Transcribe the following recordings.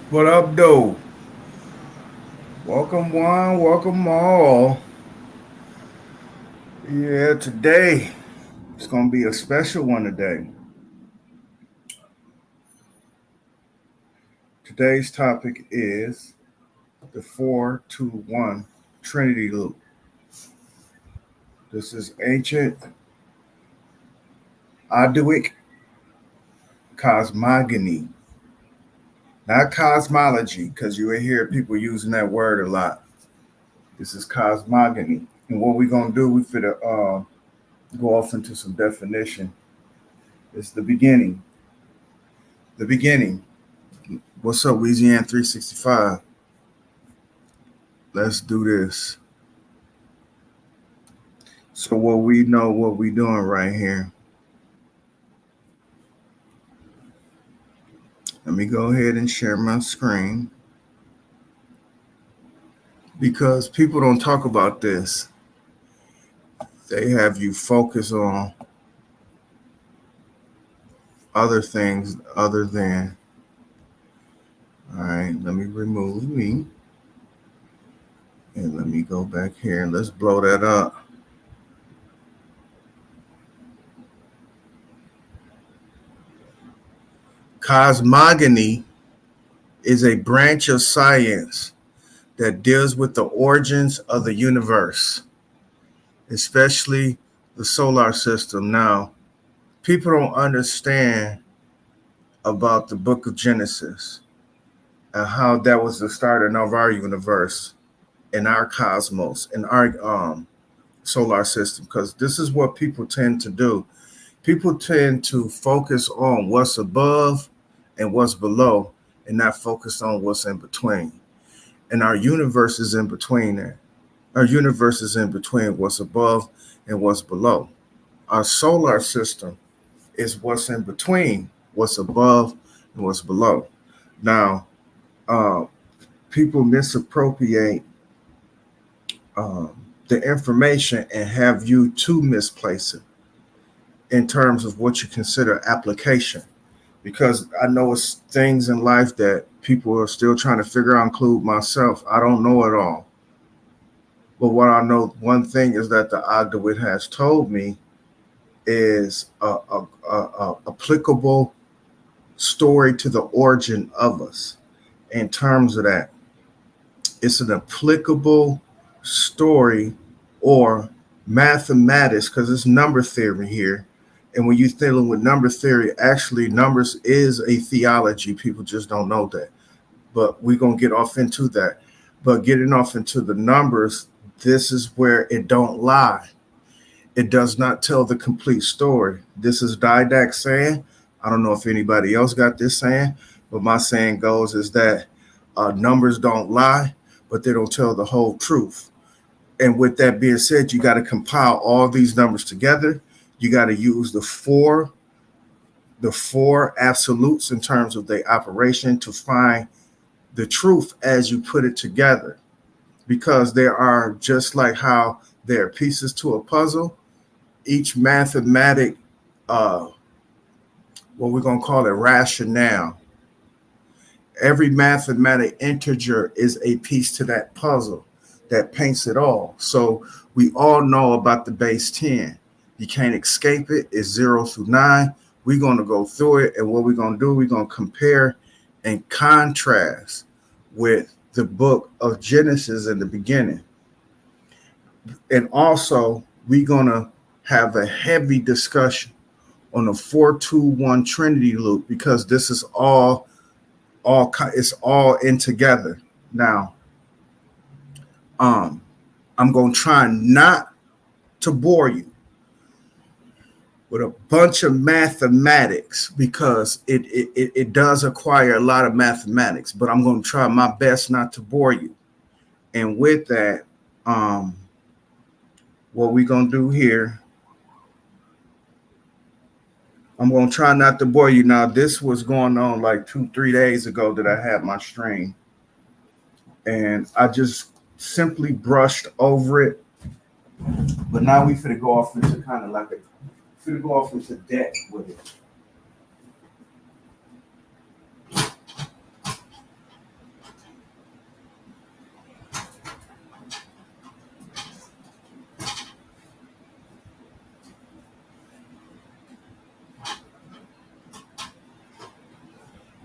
What up, though? Welcome one, welcome all. Yeah, today it's gonna be a special one today. Today's topic is the 421 Trinity loop. This is ancient Ogdoadic cosmogony, not cosmology, because you will hear people using that word a lot. This is cosmogony, and what we're gonna do, we fit go off into some definition. It's the beginning. The beginning. What's up, Louisiana 365? Let's do this. So what we know what we doing right here. Let me go ahead and share my screen because people don't talk about this. They have you focus on other things other than. All right, let me remove me. And let me go back here and let's blow that up. Cosmogony is a branch of science that deals with the origins of the universe, especially the solar system. Now, people don't understand about the book of Genesis and how that was the start of our universe and our cosmos and our solar system, because this is what people tend to do. People tend to focus on what's above and what's below and not focus on what's in between. And our universe is in between there. Our universe is in between what's above and what's below. Our solar system is what's in between what's above and what's below. Now, people misappropriate the information and have you to misplace it. in terms of what you consider application. Because I know it's things in life that people are still trying to figure out, include myself. I don't know it all. But what I know, one thing is that the Ogdoadic has told me is a applicable story to the origin of us. In terms of that, it's an applicable story or mathematics, because it's number theory here. And when you're dealing with number theory, actually numbers is a theology. People just don't know that. But we're going to get off into that. But getting off into the numbers, this is where it don't lie. It does not tell the complete story. This is Didac saying. I don't know if anybody else got this saying, but my saying goes is that numbers don't lie, but they don't tell the whole truth. And with that being said, you got to compile all these numbers together. You got to use the four absolutes in terms of the operation to find the truth as you put it together. Because there are, just like how there are pieces to a puzzle, each mathematic, what we're going to call it, rationale. Every mathematic integer is a piece to that puzzle that paints it all. So we all know about the base 10. You can't escape it. It's 0 through 9. We're going to go through it. And what we're going to do, we're going to compare and contrast with the book of Genesis in the beginning. And also, we're going to have a heavy discussion on the 4-2-1 Trinity loop, because this is all it's all in together. Now, I'm going to try not to bore you with a bunch of mathematics, because it does acquire a lot of mathematics, but I'm going to try my best not to bore you. And with that, what we're going to do here, I'm going to try not to bore you. Now, this was going on like 2-3 days ago that I had my stream, and I just simply brushed over it. But now we finna go off into kind of like finna go off into depth with it.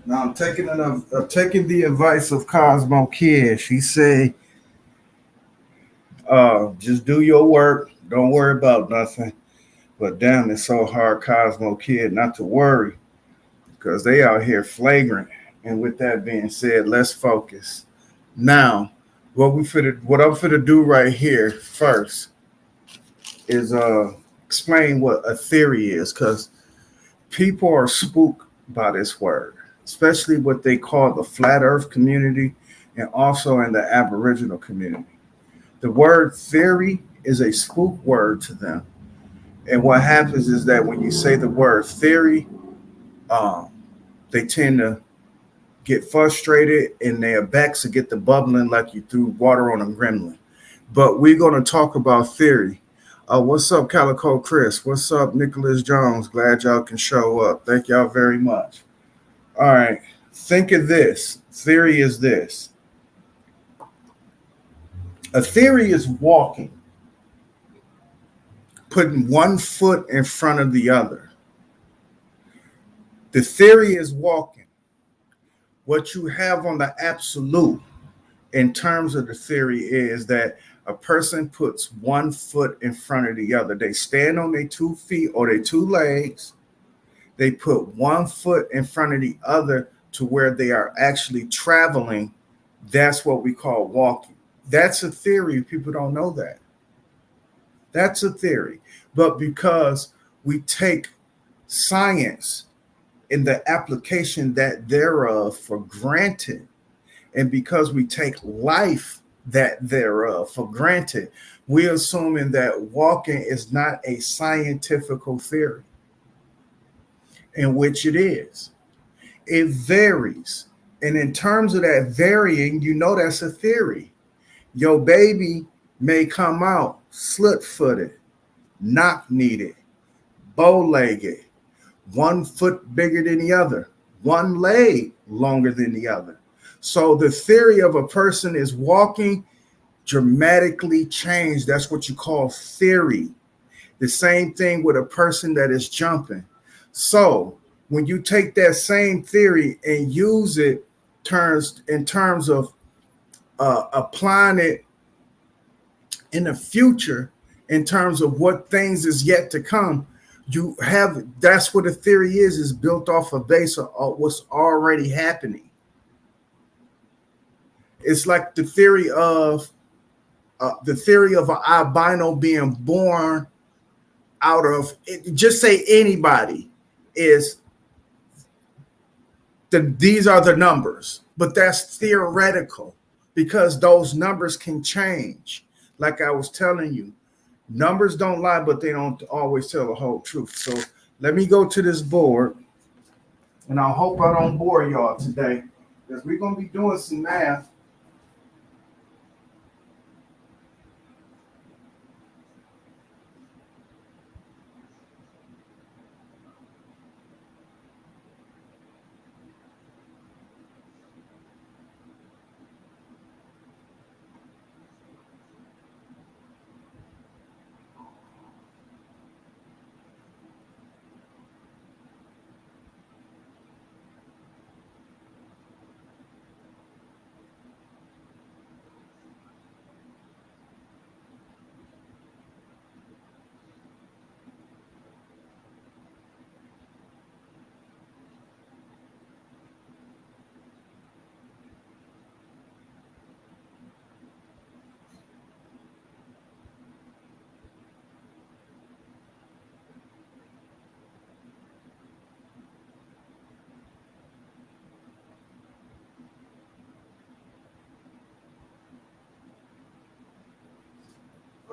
Now I'm taking the advice of Cosmo Kid. She said, just do your work. Don't worry about nothing. But damn, it's so hard, Cosmo Kid, not to worry, because they out here flagrant. And with that being said, let's focus. Now, what I'm finna do right here first is explain what a theory is, because people are spooked by this word, especially what they call the flat earth community and also in the Aboriginal community. The word theory is a spook word to them. And what happens is that when you say the word theory, they tend to get frustrated and their backs will get the bubbling like you threw water on a gremlin. But we're going to talk about theory. What's up, Calico Chris? What's up, Nicholas Jones? Glad y'all can show up. Thank y'all very much. All right. Think of this. Theory is this. A theory is walking, putting one foot in front of the other. The theory is walking. What you have on the absolute in terms of the theory is that a person puts one foot in front of the other. They stand on their 2 feet or their 2 legs. They put one foot in front of the other to where they are actually traveling. That's what we call walking. That's a theory. People don't know that. That's a theory. But because we take science in the application that thereof for granted, and because we take life that thereof for granted, we're assuming that walking is not a scientific theory, in which it is. It varies. And in terms of that varying, you know that's a theory. Your baby may come out slit-footed, knock-kneed, bow-legged, 1 foot bigger than the other, one leg longer than the other. So the theory of a person is walking dramatically changed. That's what you call theory. The same thing with a person that is jumping. So when you take that same theory and use it in terms of applying it in the future, in terms of what things is yet to come, you have that's what a theory is built off a base of what's already happening. It's like the theory of an albino being born out of just say anybody is these are the numbers, but that's theoretical because those numbers can change. Like I was telling you, numbers don't lie, but they don't always tell the whole truth. So let me go to this board, and I hope I don't bore y'all today because we're going to be doing some math.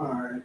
All right.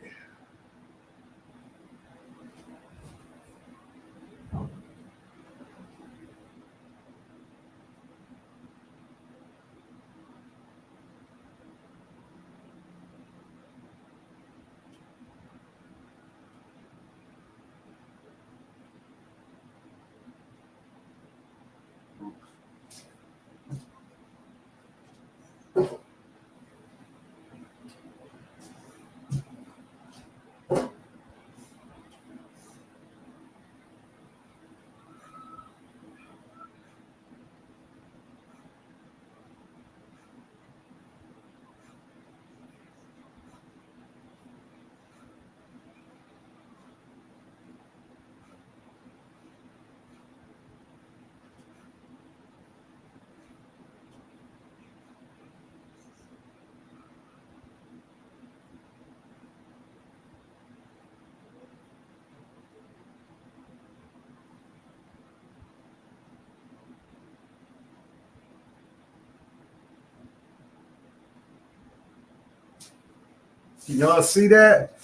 Can y'all see that?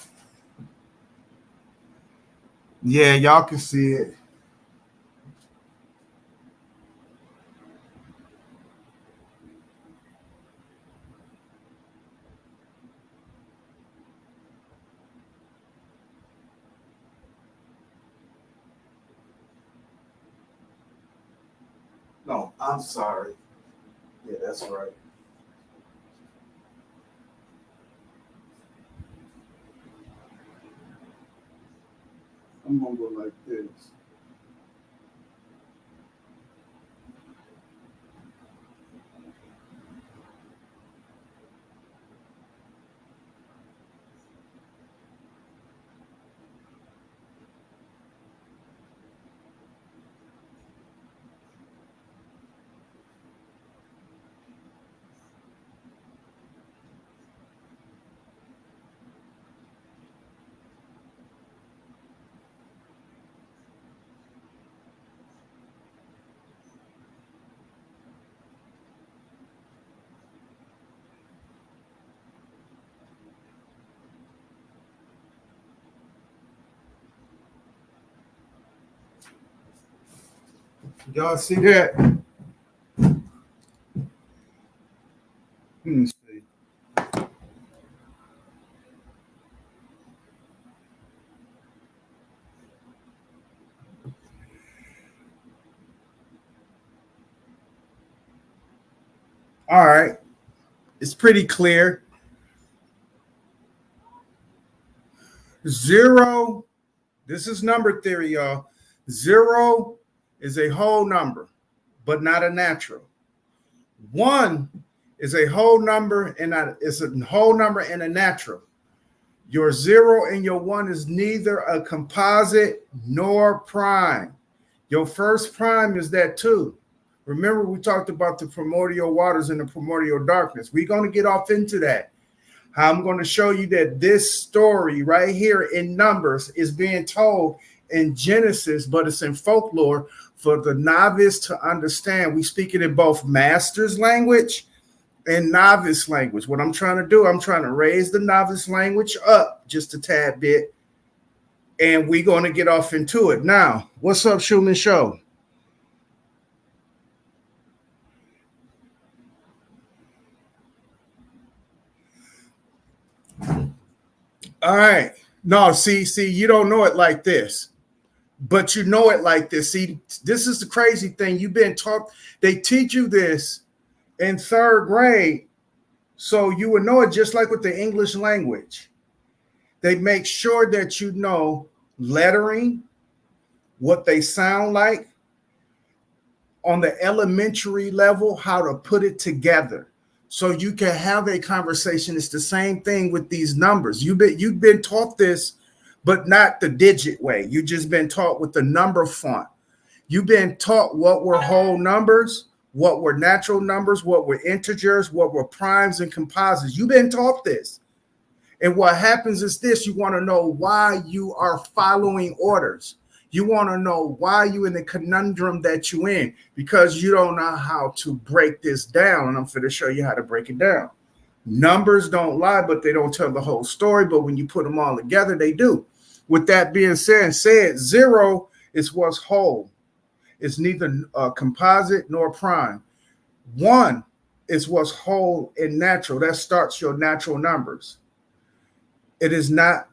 Yeah, y'all can see it. No, I'm sorry. Yeah, that's right. I'm gonna go like this. Y'all see that? See. All right. It's pretty clear. 0, this is number theory, y'all. 0 is a whole number, but not a natural. 1 is a whole number and it's a whole number and a natural. Your 0 and your 1 is neither a composite nor prime. Your first prime is that 2. Remember, we talked about the primordial waters and the primordial darkness. We're going to get off into that. I'm going to show you that this story right here in Numbers is being told in Genesis, but it's in folklore for the novice to understand. We speak it in both master's language and novice language. What I'm trying to do, I'm trying to raise the novice language up just a tad bit, and we're going to get off into it. Now, what's up, Schumann Show? All right. No, see, you don't know it like this, but you know it like this. See, this is the crazy thing. You've been taught, they teach you this in 3rd grade, so you would know it just like with the English language. They make sure that you know lettering, what they sound like, on the elementary level, how to put it together. So you can have a conversation. It's the same thing with these numbers. You've been taught this, but not the digit way. You've just been taught with the number font. You've been taught what were whole numbers, what were natural numbers, what were integers, what were primes and composites. You've been taught this. And what happens is this: you want to know why you are following orders. You want to know why you in the conundrum that you in, because you don't know how to break this down. And I'm going to show you how to break it down. Numbers don't lie, but they don't tell the whole story. But when you put them all together, they do. With that being said, 0 is what's whole. It's neither composite nor prime. 1 is what's whole and natural. That starts your natural numbers. It is not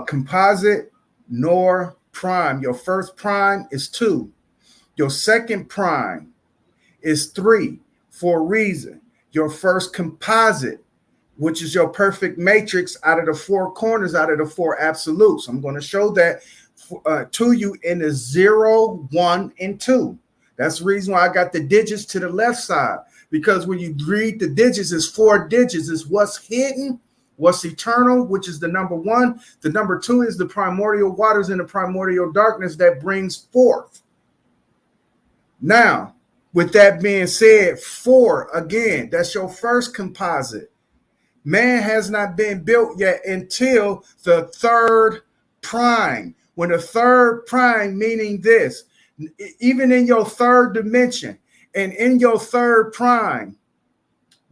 composite nor prime. Your first prime is 2. Your second prime is 3 for a reason. Your first composite, which is your perfect matrix out of the 4 corners, out of the 4 absolutes. I'm going to show that to you in the 0, 1, and 2. That's the reason why I got the digits to the left side, because when you read the digits, it's 4 digits. It's what's hidden, what's eternal, which is the number 1. The number 2 is the primordial waters and the primordial darkness that brings forth. Now, with that being said, 4, again, that's your first composite. Man has not been built yet until the 3rd prime. When the 3rd prime, meaning this, even in your 3rd dimension and in your 3rd prime,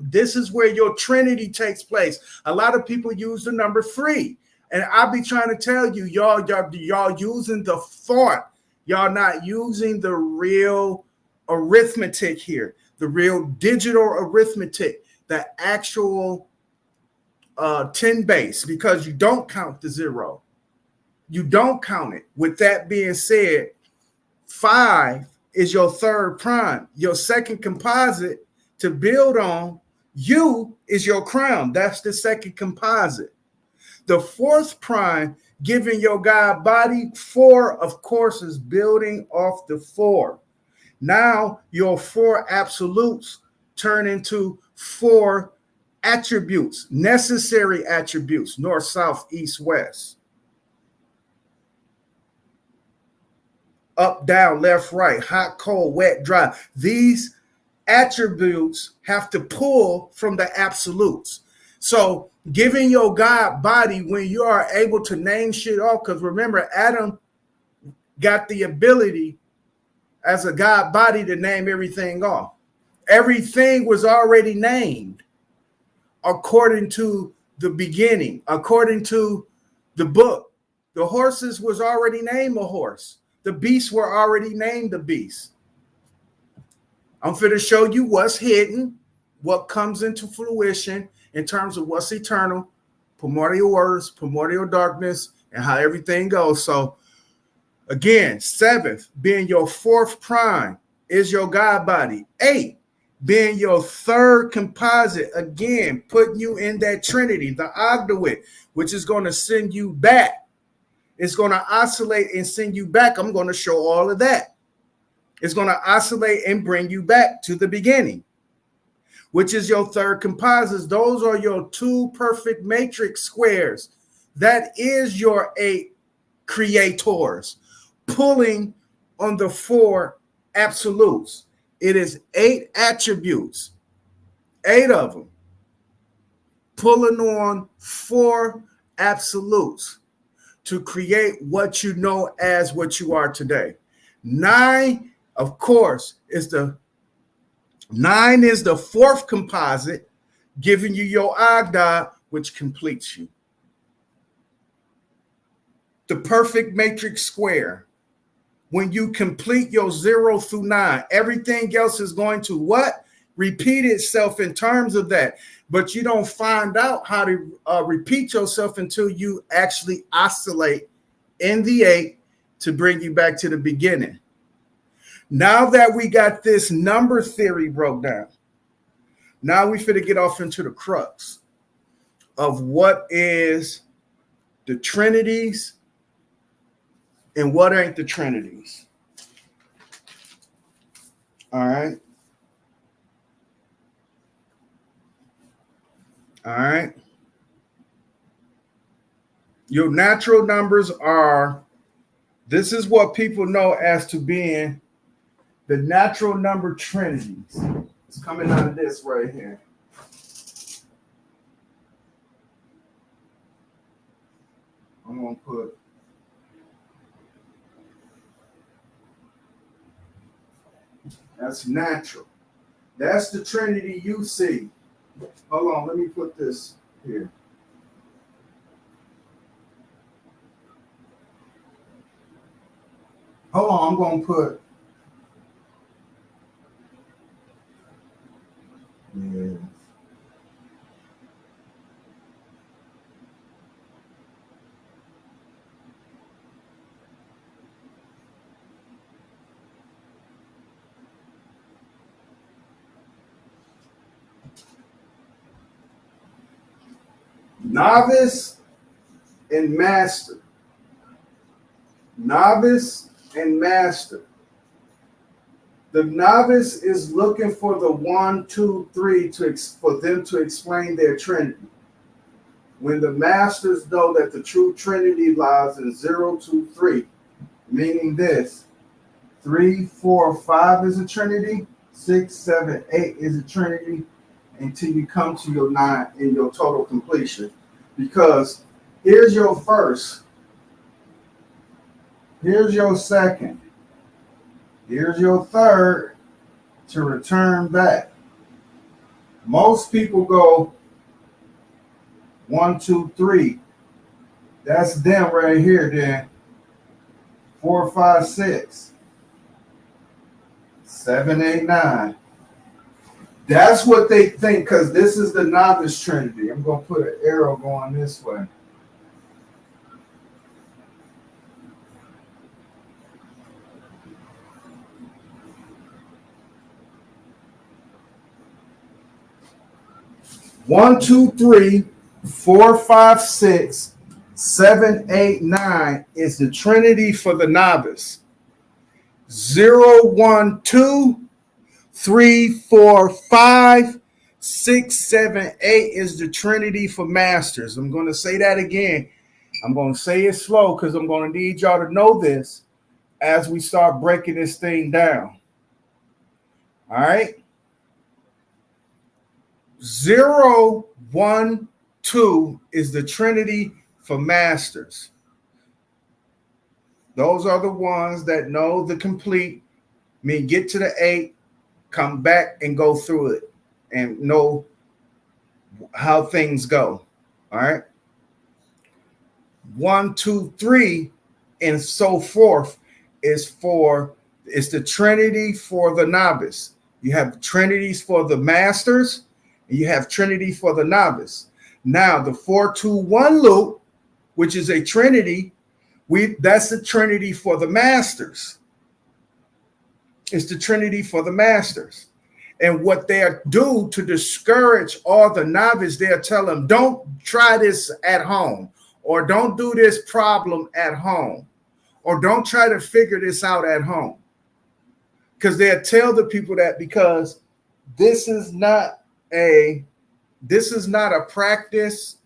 this is where your Trinity takes place. A lot of people use the number 3. And I'll be trying to tell you, y'all using the thought. Y'all not using the real arithmetic here, the real digital arithmetic, the actual 10 base, because you don't count the 0. You don't count it. With that being said, 5 is your 3rd prime. Your second composite to build on, U is your crown. That's the second composite. The 4th prime, giving your God body, 4, of course, is building off the 4. Now your 4 absolutes turn into 4 attributes, necessary attributes: north, south, east, west, up, down, left, right, hot, cold, wet, dry. These attributes have to pull from the absolutes. So giving your God body, when you are able to name shit off, because remember, Adam got the ability as a God body to name everything off. Everything was already named according to the beginning, according to the book. The horses was already named a horse. The beasts were already named the beasts. I'm going to show you what's hidden, what comes into fruition in terms of what's eternal, primordial words, primordial darkness, and how everything goes. So again, 7th being your 4th prime is your God body. 8 being your third composite, again, putting you in that Trinity, the Ogdoadic, which is going to send you back. It's going to oscillate and send you back. I'm going to show all of that. It's going to oscillate and bring you back to the beginning, which is your third composites. Those are your two perfect matrix squares. That is your 8 creators pulling on the 4 absolutes. It is 8 attributes, 8 of them, pulling on 4 absolutes to create what you know as what you are today. 9, of course, is the 4th composite, giving you your Ogdoad, which completes you. The perfect matrix square. When you complete your 0 through 9, everything else is going to what? Repeat itself in terms of that. But you don't find out how to repeat yourself until you actually oscillate in the 8 to bring you back to the beginning. Now that we got this number theory broke down, now we finna get off into the crux of what is the Trinities and what ain't the Trinities. All right. All right. Your natural numbers are, this is what people know as to being the natural number trinities. It's coming out of this right here. I'm going to put that's natural. That's the Trinity you see. Hold on, let me put this here. Hold on, I'm going to put. Yeah. Novice and master. Novice and master. The novice is looking for the 1, 2, 3 for them to explain their Trinity. When the masters know that the true Trinity lies in 0, 2, 3, meaning this: 3, 4, 5 is a Trinity, 6, 7, 8 is a Trinity, until you come to your 9 in your total completion. Because here's your first, here's your second, here's your third to return back. Most people go 1, 2, 3. That's them right here. Then 4, 5, 6, 7, 8, 9. That's what they think, because this is the novice Trinity. I'm going to put an arrow going this way. One, 2, 3, 4, 5, 6, 7, 8, 9 is the Trinity for the novice. 0, 1, 2, 3, 4, 5, 6, 7, 8 is the Trinity for masters. I'm going to say that again. I'm going to say it slow because I'm going to need y'all to know this as we start breaking this thing down. All right. 0, 1, 2 is the Trinity for masters. Those are the ones that know the complete, mean get to the 8, come back and go through it and know how things go. All right. 1, 2, 3, and so forth is the Trinity for the novice. You have Trinities for the masters, and you have Trinity for the novice. Now the 4, 2, 1 loop, which is a Trinity, that's the Trinity for the masters. It's the Trinity for the masters. And what they'll do to discourage all the novice, they'll tell them, don't try this at home, or don't do this problem at home, or don't try to figure this out at home. Because they'll tell the people that, because this is not a practice.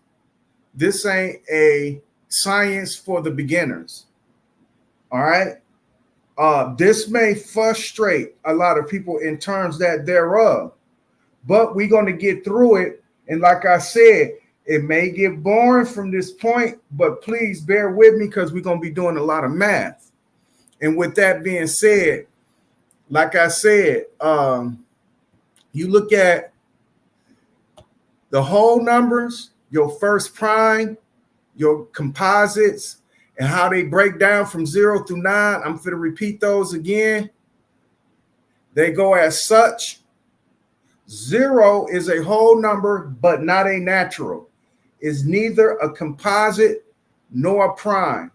This ain't a science for the beginners. All right. This may frustrate a lot of people in terms that thereof, but we're going to get through it. And like I said, it may get boring from this point, but please bear with me because we're going to be doing a lot of math. And with that being said, like I said, you look at the whole numbers, your first prime, your composites, and how they break down from 0 through 9. I'm going to repeat those again. They go as such. 0 is a whole number, but not a natural. It's neither a composite nor a prime.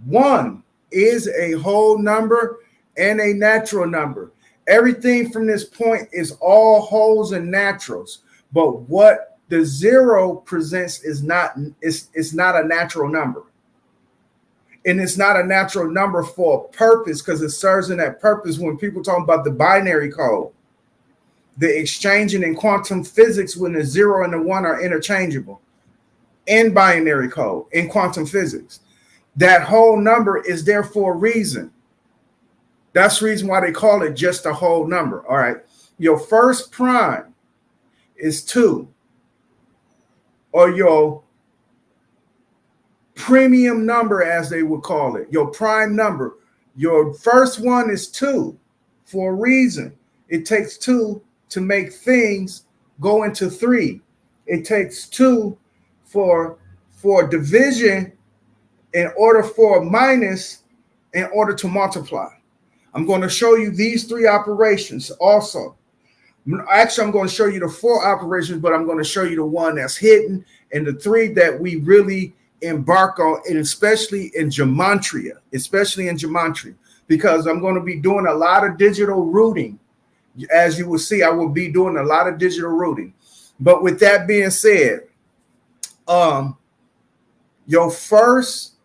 1 is a whole number and a natural number. Everything from this point is all wholes and naturals. But what the 0 presents is not, it's not a natural number. And it's not a natural number for a purpose, because it serves in that purpose when people talk about the binary code. The exchanging in quantum physics when the 0 and the 1 are interchangeable. In binary code, in quantum physics. That whole number is there for a reason. That's the reason why they call it just a whole number. All right. Your first prime is 2. Or your premium number, as they would call it, your prime number. Your first one is 2 for a reason. It takes 2 to make things go into 3. It takes 2 for division in order for a minus in order to multiply. I'm going to show you these 3 operations also. Actually, I'm going to show you the 4 operations, but I'm going to show you the one that's hidden and the 3 that we really embark on, and especially in gematria, because I'm going to be doing a lot of digital routing. As you will see, I will be doing a lot of digital routing. But with that being said, your first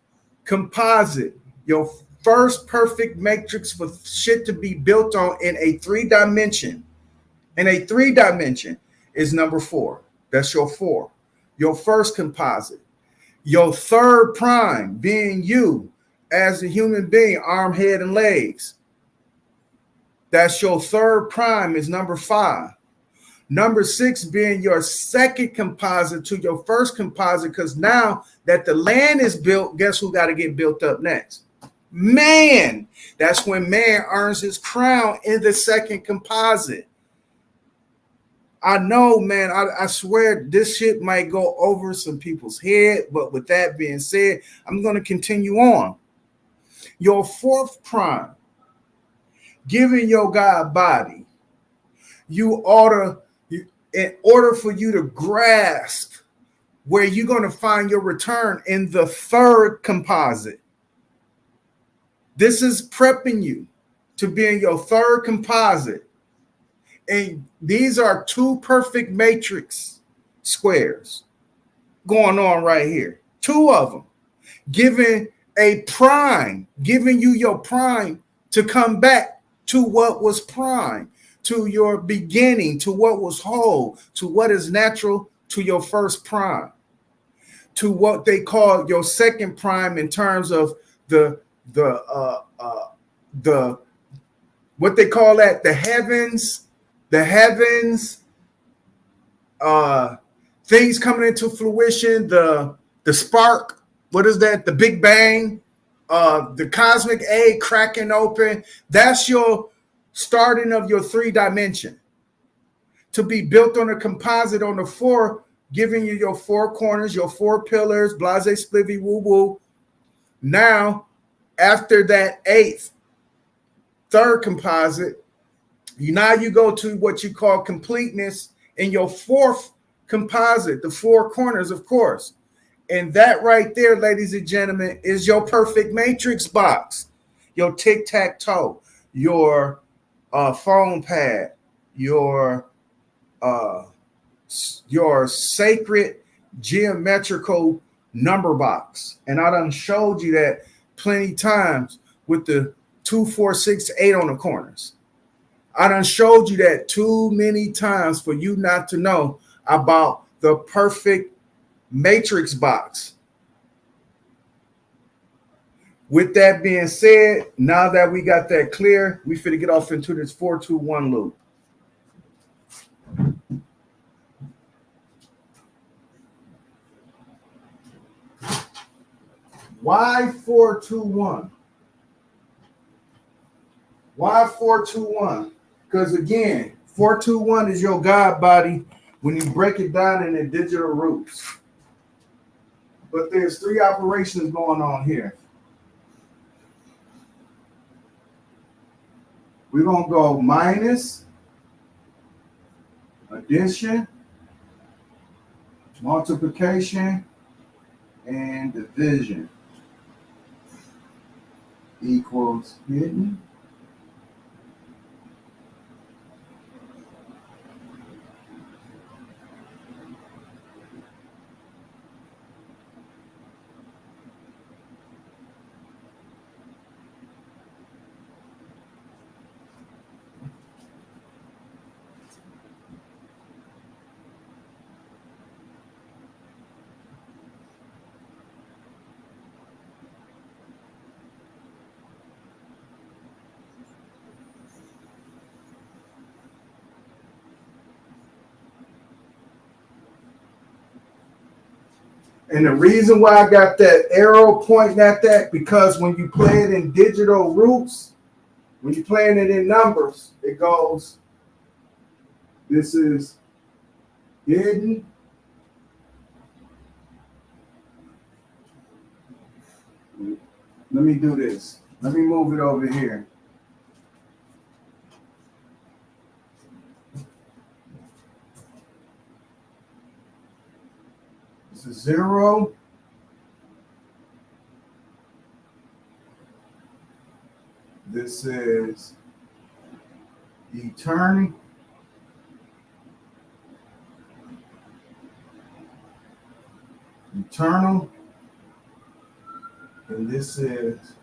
composite, your first perfect matrix for shit to be built on in a 3-dimension, is number 4. That's your 4. Your first composite. Your third prime being you as a human being, arm, head, and legs. That's your third prime is number 5. Number 6 being your second composite to your first composite, because now that the land is built, guess who got to get built up next? Man. That's when man earns his crown in the second composite. I know, man, I swear this shit might go over some people's head, but with that being said, I'm going to continue on. Your fourth prime, giving your God body, in order for you to grasp where you're going to find your return in the third composite. This is prepping you to be in your third composite. And these are 2 perfect matrix squares going on right here. 2 of them. Giving you your prime to come back to what was prime, to your beginning, to what was whole, to what is natural, to your first prime, to what they call your second prime in terms of the what they call that, the heavens, things coming into fruition, the spark, what is that? The Big Bang, the cosmic egg cracking open. That's your starting of your 3-dimension. To be built on a composite on the 4, giving you your 4 corners, your 4 pillars, blase splivy woo woo. Now, after that 8th, third composite, now you go to what you call completeness in your 4th composite, the 4 corners, of course. And that right there, ladies and gentlemen, is your perfect matrix box, your tic-tac-toe, your phone pad, your uh, your sacred geometrical number box. And I done showed you that plenty times with the 2, 4, 6, 8 on the corners. I done showed you that too many times for you not to know about the perfect matrix box. With that being said, now that we got that clear, we finna get off into this 4-2-1 loop. Why 4-2-1? Why 4-2-1? Because again, 4-2-1 is your God body when you break it down in the digital roots. But there's 3 operations going on here. We're going to go minus, addition, multiplication, and division equals hidden. And the reason why I got that arrow pointing at that, because when you play it in digital roots, when you're playing it in numbers, it goes, this is hidden. Let me do this. Let me move it over here. This is 0. This is eternity. Eternal. And this is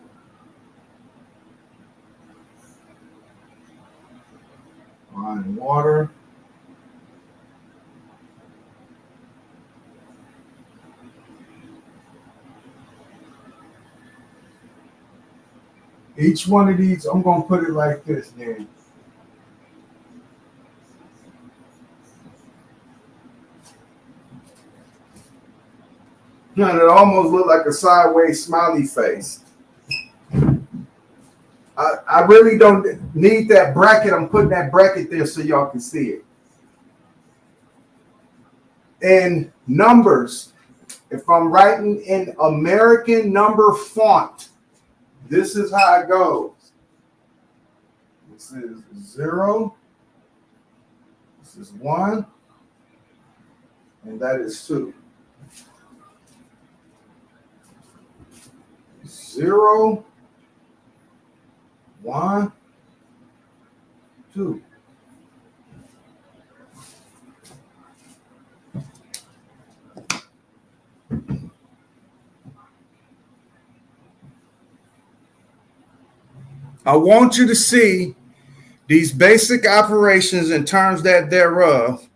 line water. Each one of these, I'm going to put it like this, then. Now, it almost looked like a sideways smiley face. I really don't need that bracket. I'm putting that bracket there so y'all can see it. And numbers, if I'm writing in American number font, this is how it goes. This is 0. This is 1. And that is 2. 0, 1, 2. I want you to see these basic operations in terms that thereof.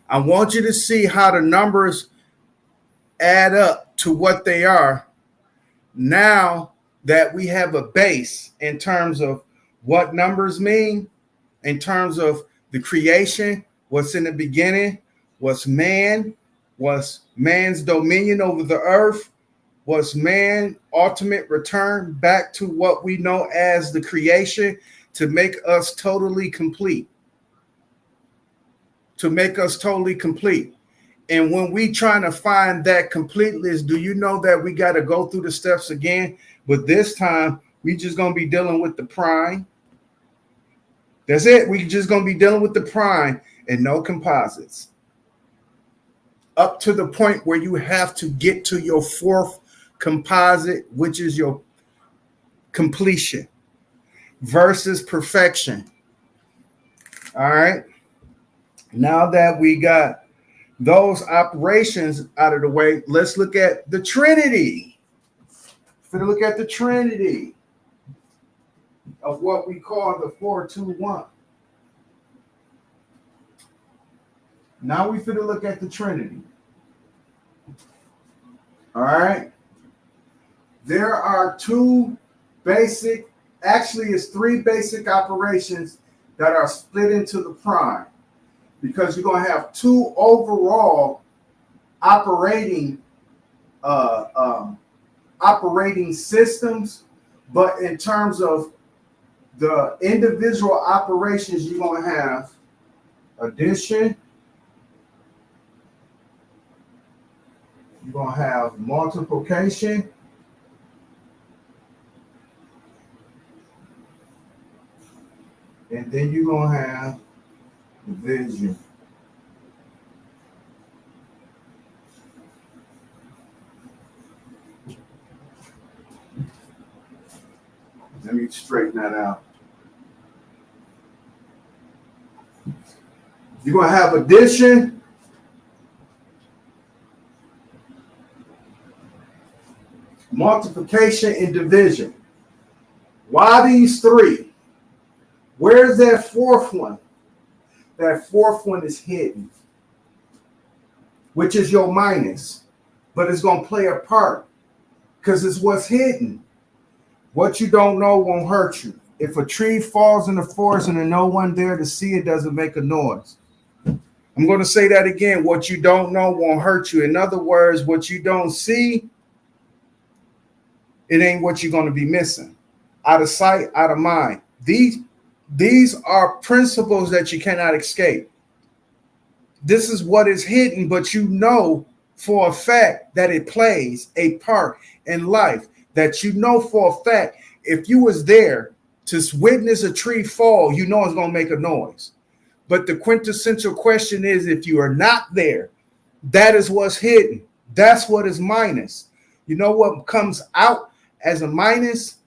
I want you to see how the numbers add up to what they are. Now that we have a base in terms of what numbers mean, in terms of the creation, what's in the beginning, what's man, what's man's dominion over the earth, what's man's ultimate return back to what we know as the creation to make us totally complete. To make us totally complete. And when we trying to find that completeness, do you know that we got to go through the steps again? But this time, we just going to be dealing with the prime. That's it. We just going to be dealing with the prime and no composites. Up to the point where you have to get to your 4th composite, which is your completion versus perfection. All right. Now that we got those operations out of the way, let's look at the Trinity. We're going to look at the Trinity of what we call the 421. Now we're going to look at the Trinity. All right. There are two basic, actually it's three basic operations that are split into the prime, because you're going to have two overall operating operating systems, but in terms of the individual operations, you're going to have addition, you're going to have multiplication, and then you're going to have division. Let me straighten that out. You're going to have addition, multiplication, and division. Why these three? Where's that fourth one? That fourth one is hidden, which is your minus, but it's going to play a part because it's what's hidden. What you don't know won't hurt you. If a tree falls in the forest and there's no one there to see it, doesn't make a noise. I'm going to say that again. What you don't know won't hurt you. In other words, what you don't see, it ain't what you're going to be missing. Out of sight, out of mind. These are principles that you cannot escape. This is what is hidden, but you know for a fact that it plays a part in life. That you know for a fact, if you was there to witness a tree fall, you know it's going to make a noise. But the quintessential question is, if you are not there, that is what's hidden. That's what is minus. You know what comes out as a minus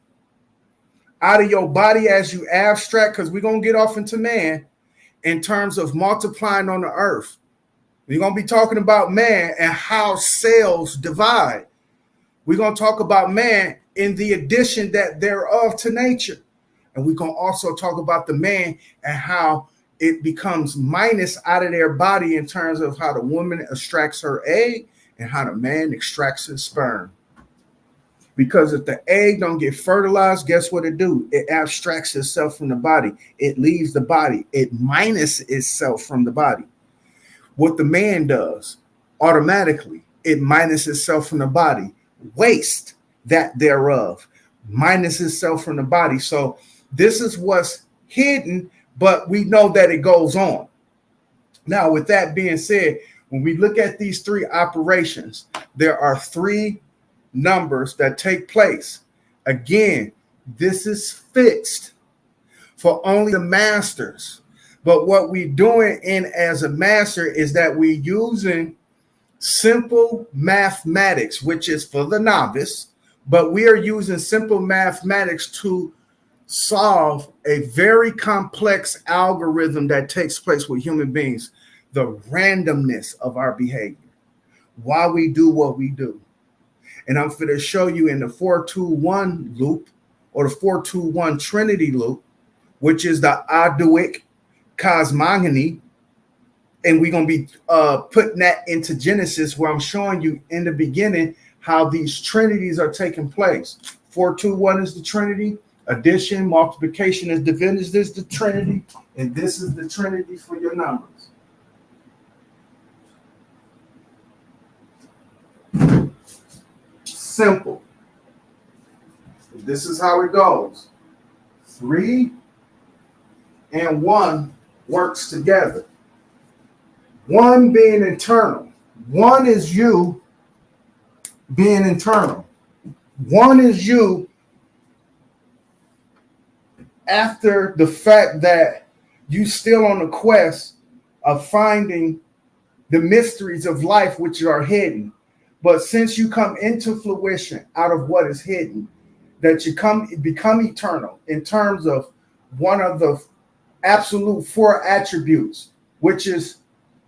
out of your body as you abstract, because we're going to get off into man in terms of multiplying on the earth. We're going to be talking about man and how cells divide. We're going to talk about man in the addition that thereof to nature. And we're going to also talk about the man and how it becomes minus out of their body in terms of how the woman extracts her egg and how the man extracts his sperm. Because if the egg don't get fertilized, guess what it do? It abstracts itself from the body. It leaves the body. It minus itself from the body. What the man does, automatically, it minus itself from the body. Waste that thereof, minus itself from the body. So this is what's hidden, but we know that it goes on. Now, with that being said, when we look at these three operations, there are three numbers that take place. Again, this is fixed for only the masters. But what we're doing in as a master is that we're using simple mathematics, which is for the novice, but we are using simple mathematics to solve a very complex algorithm that takes place with human beings, the randomness of our behavior, why we do what we do. And I'm going to show you in the 421 loop, or the 421 Trinity loop, which is the Ogdoadic Cosmogony. And we're going to be putting that into Genesis, where I'm showing you in the beginning how these trinities are taking place. 421 is the Trinity. Addition, multiplication is division. This is the Trinity. And this is the Trinity for your numbers. Simple. This is how it goes. 3 and 1 works together. 1 being internal. 1 is you being internal. 1 is you after the fact that you still on the quest of finding the mysteries of life which are hidden. But since you come into fruition out of what is hidden, that you become eternal in terms of one of the absolute 4 attributes which is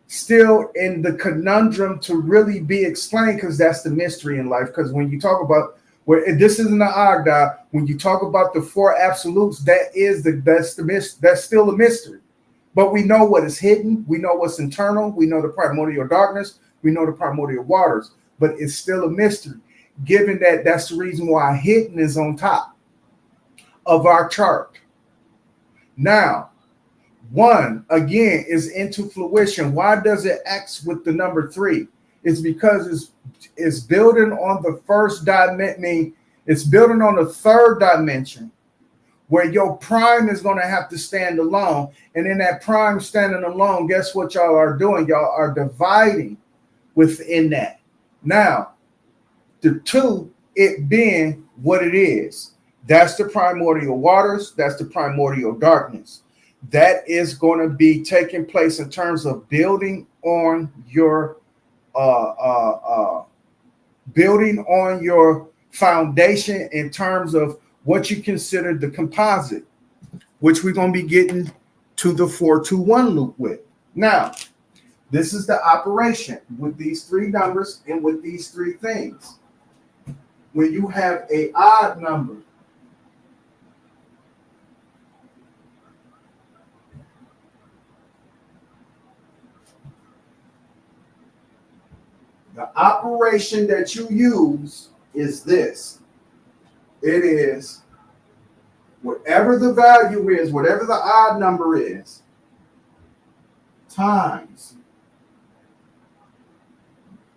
still in the conundrum to really be explained, because that's the mystery in life. Because when you talk about, well, this isn't an Ogdoad, when you talk about the four absolutes, that's still a mystery. But we know what is hidden, we know what's internal, we know the primordial darkness, we know the primordial waters, but it's still a mystery, given that that's the reason why hidden is on top of our chart. Now, one, again, is into fruition. Why does it X with the number 3? It's because it's building on the first dimension. It's building on the third dimension, where your prime is going to have to stand alone. And in that prime standing alone, guess what y'all are doing? Y'all are dividing within that. Now, the 2, it being what it is. That's the primordial waters. That's the primordial darkness. That is going to be taking place in terms of building on your foundation in terms of what you consider the composite, which we're going to be getting to the 421 loop with. Now, this is the operation with these 3 numbers and with these 3 things. When you have an odd number, the operation that you use is this. It is whatever the value is, whatever the odd number is, times,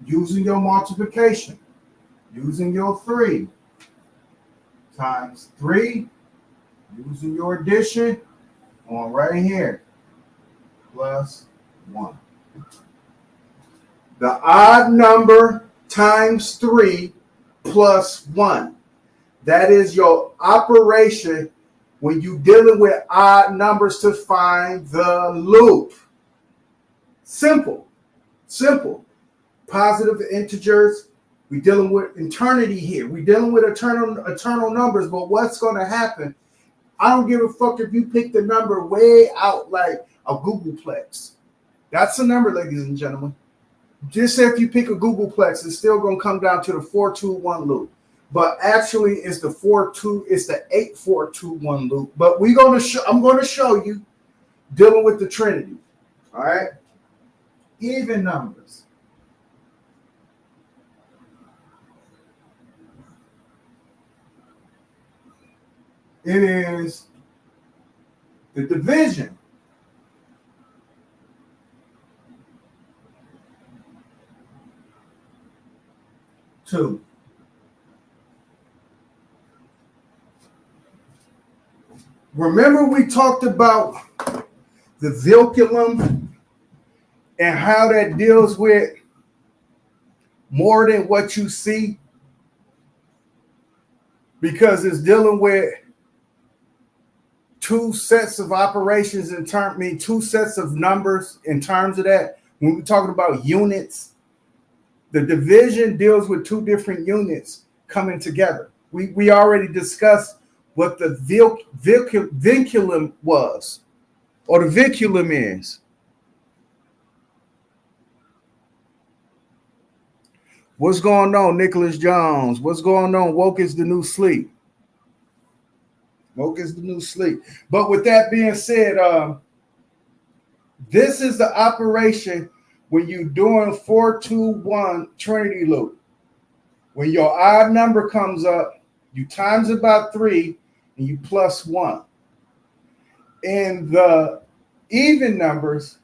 using your multiplication, using your 3, times 3, using your addition, on right here, plus 1. The odd number times 3 plus 1. That is your operation when you're dealing with odd numbers to find the loop. Simple. Simple. Positive integers. We're dealing with eternity here. We're dealing with eternal numbers. But what's going to happen? I don't give a fuck if you pick the number way out like a Googleplex. That's the number, ladies and gentlemen. Just say if you pick a Googleplex, it's still going to come down to the 421 loop. But actually, it's the 8421 loop. But I'm going to show you dealing with the Trinity. All right, even numbers. It is the division. Two. Remember we talked about the vinculum and how that deals with more than what you see, because it's dealing with 2 sets of operations two sets of numbers in terms of that. When we're talking about units, the division deals with 2 different units coming together. We already discussed what the vinculum was, or the vinculum is. What's going on, Nicholas Jones? What's going on? Woke is the new sleep. Woke is the new sleep. But with that being said, this is the operation when you're doing 421 Trinity loop. When your odd number comes up, you times it by 3 and you plus 1. In the even numbers,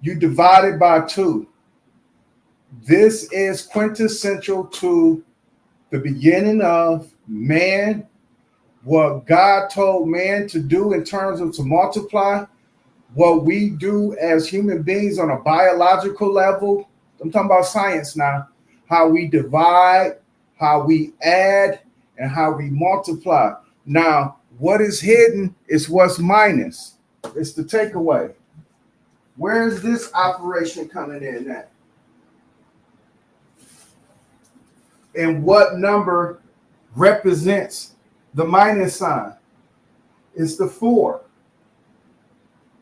you divide it by 2. This is quintessential to the beginning of man, what God told man to do in terms of to multiply, what we do as human beings on a biological level. I'm talking about science now, how we divide, how we add, and how we multiply. Now, what is hidden is what's minus. It's the takeaway. Where is this operation coming in at? And what number represents the minus sign? It's the 4.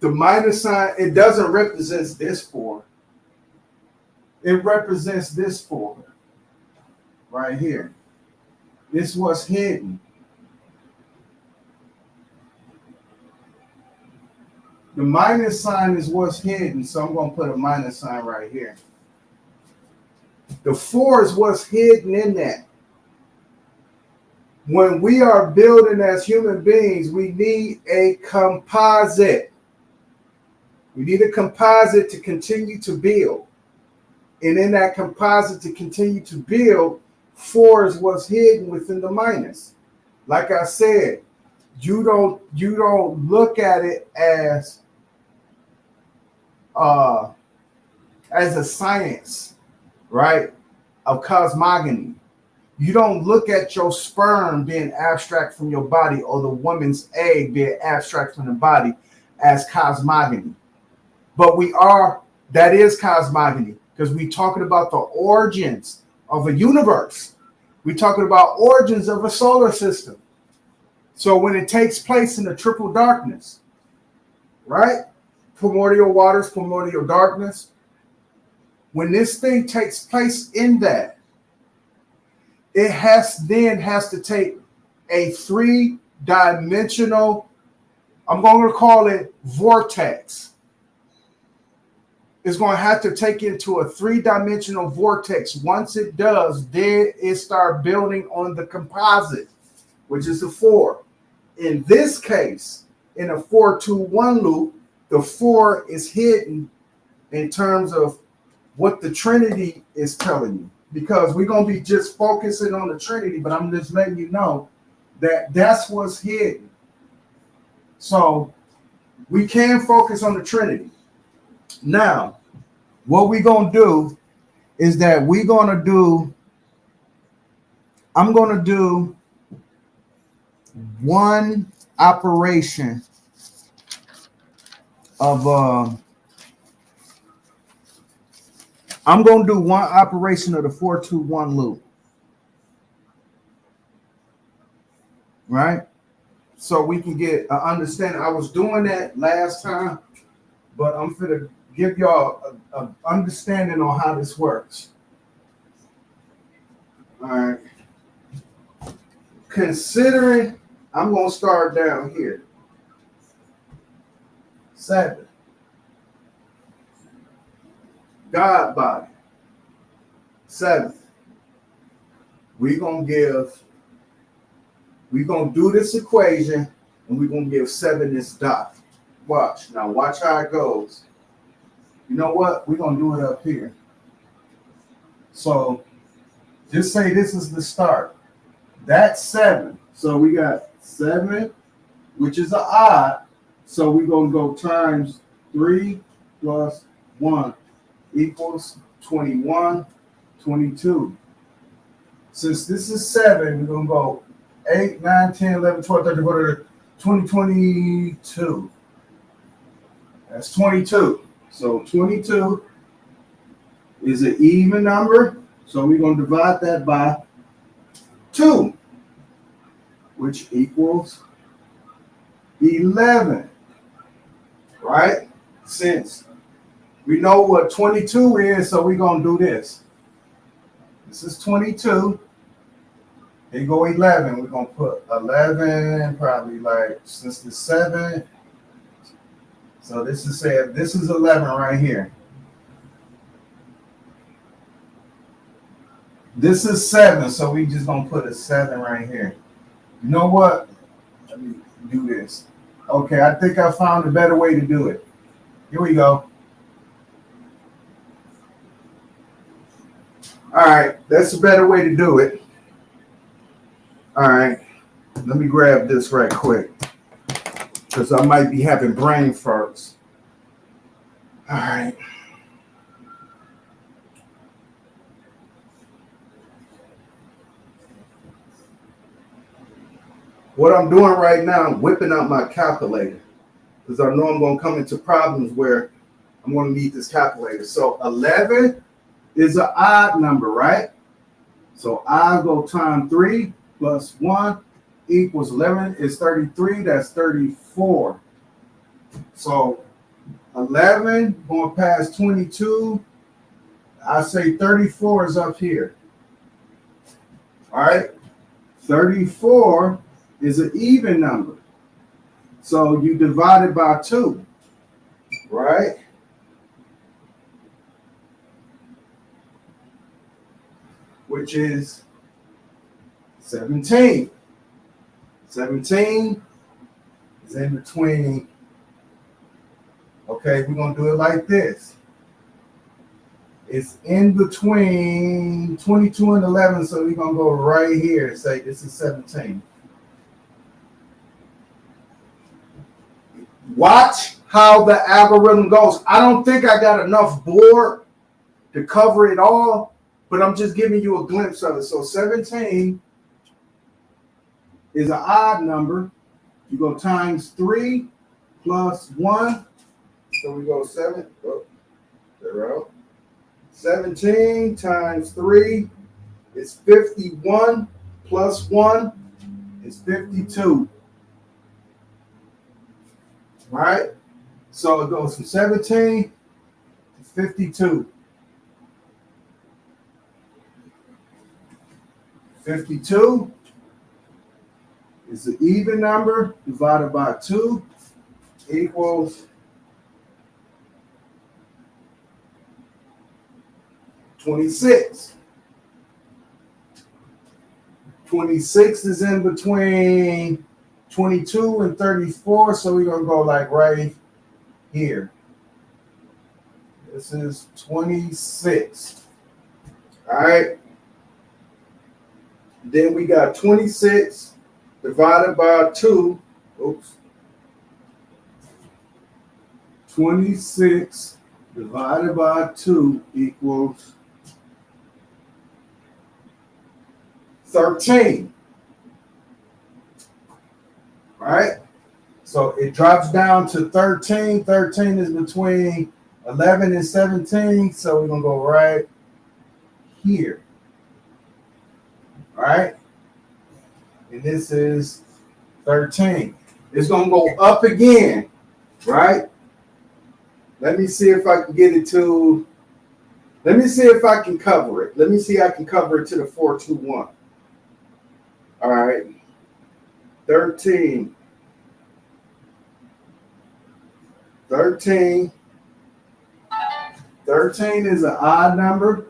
The minus sign, it doesn't represent this 4. It represents this 4 right here. It's what's hidden. The minus sign is what's hidden, so I'm going to put a minus sign right here. The 4 is what's hidden in that. When we are building as human beings, we need a composite. We need a composite to continue to build. And in that composite to continue to build, 4 is what's hidden within the minus. Like I said, you don't look at it as a science, right, of cosmogony. You don't look at your sperm being abstract from your body or the woman's egg being abstract from the body as cosmogony. But that is cosmogony, because we're talking about the origins of a universe. We're talking about origins of a solar system. So when it takes place in the triple darkness, right? Primordial waters, primordial darkness. When this thing takes place in that, it has to take a 3-dimensional, I'm going to call it vortex. It's going to have to take into a 3-dimensional vortex. Once it does, then it starts building on the composite, which is the 4. In this case, in a 4-2-1 loop, the 4 is hidden in terms of what the Trinity is telling you. Because we're going to be just focusing on the Trinity, but I'm just letting you know that that's what's hidden. So we can focus on the Trinity. Now, what we're going to do is that I'm going to do one operation of, I'm going to do one operation of the 4-2-1 loop. Right? So we can get an understanding. I was doing that last time, but I'm going to give y'all an understanding on how this works. All right. Considering, I'm going to start down here. 7. God body. 7. We're going to do this equation, and we're going to give 7 this dot. Watch. Now watch how it goes. You know what? We're going to do it up here. So just say this is the start. That's 7. So we got 7, which is an odd. So we're going to go times 3 plus 1 equals 21, 22. Since this is 7, we're going to go 8, 9, 10, 11, 12, 13, 14, 20, 22. That's 22. So 22 is an even number. So we're going to divide that by 2, which equals 11. Right? Since we know what 22 is, so we're going to do this. This is 22. They go 11. We're going to put 11, probably like, since the 7. So this is 11 right here. This is 7, so we just going to put a 7 right here. You know what? Let me do this. Okay, I think I found a better way to do it. Here we go. All right, that's a better way to do it. All right, let me grab this right quick, because I might be having brain farts. All right. What I'm doing right now, I'm whipping out my calculator, because I know I'm going to come into problems where I'm going to need this calculator. So 11 is an odd number, right? So I go times 3 plus 1 equals 11 is 33. That's 34. So 11 going past 22. I say 34 is up here. All right. 34 is an even number. So you divide it by 2, right? Which is 17. 17 is in between. Okay, we're going to do it like this. It's in between 22 and 11, so we're going to go right here and say this is 17. Watch how the algorithm goes. I don't think I got enough board to cover it all, but I'm just giving you a glimpse of it. So 17 is an odd number. You go times 3 plus 1. So we go 7. Oh, 0. 17 times 3 is 51 plus 1 is 52. All right? So it goes from 17 to 52. 52 is an even number divided by 2 equals 26. 26 is in between 22 and 34, so we're going to go like right here. This is 26. All right. Then we got 26 divided by 2. Oops. 26 divided by 2 equals 13. All right. So it drops down to 13. 13 is between 11 and 17. So we're going to go right here. All right. And this is 13. It's going to go up again. Right. Let me see if I can get it to. Let me see if I can cover it. Let me see if I can cover it to the 421. All right. 13. 13 is an odd number.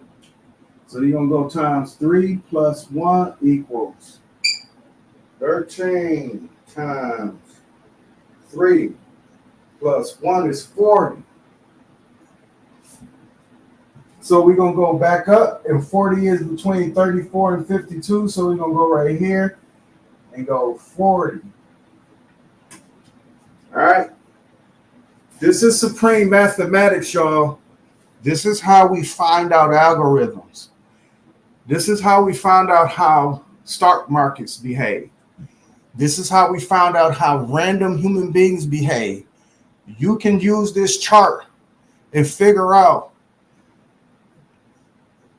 So you're going to go times 3 plus 1 equals 13 times 3 plus 1 is 40. So we're going to go back up, and 40 is between 34 and 52. So we're going to go right here and go 40. All right. This is supreme mathematics, y'all. This is how we find out algorithms. This is how we found out how stock markets behave. This is how we found out how random human beings behave. You can use this chart and figure out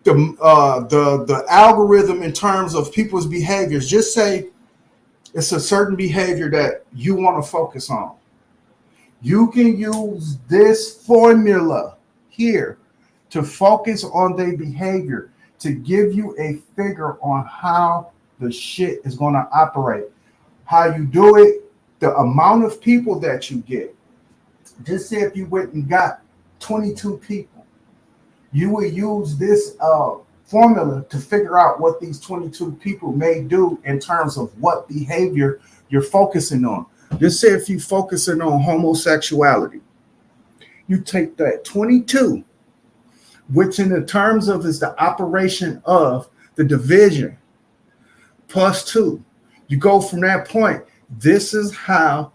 the algorithm in terms of people's behaviors. Just say it's a certain behavior that you want to focus on. You can use this formula here to focus on their behavior, to give you a figure on how the shit is going to operate. How you do it, the amount of people that you get. Just say if you went and got 22 people, you would use this formula to figure out what these 22 people may do in terms of what behavior you're focusing on. Just say if you're focusing on homosexuality, you take that 22, which in the terms of is the operation of the division, plus 2. You go from that point. This is how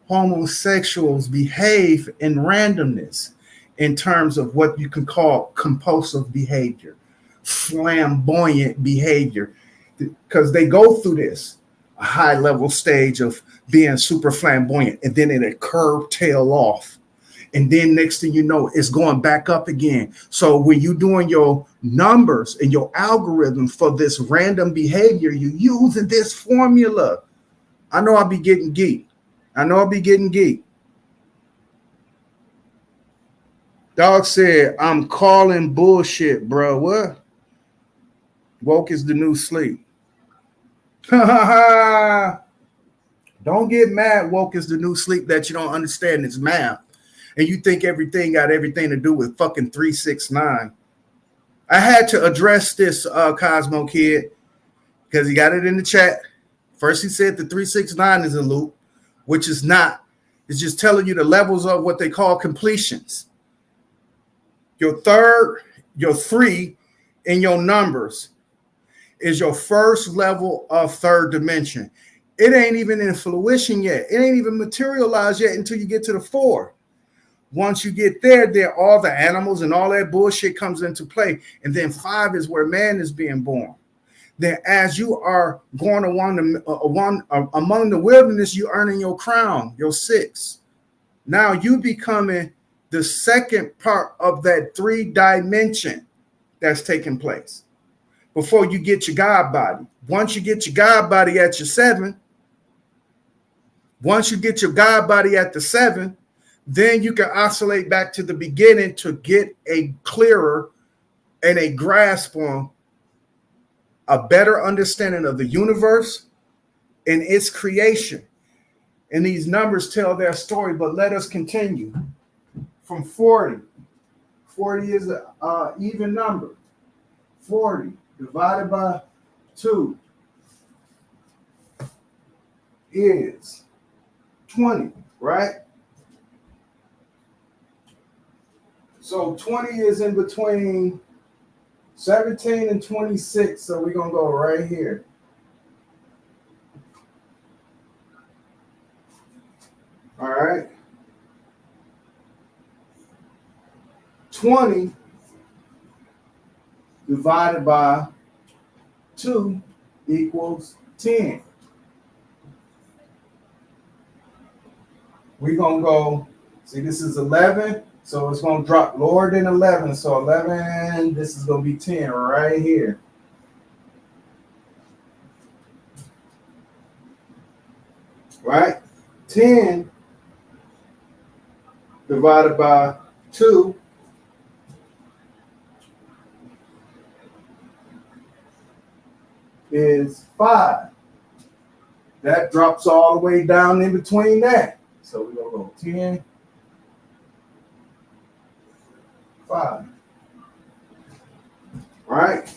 homosexuals behave in randomness in terms of what you can call compulsive behavior, flamboyant behavior, because they go through this a high level stage of being super flamboyant, and then it curve tail off. And then next thing you know, it's going back up again. So when you're doing your numbers and your algorithm for this random behavior, you're using this formula. I know I'll be getting geek. Dog said, I'm calling bullshit, bro. What? Woke is the new sleep. Don't get mad. Woke is the new sleep that you don't understand it's math. And you think everything got everything to do with fucking 369. I had to address this Cosmo kid because he got it in the chat. First he said the 369 is a loop, which is not. It's just telling you the levels of what they call completions. Your third, your three in your numbers is your first level of third dimension. It ain't even in fruition yet. It ain't even materialized yet until you get to the four. Once you get there, all the animals and all that bullshit comes into play. And then five is where man is being born. Then as you are going among the wilderness, you earning your crown, your six. Now you becoming the second part of that three dimension that's taking place before you get your God body. Once you get your God body at your seven, once you get your God body at the seven, then you can oscillate back to the beginning to get a clearer and a grasp on a better understanding of the universe and its creation. And these numbers tell their story, but let us continue. From 40. 40 is an even number. 40 divided by 2 is 20, right? So 20 is in between 17 and 26, so we're going to go right here. All right. 20 divided by 2 equals 10. We're going to go, see, this is 11, so it's going to drop lower than 11. So 11, this is going to be 10 right here. Right? 10 divided by 2 is 5. That drops all the way down in between that. So we're going to go 10, 5. Right?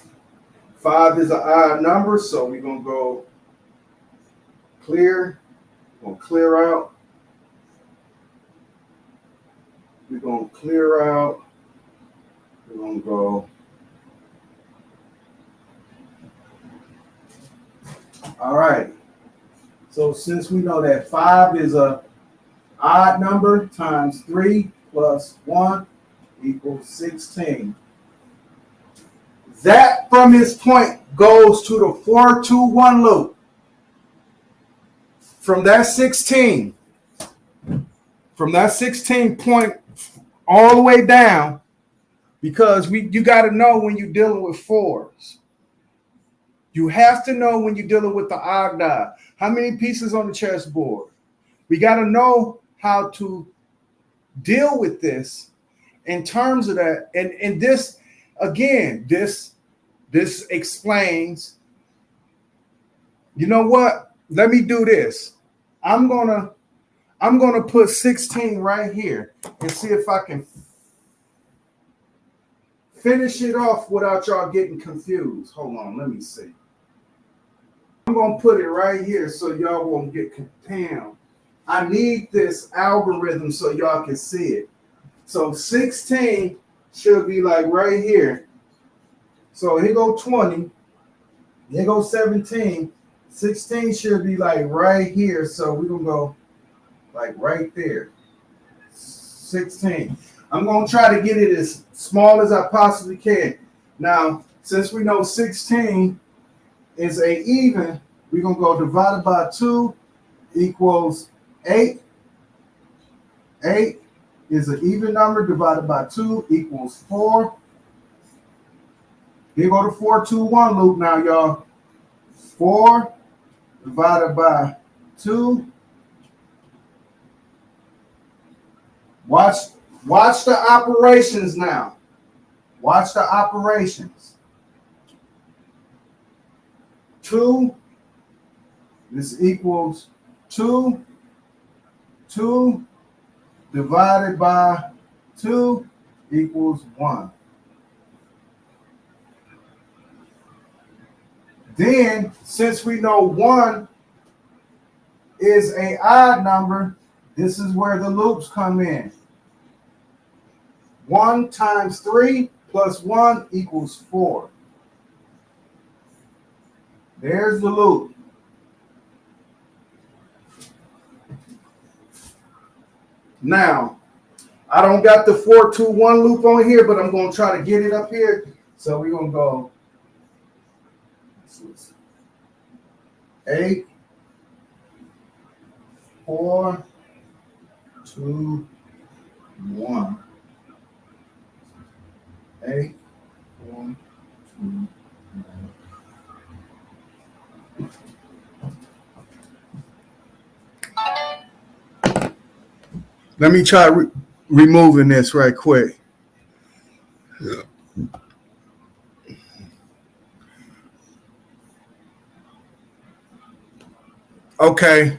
5 is an odd number, so we're going to go clear. We're going to clear out. We're going to clear out. We're going to go. All right. So since we know that 5 is a odd number times 3 plus 1 equals 16. That from this point goes to the 4-2-1 loop. From that 16 point all the way down, because you got to know when you're dealing with fours. You have to know when you're dealing with the Ogdoadic. How many pieces on the chessboard? We got to know how to deal with this in terms of that. And this, again, this explains, you know what? Let me do this. I'm gonna put 16 right here and see if I can finish it off without y'all getting confused. Hold on, let me see. I'm going to put it right here so y'all won't get confused. I need this algorithm so y'all can see it. So 16 should be like right here. So here go 20. Here go 17. 16 should be like right here. So we're going to go like right there. 16. I'm going to try to get it as small as I possibly can. Now, since we know 16 is a even, we're going to go divided by 2 equals 8. 8 is an even number divided by 2 equals 4. Here go the 4-2-1 loop now, y'all. 4 divided by 2. Watch Watch the operations now. Watch the operations. 2, this equals 2. 2 divided by 2 equals 1. Then, since we know 1 is an odd number, this is where the loops come in. 1 times 3 plus 1 equals 4. There's the loop. Now, I don't got the 4, 2, 1 loop on here, but I'm going to try to get it up here. So we're going to go 8, 4, 2, 1. 8, 4, 2, 1. Let me try removing this right quick. Okay.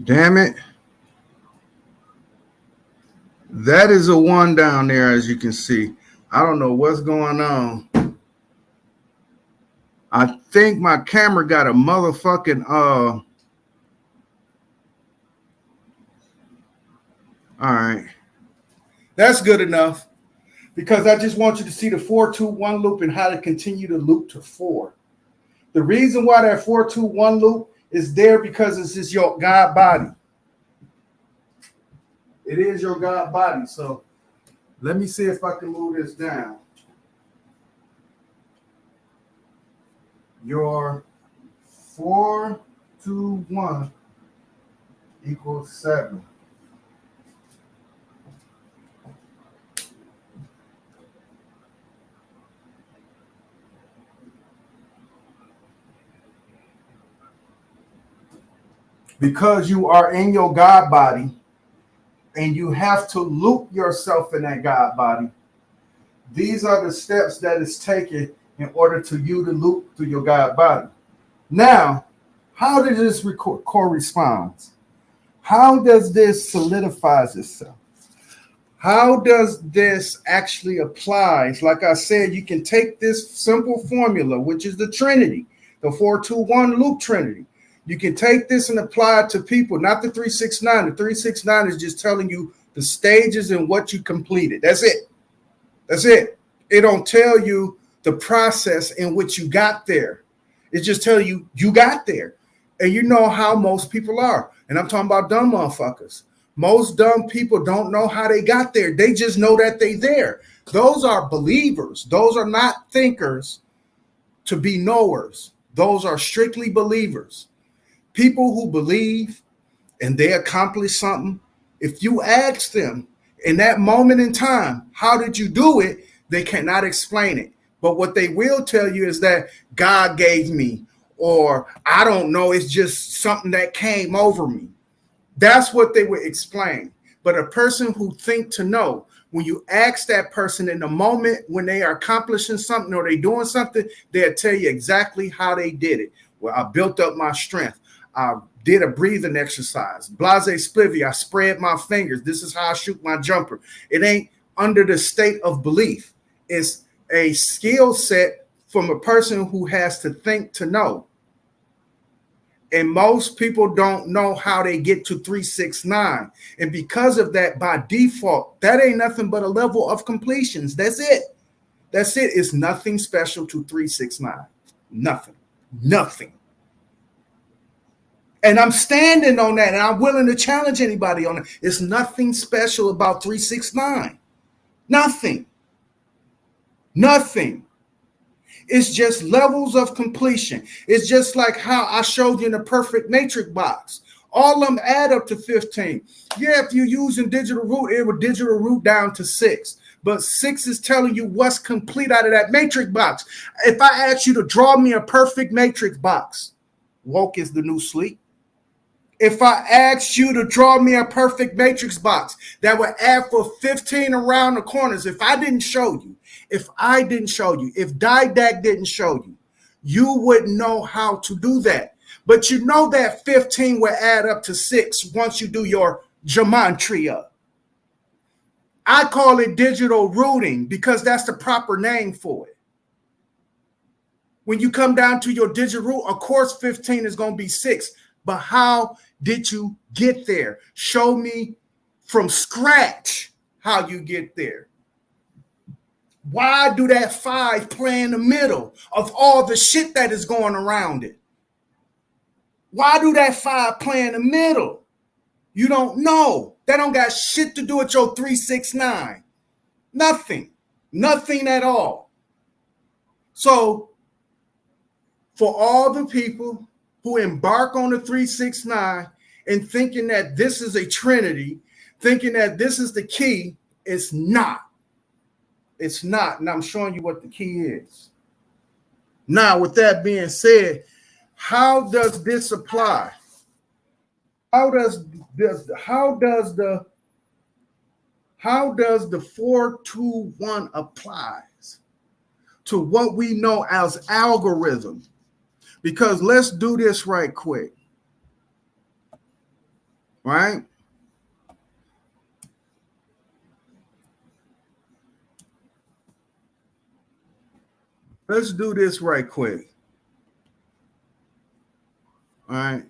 Damn it. That is a 1 down there, as you can see. I don't know what's going on. I think my camera got a motherfucking all right. That's good enough, because I just want you to see the 4, 2, 1 loop and how to continue to loop to 4. The reason why that 4, 2, 1 loop is there because this is your God body. It is your God body. So let me see if I can move this down. Your 4, 2, 1 equals 7. Because you are in your God body and you have to loop yourself in that God body, these are the steps that is taken in order to you to loop through your God body. Now, how does this correspond? How does this solidifies itself? How does this actually apply? Like I said, you can take this simple formula, which is the Trinity, the 4, 2, 1 loop Trinity. You can take this and apply it to people, not the 369. The 369 is just telling you the stages and what you completed. That's it. That's it. It don't tell you the process in which you got there. It just tells you you got there. And you know how most people are. And I'm talking about dumb motherfuckers. Most dumb people don't know how they got there. They just know that they there. Those are believers. Those are not thinkers to be knowers. Those are strictly believers. People who believe and they accomplish something, if you ask them in that moment in time, how did you do it? They cannot explain it. But what they will tell you is that God gave me, or I don't know, it's just something that came over me. That's what they would explain. But a person who think to know, when you ask that person in the moment when they are accomplishing something or they doing something, they'll tell you exactly how they did it. Well, I built up my strength. I did a breathing exercise. Blase splivy. I spread my fingers. This is how I shoot my jumper. It ain't under the state of belief. It's a skill set from a person who has to think to know. And most people don't know how they get to 369. And because of that, by default, that ain't nothing but a level of completions. That's it. That's it. It's nothing special to 369. Nothing. Nothing. And I'm standing on that, and I'm willing to challenge anybody on it. It's nothing special about 369. Nothing. Nothing. It's just levels of completion. It's just like how I showed you in the perfect matrix box. All of them add up to 15. Yeah, if you're using digital root, it would digital root down to 6. But 6 is telling you what's complete out of that matrix box. If I ask you to draw me a perfect matrix box, woke is the new sleep. If I asked you to draw me a perfect matrix box that would add for 15 around the corners, if I didn't show you, if Didac didn't show you, you wouldn't know how to do that. But you know that 15 will add up to 6 once you do your gematria. I call it digital rooting because that's the proper name for it. When you come down to your digital root, of course 15 is going to be 6. But how did you get there? Show me from scratch how you get there. Why do that 5 play in the middle of all the shit that is going around it? Why do that 5 play in the middle? You don't know. That don't got shit to do with your 369. Nothing. Nothing at all. So for all the people who embark on the 369 and thinking that this is a Trinity, thinking that this is the key, it's not. It's not. And I'm showing you what the key is. Now, with that being said, how does this apply? How does the 421 applies to what we know as algorithm? Because let's do this right quick. Right? Let's do this right quick. All right.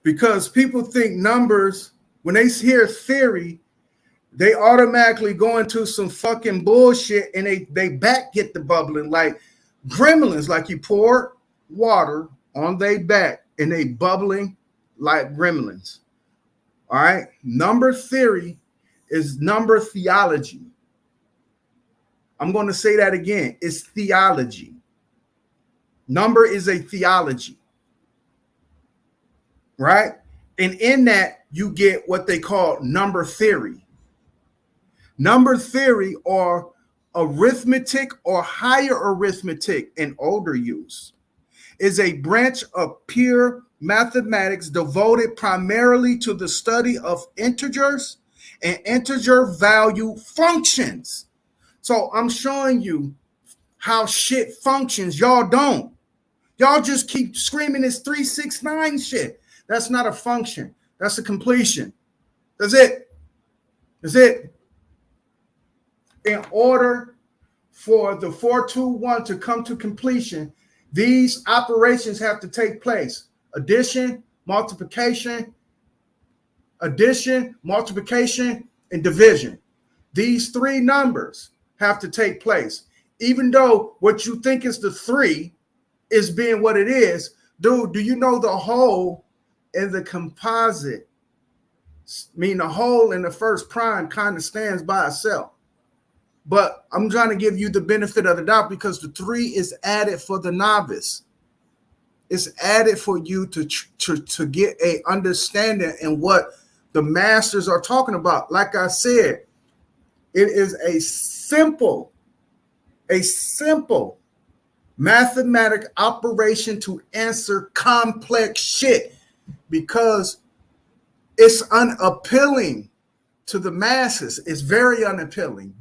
Because people think numbers, when they hear theory, they automatically go into some fucking bullshit and they back get the bubbling like gremlins, like you pour water on their back and they bubbling like gremlins. All right. Number theory is number theology. I'm going to say that again. It's theology. Number is a theology. Right? And in that, you get what they call number theory. Number theory or arithmetic or higher arithmetic in older use is a branch of pure mathematics devoted primarily to the study of integers and integer value functions. So I'm showing you how shit functions. Y'all don't. Y'all just keep screaming this 369 shit. That's not a function. That's a completion. That's it. That's it. In order for the 421 to come to completion, these operations have to take place. Addition, multiplication, and division. These 3 numbers have to take place. Even though what you think is the 3 is being what it is, dude, do you know the whole and the composite, mean the whole and the first prime kind of stands by itself. But I'm trying to give you the benefit of the doubt because the 3 is added for the novice. It's added for you to get a understanding in what the masters are talking about. Like I said, it is a simple mathematic operation to answer complex shit because it's unappealing to the masses. It's very unappealing.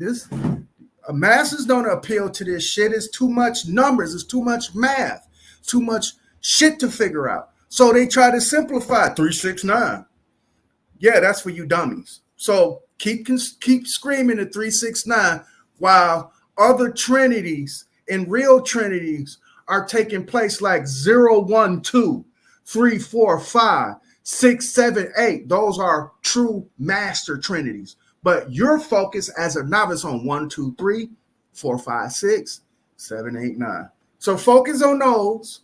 Masses don't appeal to this shit. It's too much numbers. It's too much math. Too much shit to figure out. So they try to simplify 369. Yeah, that's for you dummies. So keep screaming at 369 while other trinities and real trinities are taking place like 0, 1, 2, 3, 4, 5, 6, 7, 8. Those are true master trinities. But you're focused as a novice on 1, 2, 3, 4, 5, 6, 7, 8, 9. So focus on those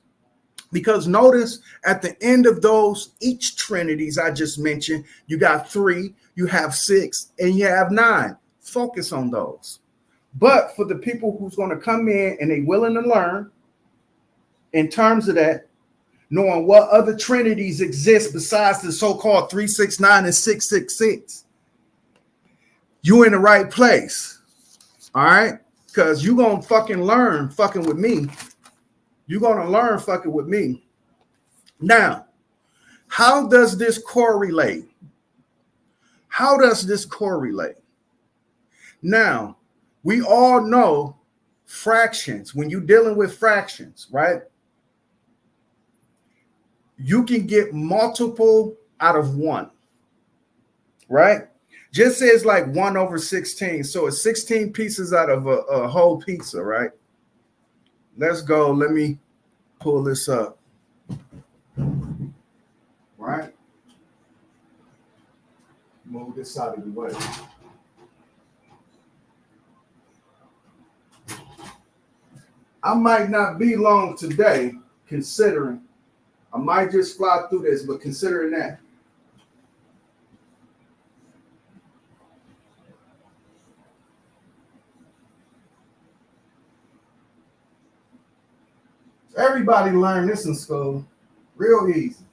because notice at the end of those, each trinities I just mentioned, you got 3, you have 6, and you have 9. Focus on those. But for the people who's going to come in and they willing to learn in terms of that, knowing what other trinities exist besides the so-called 369 and 666, you're in the right place. All right? Because you're going to fucking learn fucking with me. You're going to learn fucking with me. Now, how does this correlate? How does this correlate? Now, we all know fractions. When you're dealing with fractions, right? You can get multiple out of one, right? Just says like 1 over 16. So it's 16 pieces out of a whole pizza, right? Let's go. Let me pull this up. Right? Move this out of the way. I might not be long today, considering. I might just fly through this, but considering that. Everybody learned this in school. Real easy.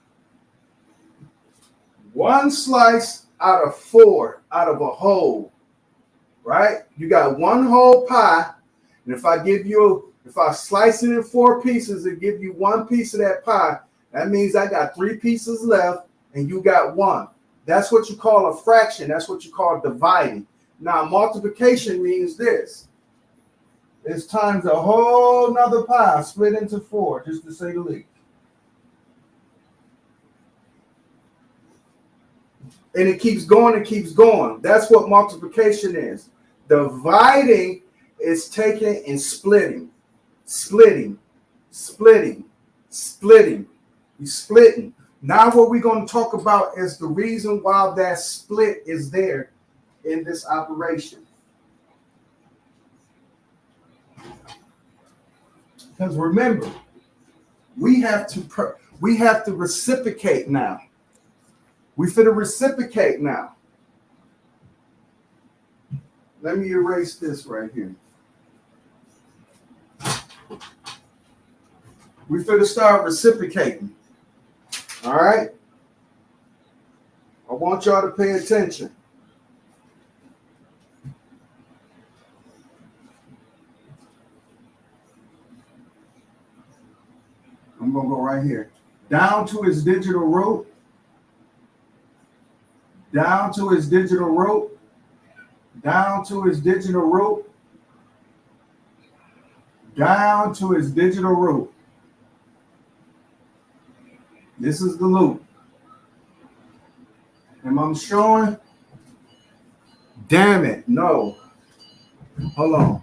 1 slice out of 4 out of a whole, right? You got 1 whole pie, and if I slice it in 4 pieces and give you 1 piece of that pie, that means I got 3 pieces left and you got 1. That's what you call a fraction. That's what you call dividing. Now, multiplication means this. It's times a whole nother pie split into 4, just to say the least. And it keeps going and keeps going. That's what multiplication is. Dividing is taking and splitting. Splitting. Splitting. Splitting. You're splitting. Now what we're going to talk about is the reason why that split is there in this operation. Because remember, we have to reciprocate now. We finna reciprocate now. Let me erase this right here. We finna start reciprocating. All right? I want y'all to pay attention. I'm going to go right here. Down to its digital root. Down to its digital root. Down to its digital root. Down to its digital root. This is the loop. Am I showing? Damn it. No. Hold on.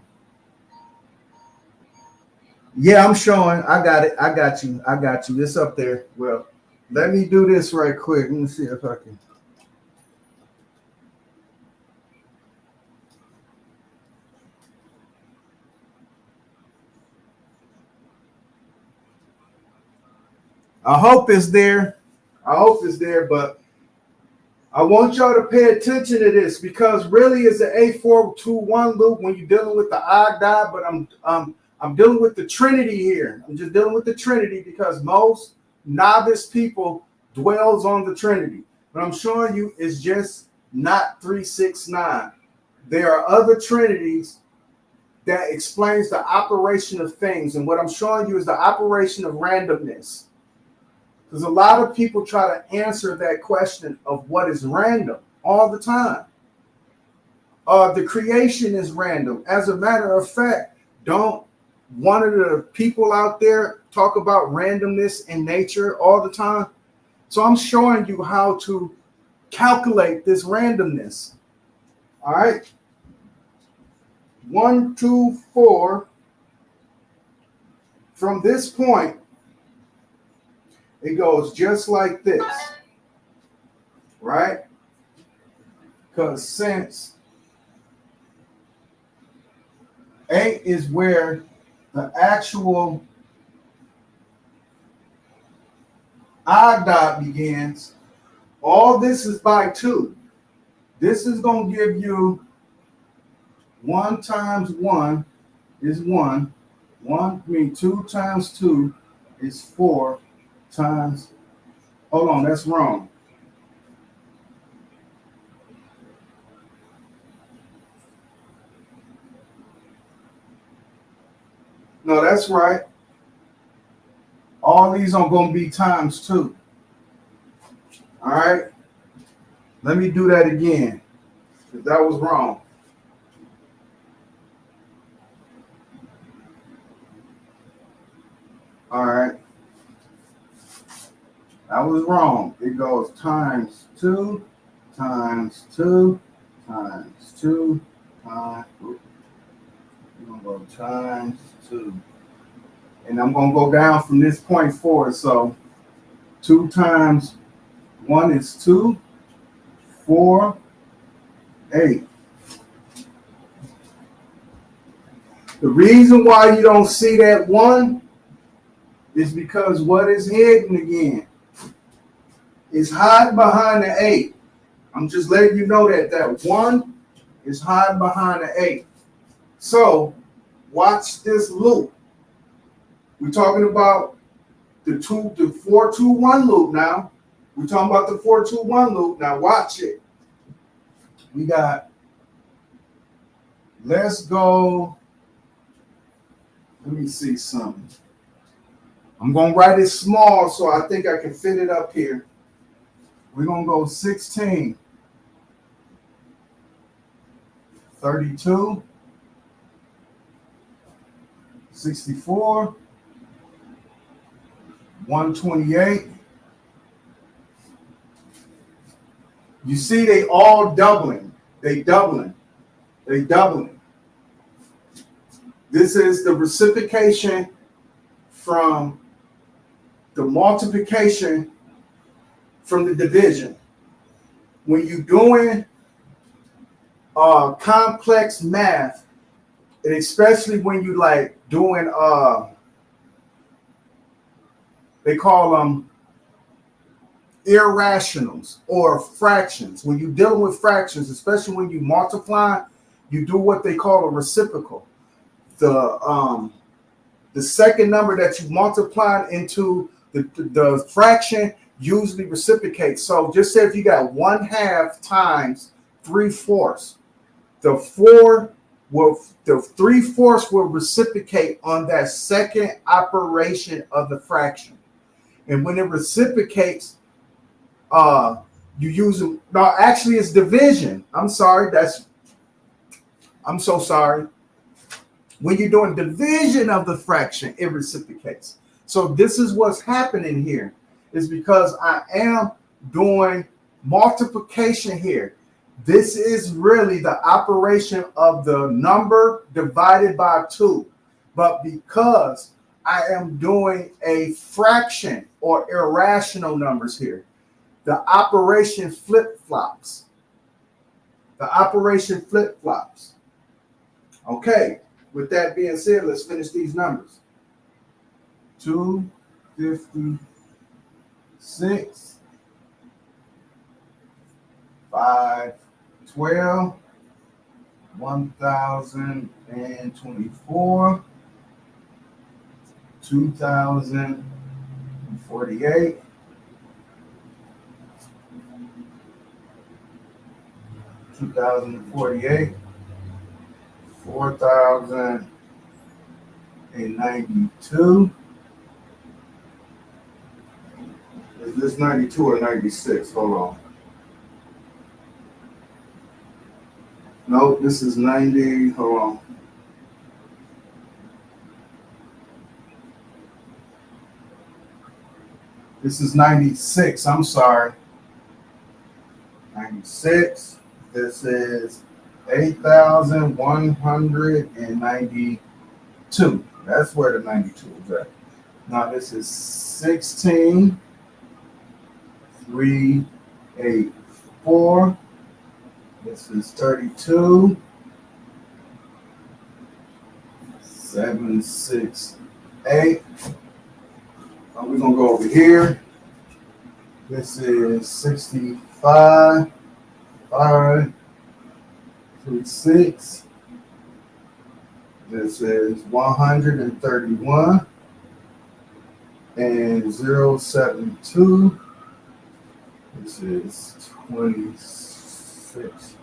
Yeah, I'm showing. I got it. I got you. I got you. It's up there. Well, let me do this right quick. Let me see if I can. I hope it's there. I hope it's there, but I want y'all to pay attention to this because really it's an A421 loop when you're dealing with the Ogdoadic, but I'm dealing with the Trinity here. I'm just dealing with the Trinity because most novice people dwells on the Trinity. But I'm showing you it's just not 369. There are other Trinities that explains the operation of things. And what I'm showing you is the operation of randomness. Because a lot of people try to answer that question of what is random all the time. The creation is random. As a matter of fact, don't one of the people out there talk about randomness in nature all the time? So I'm showing you how to calculate this randomness. All right. 1, 2, 4. From this point, it goes just like this, right? Because since 8 is where the actual odd dot begins, all this is by 2. This is going to give you 1 times 1 is 1. 2 times 2 is 4 times, hold on, that's wrong. No, that's right. All these are going to be times 2. All right. Let me do that again, because that was wrong. All right. That was wrong. It goes times 2, times 2, times 2, times. We're going to go times 2. And I'm going to go down from this point forward. So 2 times 1 is 2, 4, 8. The reason why you don't see that 1 is because what is hidden again? It's hiding behind the 8. I'm just letting you know that 1 is hiding behind the 8. So watch this loop. We're talking about the 4-2-1 loop now. We're talking about the 4-2-1 loop. Now watch it. We got, let's go. Let me see something. I'm going to write it small so I think I can fit it up here. We're going to go 16, 32, 64, 128. You see they all doubling. They doubling. They doubling. This is the reciprocation from the multiplication from the division. When you're doing complex math, and especially when you like doing they call them irrationals or fractions. When you're dealing with fractions, especially when you multiply, you do what they call a reciprocal. The second number that you multiplied into the fraction usually reciprocates. So just say if you got 1/2 times 3/4, the 3/4 will reciprocate on that second operation of the fraction. And when it reciprocates, you use them. No, actually it's division. I'm sorry. I'm so sorry. When you're doing division of the fraction, it reciprocates. So this is what's happening here, is because I am doing multiplication here. This is really the operation of the number divided by 2. But because I am doing a fraction or irrational numbers here, the operation flip-flops. The operation flip-flops. Okay. With that being said, let's finish these numbers. 256, 512, 1024, 2048, 4092. Is this 92 or 96? Hold on. No, this is 90. Hold on. This is 96. I'm sorry. 96. This is 8,192. That's where the 92 is at. Now this is 16,384. This is 32. 768. We're gonna go over here. This is 65. 536. This is 131 and 072. This is 26.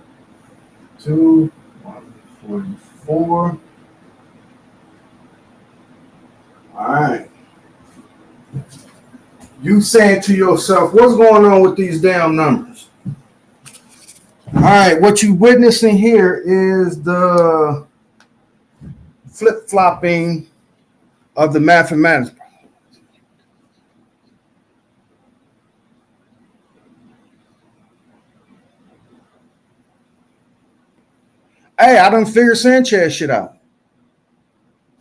144. All right. You saying to yourself, what's going on with these damn numbers? All right, what you witnessing here is the flip-flopping of the mathematics. Hey, I done figured Sanchez shit out.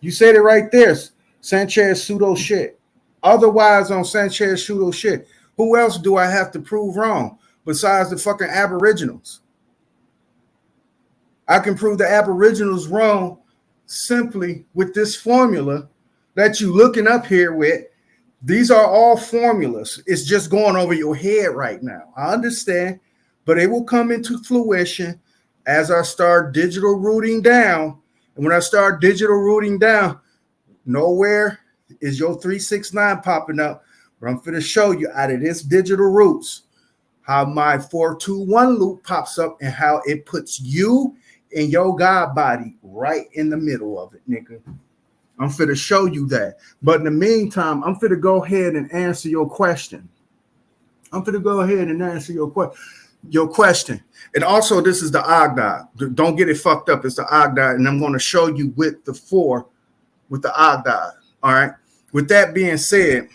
You said it right there. Sanchez pseudo shit. Otherwise, on Sanchez pseudo shit, who else do I have to prove wrong besides the fucking Aboriginals? I can prove the Aboriginals wrong simply with this formula that you looking up here with. These are all formulas. It's just going over your head right now. I understand, but it will come into fruition as I start digital rooting down. And when I start digital rooting down, nowhere is your 369 popping up. But I'm going to show you out of this digital roots how my 421 loop pops up and how it puts you and your God body right in the middle of it, nigga. I'm finna show you that. But in the meantime, I'm finna go ahead and answer your question. Your question. And also, this is the Ogdoadic. Don't get it fucked up. It's the Ogdoadic, and I'm going to show you with the 4 with the Ogdoadic. All right. With that being said,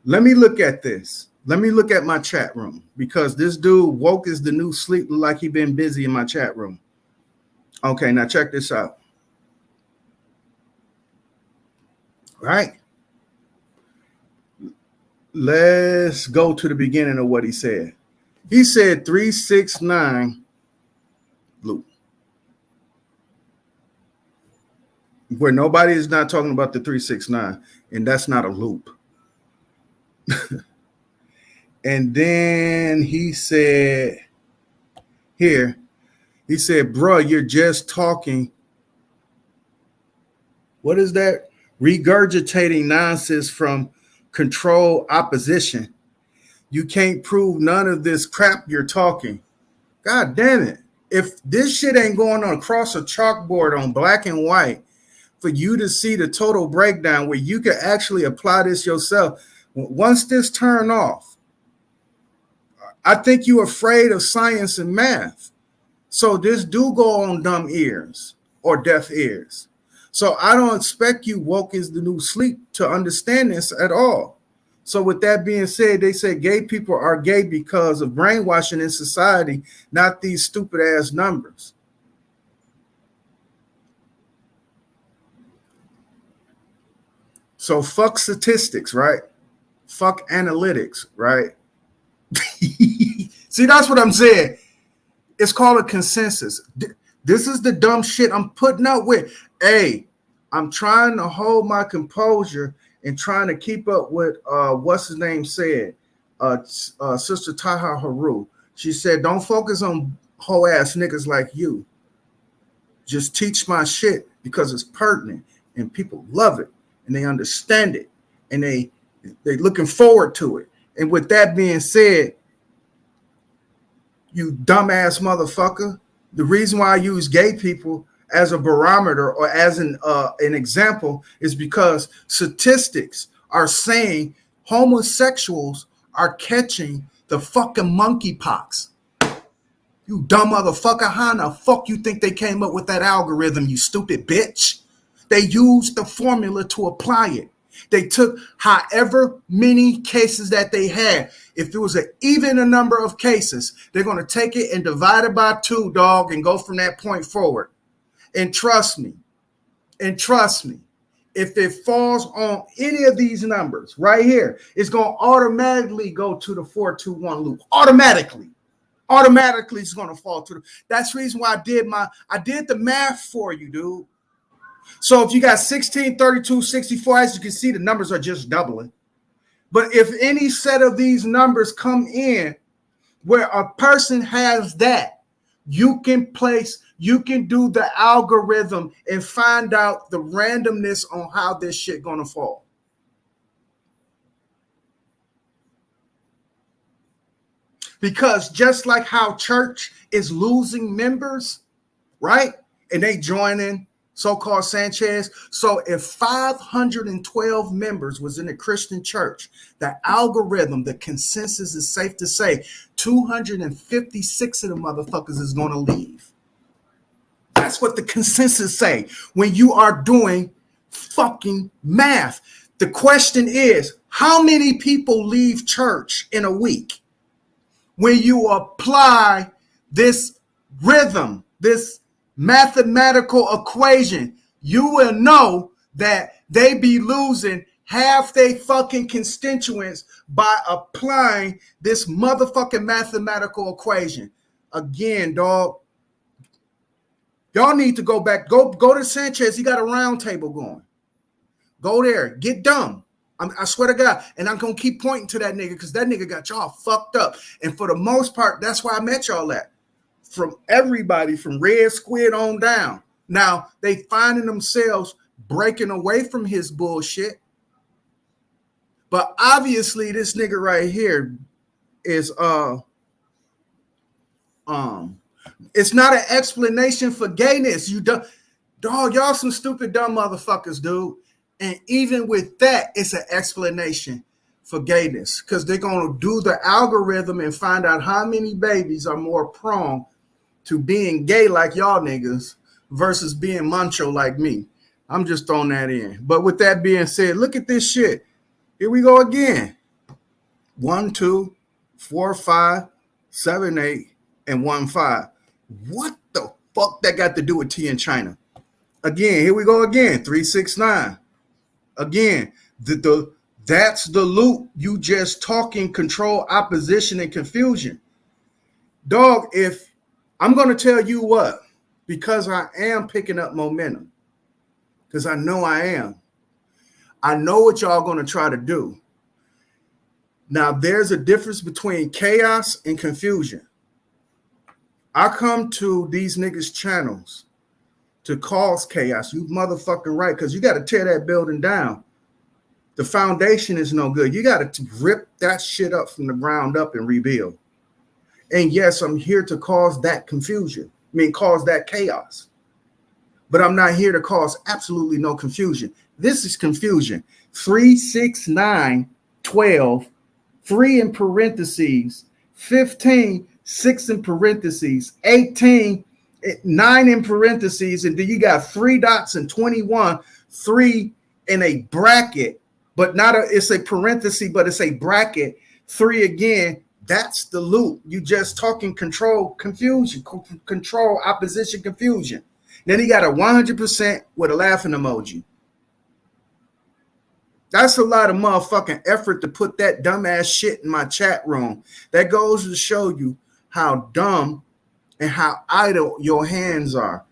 let me look at this. Let me look at my chat room because this dude woke is the new sleep, like he been busy in my chat room. Okay, now check this out. Right. Let's go to the beginning of what he said. He said 369 loop. Where nobody is not talking about the 369, and that's not a loop. And then he said, here, he said, bro, you're just talking. What is that? Regurgitating nonsense from control opposition. You can't prove none of this crap you're talking. God damn it. If this shit ain't going on across a chalkboard on black and white for you to see the total breakdown where you can actually apply this yourself, once this turn off, I think you're afraid of science and math. So this do go on dumb ears or deaf ears. So I don't expect you woke is the new sleep to understand this at all. So with that being said, they say gay people are gay because of brainwashing in society, not these stupid ass numbers. So fuck statistics, right? Fuck analytics, right? See, that's what I'm saying. It's called a consensus. This is the dumb shit I'm putting up with. Hey, I'm trying to hold my composure and trying to keep up with what's his name said. Sister Taha Haru. She said, don't focus on whole ass niggas like you. Just teach my shit because it's pertinent and people love it and they understand it and they looking forward to it. And with that being said, you dumbass motherfucker, the reason why I use gay people as a barometer or as an example is because statistics are saying homosexuals are catching the fucking monkeypox. You dumb motherfucker, how in the fuck you think they came up with that algorithm, you stupid bitch? They used the formula to apply it. They took however many cases that they had. If it was an even a number of cases, they're going to take it and divide it by 2, dog, and go from that point forward. And trust me, if it falls on any of these numbers right here, it's going to automatically go to the 421 loop. Automatically it's going to fall to that's the reason why I did the math for you, dude. So if you got 16, 32, 64, as you can see, the numbers are just doubling. But if any set of these numbers come in where a person has that, you can do the algorithm and find out the randomness on how this shit gonna fall. Because just like how church is losing members, right? And they joining so-called Sanchez. So if 512 members was in a Christian church, the algorithm, the consensus is safe to say 256 of the motherfuckers is going to leave. That's what the consensus say when you are doing fucking math. The question is, how many people leave church in a week? When you apply this rhythm, this mathematical equation, you will know that they be losing half their fucking constituents by applying this motherfucking mathematical equation. Again, dog, y'all need to go back. Go to Sanchez. He got a round table going. Go there. Get dumb. I swear to God. And I'm going to keep pointing to that nigga because that nigga got y'all fucked up. And for the most part, that's why I met y'all at. From everybody, from Red Squid on down. Now, they finding themselves breaking away from his bullshit. But obviously, this nigga right here is it's not an explanation for gayness. You dog, y'all some stupid dumb motherfuckers, dude. And even with that, it's an explanation for gayness because they're going to do the algorithm and find out how many babies are more prone to being gay like y'all niggas versus being macho like me. I'm just throwing that in. But with that being said, look at this shit. Here we go again. 1, 2, 4, 5, 7, 8, and 1, 5. What the fuck that got to do with T in China? Again, here we go again. 3, 6, 9. Again, that's the loop. You just talking, control, opposition, and confusion. Dog, if I'm going to tell you what, because I am picking up momentum, because I know I am. I know what y'all going to try to do. Now, there's a difference between chaos and confusion. I come to these niggas' channels to cause chaos. You motherfucking right, because you got to tear that building down. The foundation is no good. You got to rip that shit up from the ground up and rebuild. And yes, I'm here to cause that confusion. Cause that chaos. But I'm not here to cause absolutely no confusion. This is confusion. 3, 6, 9, 12, 3 in parentheses, 15, 6 in parentheses, 18, 9 in parentheses, and then you got 3 dots and 21, 3 in a bracket, but it's a parenthesis, but it's a bracket, 3 again. That's the loop. You just talking control, confusion, control, opposition, confusion. Then he got a 100% with a laughing emoji. That's a lot of motherfucking effort to put that dumbass shit in my chat room. That goes to show you how dumb and how idle your hands are.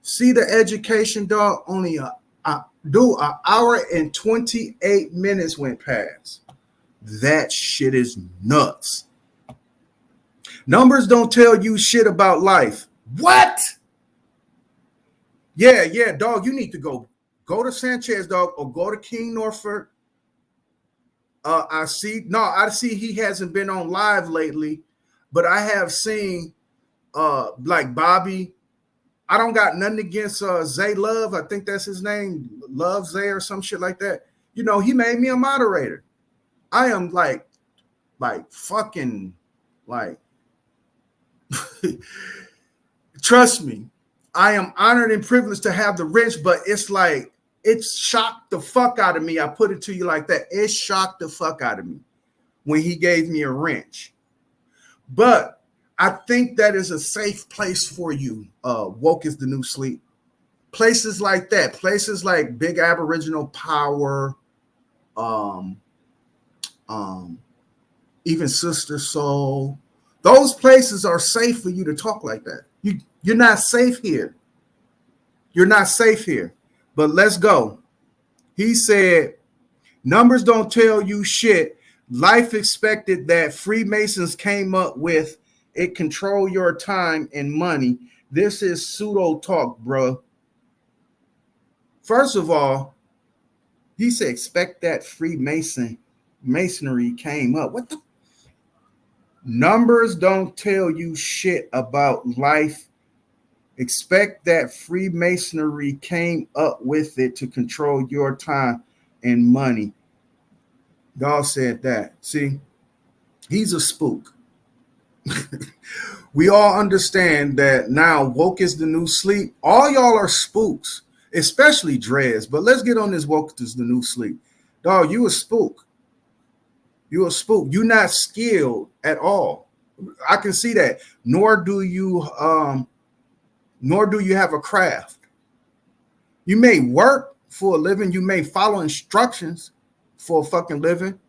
See the education, dog? Only an hour and 28 minutes went past. That shit is nuts. Numbers don't tell you shit about life. What? Yeah, dog. You need to go to Sanchez, dog, or go to King Norfolk. I see he hasn't been on live lately, but I have seen like Bobby. I don't got nothing against Zay Love. I think that's his name, Love Zay or some shit like that. You know, he made me a moderator. I am like fucking like trust me, I am honored and privileged to have the wrench, but it's like it shocked the fuck out of me. I put it to you like that. It shocked the fuck out of me when he gave me a wrench. But I think that is a safe place for you. Woke is the new sleep. Places like that, places like Big Aboriginal Power, even Sister Soul. Those places are safe for you to talk like that. You're not safe here. You're not safe here. But let's go. He said, numbers don't tell you shit. Life expected that Freemasons came up with. It control your time and money. This is pseudo talk, bro. First of all, he said, expect that masonry came up. What the? Numbers don't tell you shit about life Expect that Freemasonry came up with it to control your time and money. Dawg said that. See, he's a spook. We all understand that now woke is the new sleep. All y'all are spooks, especially Dreads. But let's get on this woke is the new sleep. Dog, you a spook. You a spook. You're not skilled at all. I can see that. Nor do you have a craft. You may work for a living. You may follow instructions for a fucking living.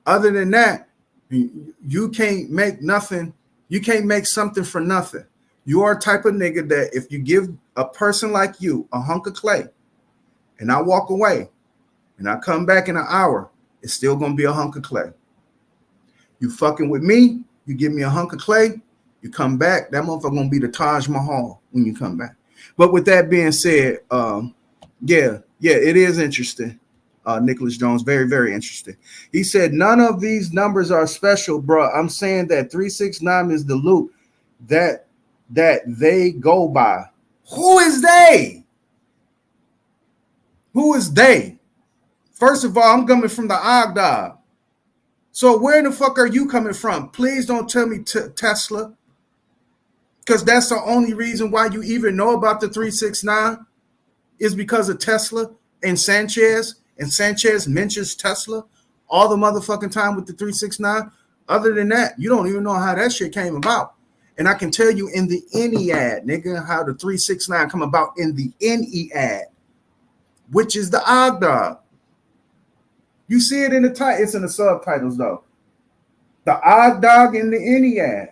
Other than that, you can't make nothing. You can't make something for nothing. You are a type of nigga that if you give a person like you a hunk of clay and I walk away and I come back in an hour, it's still going to be a hunk of clay. You fucking with me, you give me a hunk of clay, you come back, that motherfucker going to be the Taj Mahal when you come back. But with that being said, yeah, it is interesting. Nicholas Jones, very, very interesting. He said, none of these numbers are special, bro. I'm saying that 369 is the loop that they go by. Who is they? Who is they? First of all, I'm coming from the Ogdoadic. So where the fuck are you coming from? Please don't tell me Tesla, because that's the only reason why you even know about the 369 is because of Tesla and Sanchez. And Sanchez mentions Tesla all the motherfucking time with the 369. Other than that, you don't even know how that shit came about. And I can tell you in the Ennead, nigga, how the 369 come about in the Ennead, which is the Ogdoadic. You see it in the title. It's in the subtitles, though. The Ogdoadic in the Ennead.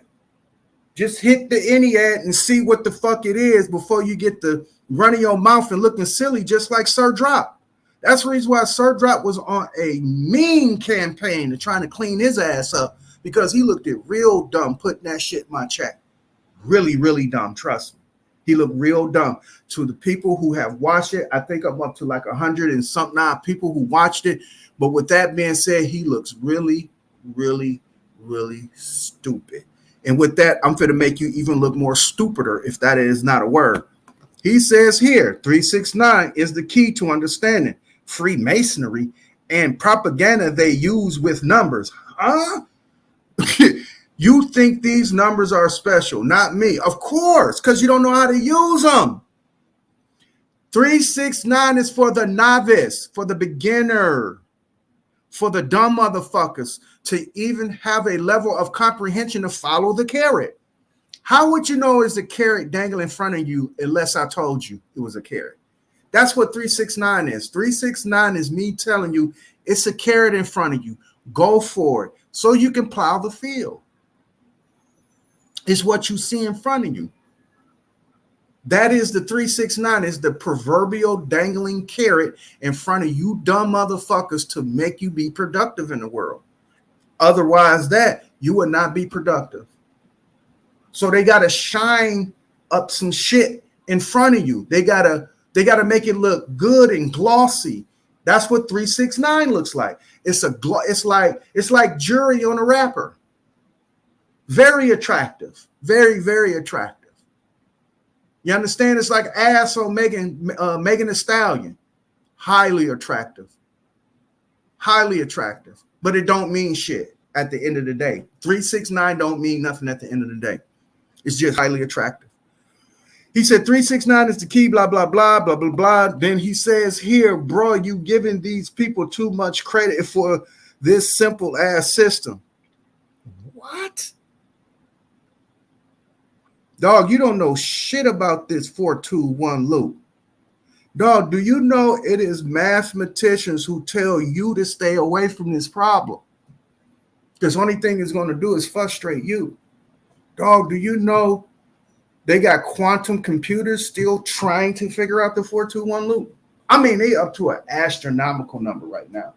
Just hit the Ennead and see what the fuck it is before you get to running your mouth and looking silly, just like Sir Drop. That's the reason why Sir Drop was on a mean campaign to trying to clean his ass up, because he looked at real dumb putting that shit in my chat. Really, really dumb. Trust me. He looked real dumb. To the people who have watched it, I think I'm up to like 100 and something odd people who watched it. But with that being said, he looks really, really, really stupid. And with that, I'm going to make you even look more stupider, if that is not a word. He says here, 369 is the key to understanding Freemasonry and propaganda they use with numbers. Huh? You think these numbers are special? Not me. Of course, because you don't know how to use them. 369 is for the novice, for the beginner, for the dumb motherfuckers to even have a level of comprehension to follow the carrot. How would you know it's a carrot dangling in front of you unless I told you it was a carrot? That's what 369 is. 369 is me telling you it's a carrot in front of you. Go for it so you can plow the field. It's what you see in front of you. That is the 369, is the proverbial dangling carrot in front of you dumb motherfuckers to make you be productive in the world. Otherwise, that you would not be productive. So they got to shine up some shit in front of you. They got to make it look good and glossy. That's what 369 looks like. It's like jewelry on a wrapper. Very attractive. Very, very attractive. You understand? It's like ass on Megan Thee Stallion. Highly attractive. Highly attractive. But it don't mean shit at the end of the day. 369 don't mean nothing at the end of the day. It's just highly attractive. He said 369 is the key, blah, blah, blah, blah, blah, blah. Then he says here, bro, you giving these people too much credit for this simple ass system. What? Dog, you don't know shit about this 421 loop. Dog, do you know it is mathematicians who tell you to stay away from this problem? Because the only thing it's going to do is frustrate you. Dog, do you know they got quantum computers still trying to figure out the 421 loop? I mean, they up to an astronomical number right now.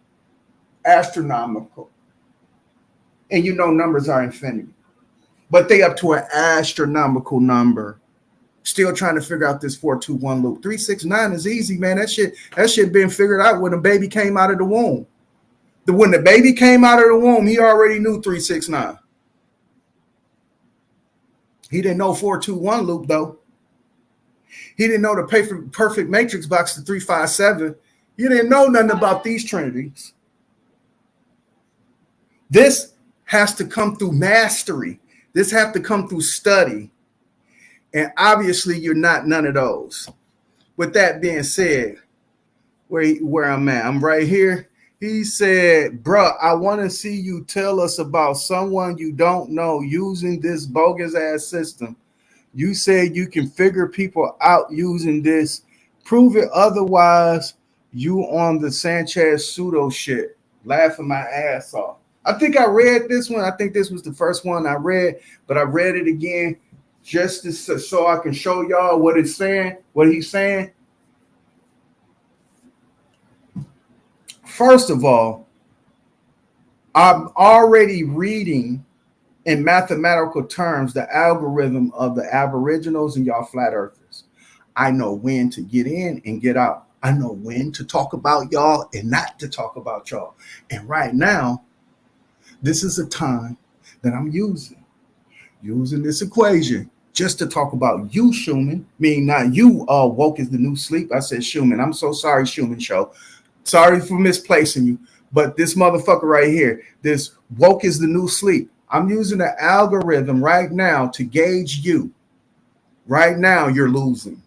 Astronomical. And you know numbers are infinity. But they up to an astronomical number. Still trying to figure out this 421 loop. 369 is easy, man. That shit been figured out when the baby came out of the womb. When the baby came out of the womb, he already knew 369. He didn't know 421 loop, though. He didn't know the perfect matrix box to 357. He didn't know nothing about these trinities. This has to come through mastery. This has to come through study. And obviously, you're not none of those. With that being said, where I'm at, I'm right here. He said, bruh, I want to see you tell us about someone you don't know using this bogus ass system. You said you can figure people out using this. Prove it otherwise. You on the Sanchez pseudo shit. Laughing my ass off. I think I read this one. I think this was the first one I read, but I read it again just so I can show y'all what it's saying, what he's saying. First of all, I'm already reading in mathematical terms the algorithm of the Aboriginals and y'all flat earthers. I know when to get in and get out. I know when to talk about y'all and not to talk about y'all. And right now, this is a time that I'm using this equation just to talk about you, Schumann. Meaning not you, woke is the new sleep. I said Schumann. I'm so sorry, Schumann show. Sorry for misplacing you. But this motherfucker right here, this woke is the new sleep. I'm using the algorithm right now to gauge you. Right now, you're losing.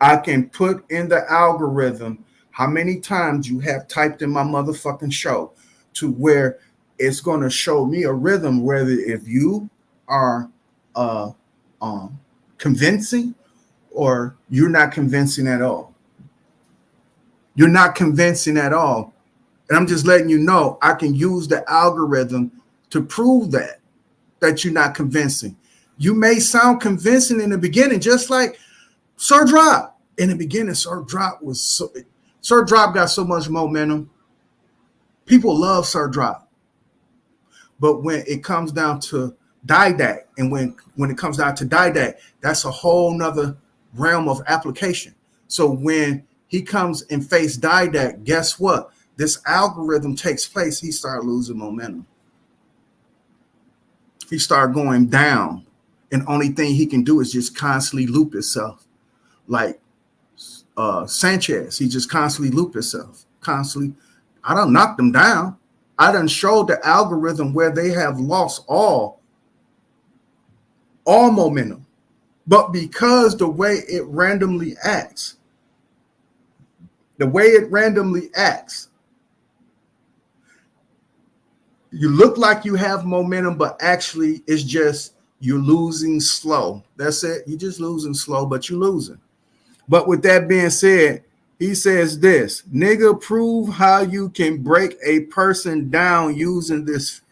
I can put in the algorithm how many times you have typed in my motherfucking show to where it's going to show me a rhythm, whether if you are convincing or you're not convincing at all. You're not convincing at all. And I'm just letting you know I can use the algorithm to prove that you're not convincing. You may sound convincing in the beginning, just like Sir Drop. In the beginning, Sir Drop got so much momentum. People love Sir Drop. But when it comes down to Didact, and when it comes down to Didact, that's a whole nother realm of application. So when he comes and face Didact, guess what? This algorithm takes place. He started losing momentum. He started going down. And only thing he can do is just constantly loop himself. Like Sanchez, he just constantly loop himself. Constantly. I done knocked them down. I done showed the algorithm where they have lost all momentum. But because the way it randomly acts, you look like you have momentum, but actually it's just you're losing slow. That's it. You're just losing slow, but you're losing. But with that being said, he says this, nigga, prove how you can break a person down using this.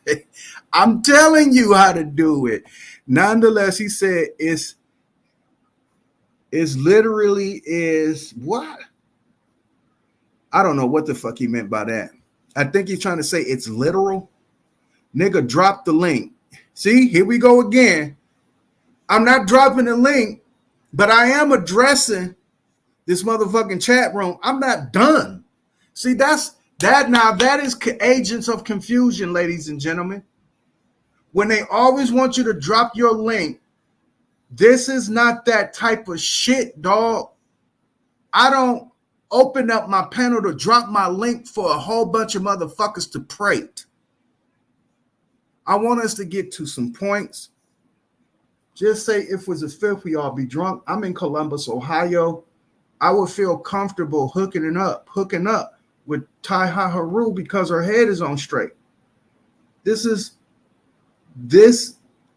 I'm telling you how to do it. Nonetheless, he said it's literally is what? I don't know what the fuck he meant by that. I think he's trying to say it's literal. Nigga, drop the link. See, here we go again. I'm not dropping the link, but I am addressing this motherfucking chat room. I'm not done. See, that's that. Now that is agents of confusion, ladies and gentlemen. When they always want you to drop your link, this is not that type of shit, dog. I don't open up my panel to drop my link for a whole bunch of motherfuckers to prate. I want us to get to some points. Just say if it was a fifth, we all be drunk. I'm in Columbus, Ohio. I would feel comfortable hooking up with Tai Haru because her head is on straight. This.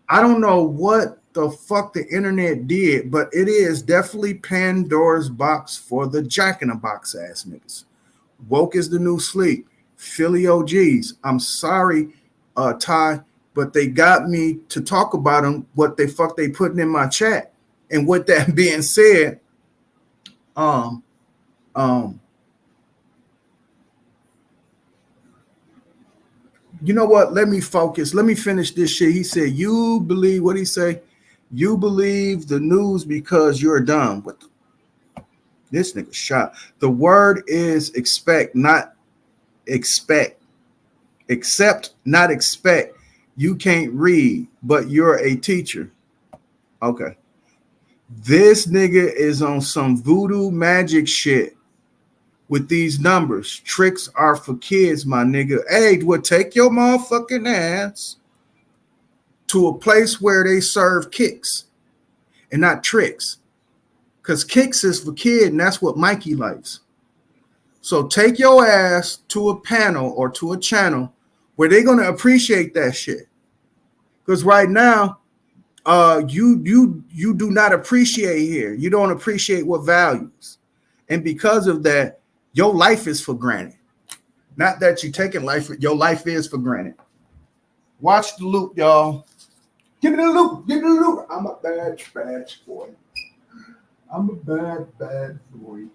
I don't know what the fuck the internet did, but it is definitely Pandora's box for the Jack in the Box ass niggas. Woke is the new sleep. Philly OGs. I'm sorry, Ty, but they got me to talk about them. What the fuck they putting in my chat? And with that being said, you know what? Let me focus. Let me finish this shit. He said, you believe, what he say? You believe the news because you're dumb. What this nigga shot. The word is expect, not expect. Accept, not expect. You can't read, but you're a teacher. Okay. This nigga is on some voodoo magic shit with these numbers. Tricks are for kids, my nigga. Hey, well, take your motherfucking ass to a place where they serve kicks and not tricks. Because kicks is for kid, and that's what Mikey likes. So take your ass to a panel or to a channel where they're gonna appreciate that shit. Because right now, you do not appreciate here. You don't appreciate what values, and because of that, your life is for granted. Not that you taking life, your life is for granted. Watch the loop, y'all. Give me the loop. Give me the loop. I'm a bad boy. I'm a bad boy.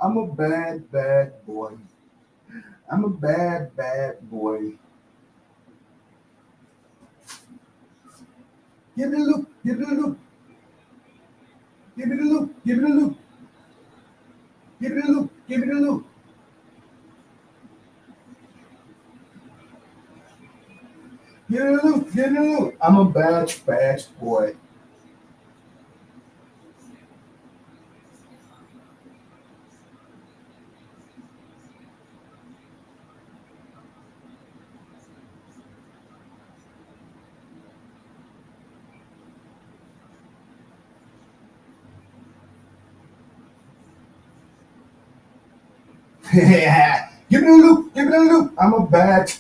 I'm a bad boy. I'm a bad boy. Give me the loop. Give me the loop. Give me the loop. Give me the loop. Give me the loop. Give me the loop. Give me the loop. Give me the loop. I'm a bad boy. Give me the loop. Give me the loop. I'm a bad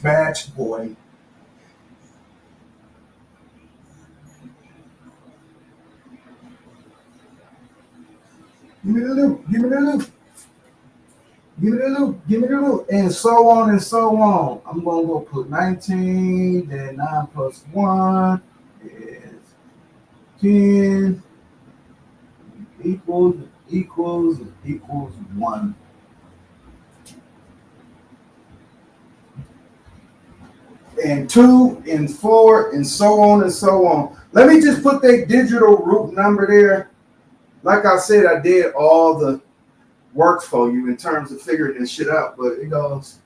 boy. Give me the loop. Give me the loop. Give me the loop. Give me the loop. And so on and so on. I'm going to go put 19. Then 9 plus 1 is 10. Equals 1. And 2 and 4 and so on and so on. Let me just put that digital root number there. Like I said, I did all the work for you in terms of figuring this shit out, but it goes.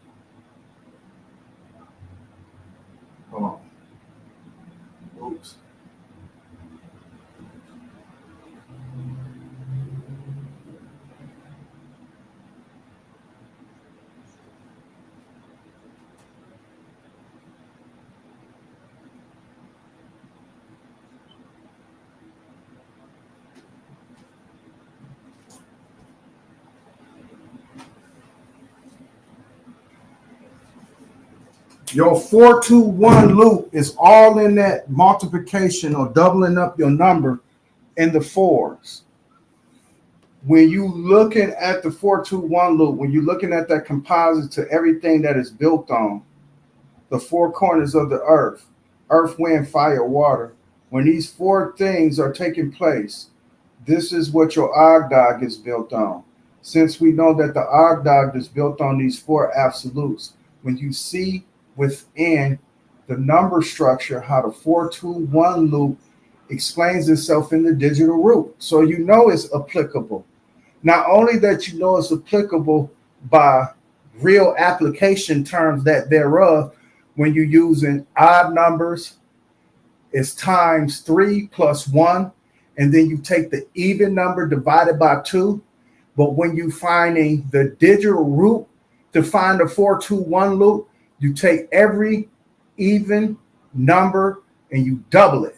Hold on. Oops. Your 421 loop is all in that multiplication or doubling up your number in the fours. When you looking at the 421 loop, when you're looking at that composite to everything that is built on, the four corners of the earth, wind, fire, water, when these four things are taking place, this is what your Ogdoadic is built on. Since we know that the Ogdoadic is built on these four absolutes, when you see within the number structure how the 421 loop explains itself in the digital root, so you know it's applicable. Not only that you know it's applicable by real application terms that thereof, when you're using odd numbers, it's times 3 plus 1, and then you take the even number divided by 2. But when you're finding the digital root to find the 421 loop, you take every even number and you double it.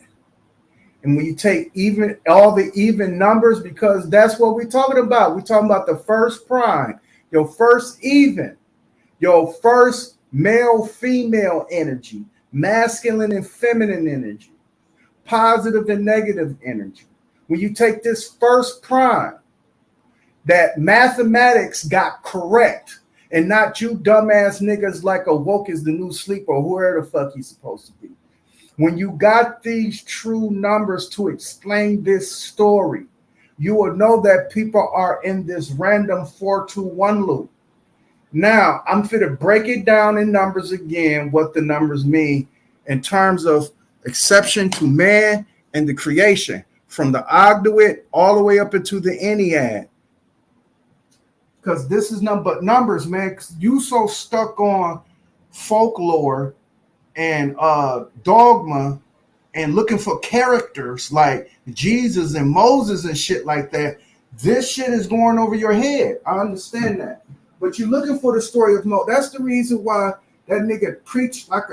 And when you take even all the even numbers, because that's what we're talking about. We're talking about the first prime, your first even, your first male, female energy, masculine and feminine energy, positive and negative energy. When you take this first prime, that mathematics got correct, and not you dumbass niggas like a woke is the new sleep or whoever the fuck he's supposed to be. When you got these true numbers to explain this story, you will know that people are in this random 421 loop. Now, I'm going to break it down in numbers again, what the numbers mean in terms of exception to man and the creation, from the Ogdoadic all the way up into the Ennead. Because this is nothing but numbers, man. You so stuck on folklore and dogma and looking for characters like Jesus and Moses and shit like that, this shit is going over your head. I understand that. But you're looking for the story of Moses. That's the reason why that nigga preached like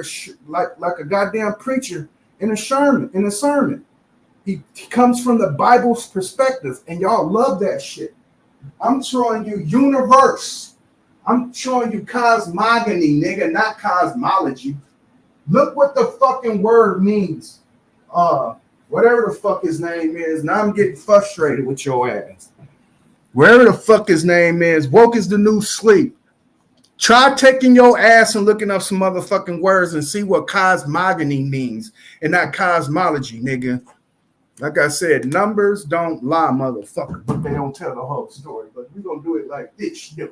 a goddamn preacher in a sermon. He comes from the Bible's perspective, and y'all love that shit. I'm showing you universe. I'm showing you cosmogony, nigga, not cosmology. Look what the fucking word means. Whatever the fuck his name is. Now I'm getting frustrated with your ass. Wherever the fuck his name is, woke is the new sleep. Try taking your ass and looking up some motherfucking words and see what cosmogony means and not cosmology, nigga. Like I said, numbers don't lie, motherfucker, but they don't tell the whole story. But we're going to do it like this, yo.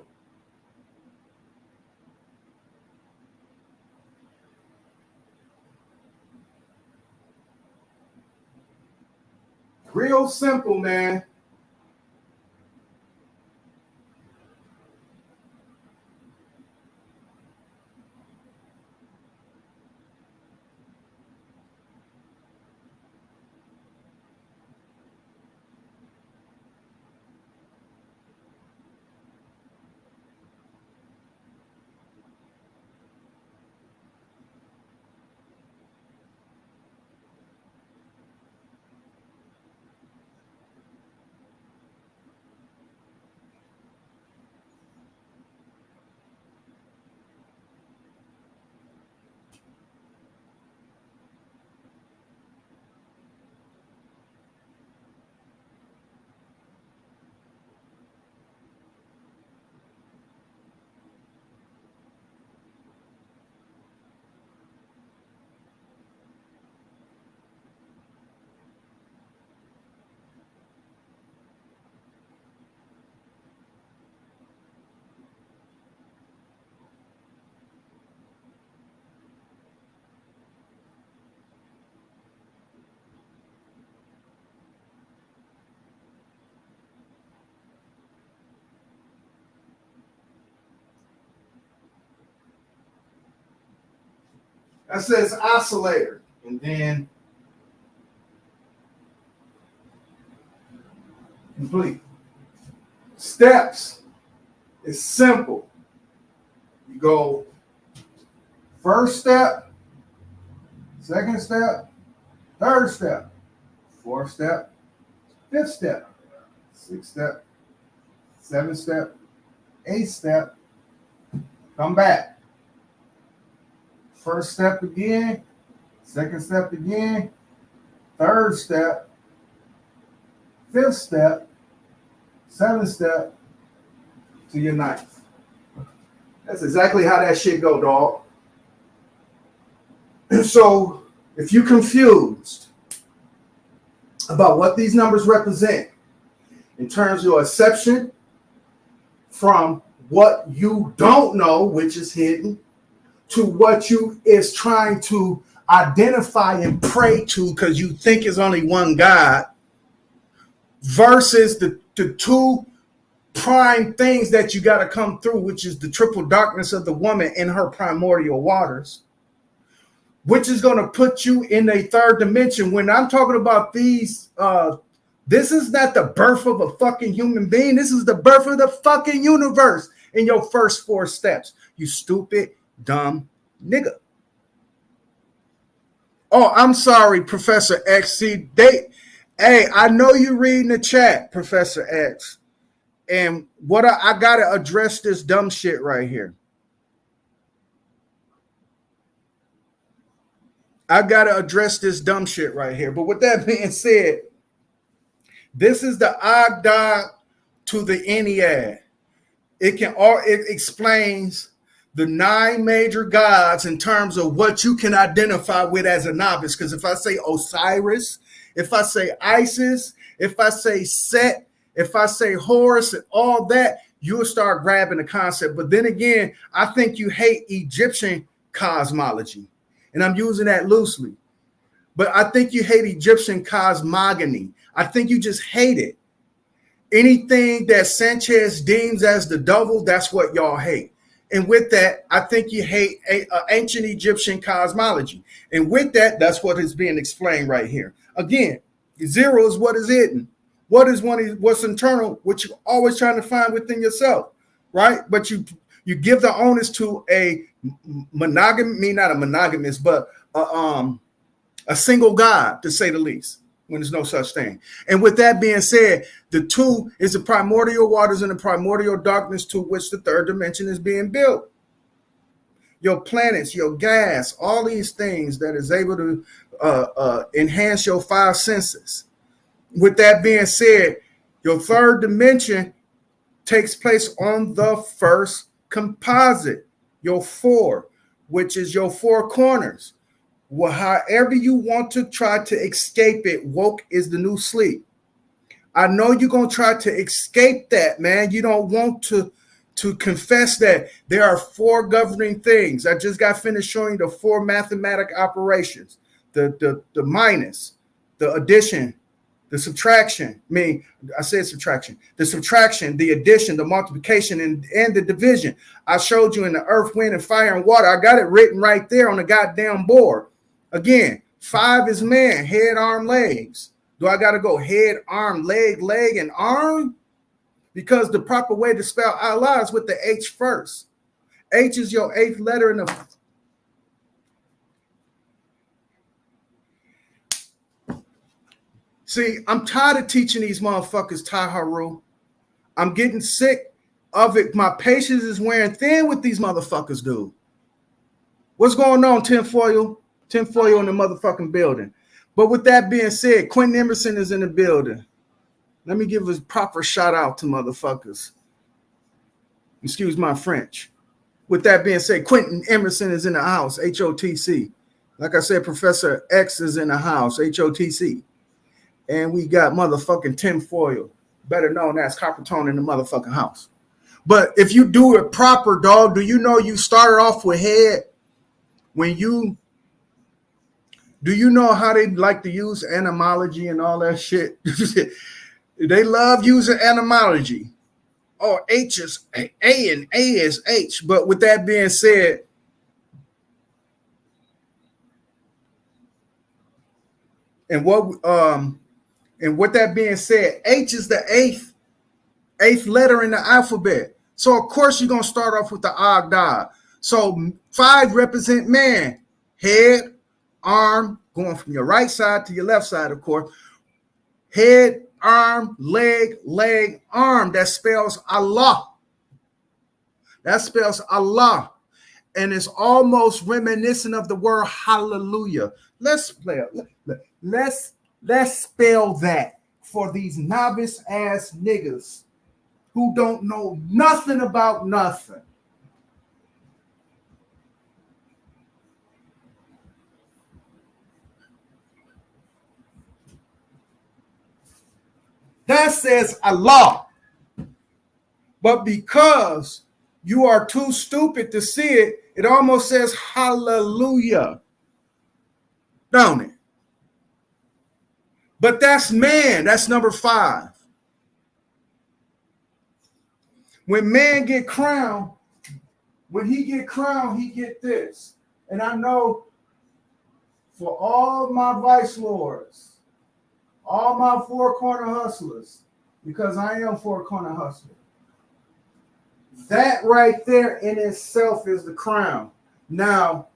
Real simple, man. That says oscillator. And then complete. Steps is simple. You go first step, second step, third step, fourth step, fifth step, sixth step, seventh step, eighth step, come back. First step again, second step again, third step, fifth step, seventh step to your ninth. That's exactly how that shit go, dog. And so if you're confused about what these numbers represent in terms of your exception from what you don't know, which is hidden, to what you is trying to identify and pray to because you think is only one God, versus the two prime things that you got to come through, which is the triple darkness of the woman in her primordial waters, which is going to put you in a third dimension. When I'm talking about these, this is not the birth of a fucking human being. This is the birth of the fucking universe in your first four steps. You stupid, dumb nigga. Oh, I'm sorry, Professor X. See, hey, I know you reading the chat, Professor X. And what I gotta address this dumb shit right here. I gotta address this dumb shit right here. But with that being said, this is the Ogdoadic to the Ennead. It explains the 9 major gods in terms of what you can identify with as a novice. Because if I say Osiris, if I say Isis, if I say Set, if I say Horus and all that, you'll start grabbing the concept. But then again, I think you hate Egyptian cosmology. And I'm using that loosely. But I think you hate Egyptian cosmogony. I think you just hate it. Anything that Sanchez deems as the devil, that's what y'all hate. And with that, I think you hate ancient Egyptian cosmology. And with that, that's what is being explained right here. Again, zero is what is hidden. What is what's internal, what you're always trying to find within yourself, right? But you give the onus to a monogamy, not a monogamous, but a single God, to say the least, when there's no such thing. And with that being said, the two is the primordial waters and the primordial darkness to which the third dimension is being built. Your planets, your gas, all these things that is able to enhance your five senses. With that being said, your third dimension takes place on the first composite, your four, which is your four corners. Well, however you want to try to escape it, woke is the new sleep. I know you're going to try to escape that, man. You don't want to confess that there are four governing things. I just got finished showing you the four mathematic operations, the minus, the addition, the subtraction. I said subtraction. The subtraction, the addition, the multiplication, and the division. I showed you in the earth, wind, and fire and water. I got it written right there on the goddamn board. Again, 5 is man, head, arm, legs. Do I got to go head, arm, leg, and arm? Because the proper way to spell Allah is with the H first. H is your 8th letter in the... See, I'm tired of teaching these motherfuckers Taharu. I'm getting sick of it. My patience is wearing thin with these motherfuckers, dude. What's going on, tinfoil? Tinfoil in the motherfucking building. But with that being said, Quentin Emerson is in the building. Let me give a proper shout out to motherfuckers. Excuse my French. With that being said, Quentin Emerson is in the house, HOTC. Like I said, Professor X is in the house, HOTC. And we got motherfucking tinfoil, better known as Copper Tone, in the motherfucking house. But if you do it proper, dog, do you know you started off with head? Do you know how they like to use etymology and all that shit? They love using etymology. Oh, H is A and A is H. But with that being said, and with that being said, H is the eighth letter in the alphabet. So of course you're gonna start off with the Ogdoadic. So 5 represent man, head, arm, going from your right side to your left side, of course. Head, arm, leg, arm. That spells Allah. That spells Allah. And it's almost reminiscent of the word hallelujah. Let's spell that for these novice ass niggas who don't know nothing about nothing. That says Allah. But because you are too stupid to see it, it almost says hallelujah. Don't it? But that's man. That's number 5. When man get crowned, when he get crowned, he get this. And I know for all my vice lords, all my 4-corner hustlers, because I am 4-corner hustler, that right there in itself is the crown. Now,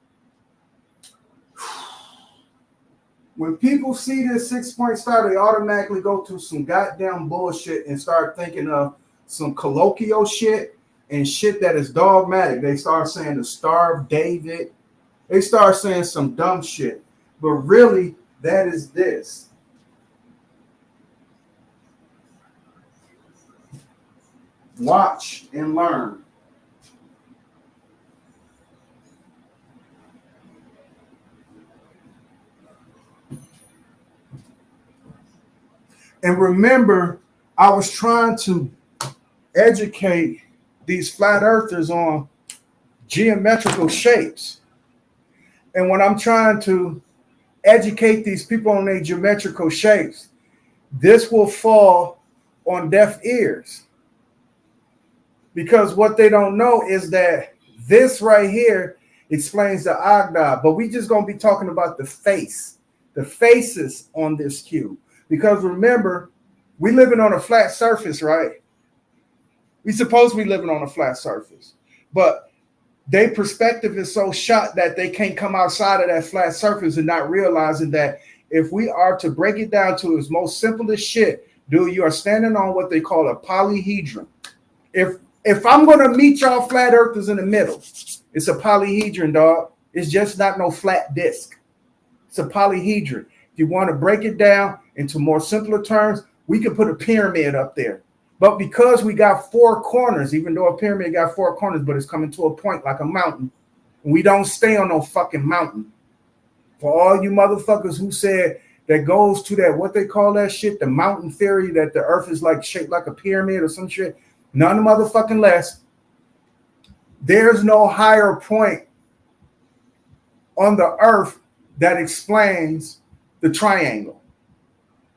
when people see this 6-point star, they automatically go to some goddamn bullshit and start thinking of some colloquial shit and shit that is dogmatic. They start saying the Star of David. They start saying some dumb shit. But really, that is this. Watch and learn. And remember, I was trying to educate these flat earthers on geometrical shapes. And when I'm trying to educate these people on their geometrical shapes, this will fall on deaf ears. Because what they don't know is that This right here explains the Ogdoad, but we just gonna be talking about the faces on this cube. Because remember, we living on a flat surface, right? We supposed to be living on a flat surface, but their perspective is so shot that they can't come outside of that flat surface and not realizing that if we are to break it down to its most simplest shit, dude, you are standing on what they call a polyhedron. If I'm gonna meet y'all flat earthers in the middle, it's a polyhedron, dog. It's just not no flat disc. It's a polyhedron. If you want to break it down into more simpler terms, we could put a pyramid up there. But because we got four corners, even though a pyramid got four corners, but it's coming to a point like a mountain, and we don't stay on no fucking mountain. For all you motherfuckers who said that goes to that, what they call that shit, the mountain theory, that the earth is like shaped like a pyramid or some shit, none motherfucking less. There's no higher point on the earth that explains the triangle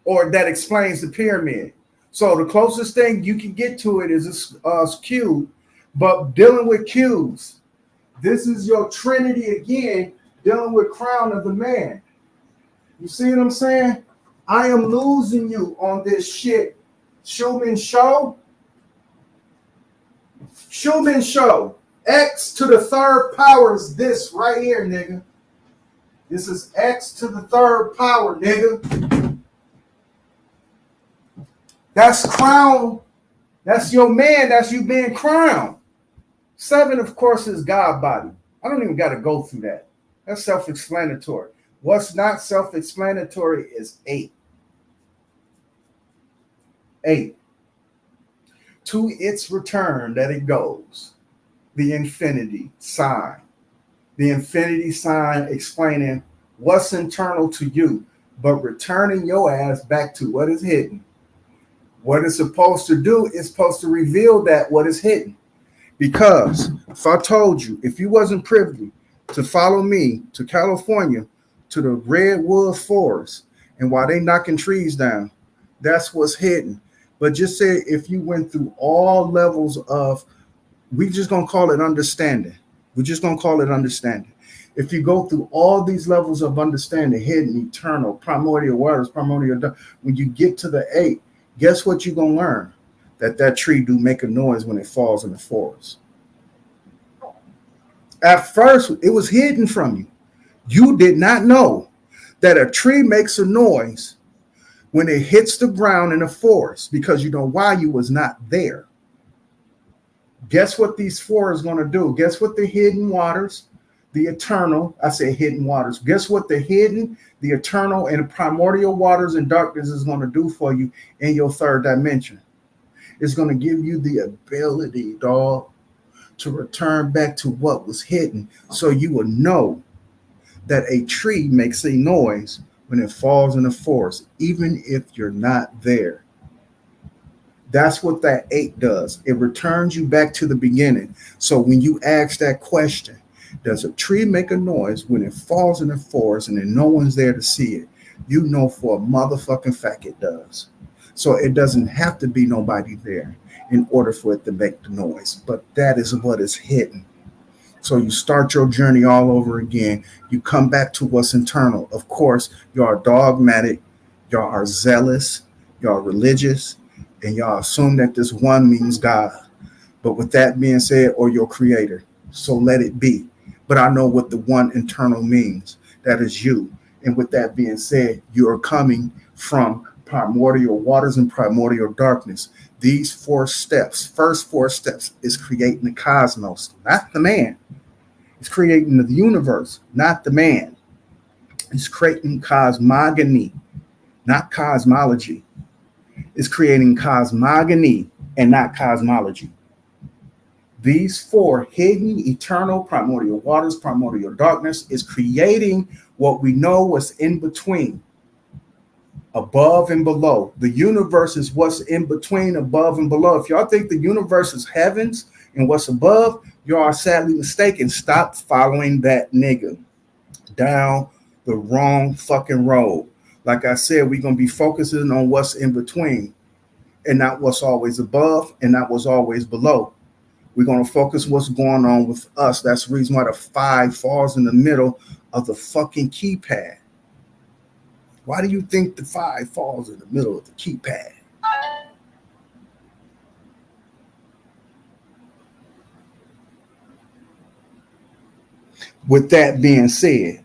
or that explains the pyramid. So the closest thing you can get to it is a cube, but dealing with cubes, this is your Trinity again, dealing with crown of the man. You see what I'm saying? I am losing you on this shit. Schumann show. X to the third power is this right here, nigga. This is X to the third power, nigga. That's crown. That's your man. That's you being crowned. 7, of course, is God body. I don't even got to go through that. That's self-explanatory. What's not self-explanatory is 8. 8. To its return that it goes. The infinity sign. The infinity sign explaining what's internal to you, but returning your ass back to what is hidden. What it's supposed to do is supposed to reveal that what is hidden. Because if I told you, if you wasn't privy to follow me to California, to the redwood forest, and while they knocking trees down, that's what's hidden. But just say if you went through all levels of, we just gonna call it understanding. We're just gonna call it understanding. If you go through all these levels of understanding, hidden, eternal, primordial waters, primordial, when you get to the 8, guess what you're gonna learn? That tree do make a noise when it falls in the forest. At first, it was hidden from you. You did not know that a tree makes a noise when it hits the ground in the forest because you know why you was not there. Guess what these 4 is going to do? Guess what the hidden waters, the eternal, I say hidden waters. Guess what the hidden, the eternal, and the primordial waters and darkness is going to do for you in your 3rd dimension? It's going to give you the ability, dog, to return back to what was hidden so you will know that a tree makes a noise when it falls in the forest, even if you're not there. That's what that 8 does. It returns you back to the beginning. So when you ask that question, does a tree make a noise when it falls in the forest and then no one's there to see it? You know for a motherfucking fact it does. So it doesn't have to be nobody there in order for it to make the noise. But that is what is hidden. So you start your journey all over again. You come back to what's internal. Of course, you are dogmatic, you are zealous, you are religious, and y'all assume that this one means God. But with that being said, or your creator, so let it be. But I know what the one internal means. That is you. And with that being said, you are coming from primordial waters and primordial darkness. These 4 steps, first 4 steps, is creating the cosmos, not the man. It's creating the universe, not the man. It's creating cosmogony, not cosmology. It's creating cosmogony and not cosmology. These 4 hidden, eternal, primordial waters, primordial darkness is creating what we know was in between, above and below. The universe is what's in between, above and below. If y'all think the universe is heavens and what's above, y'all are sadly mistaken. Stop following that nigga down the wrong fucking road. Like I said, we're going to be focusing on what's in between and not what's always above and not what's always below. We're going to focus what's going on with us. That's the reason why the 5 falls in the middle of the fucking keypad. Why do you think the 5 falls in the middle of the keypad? With that being said,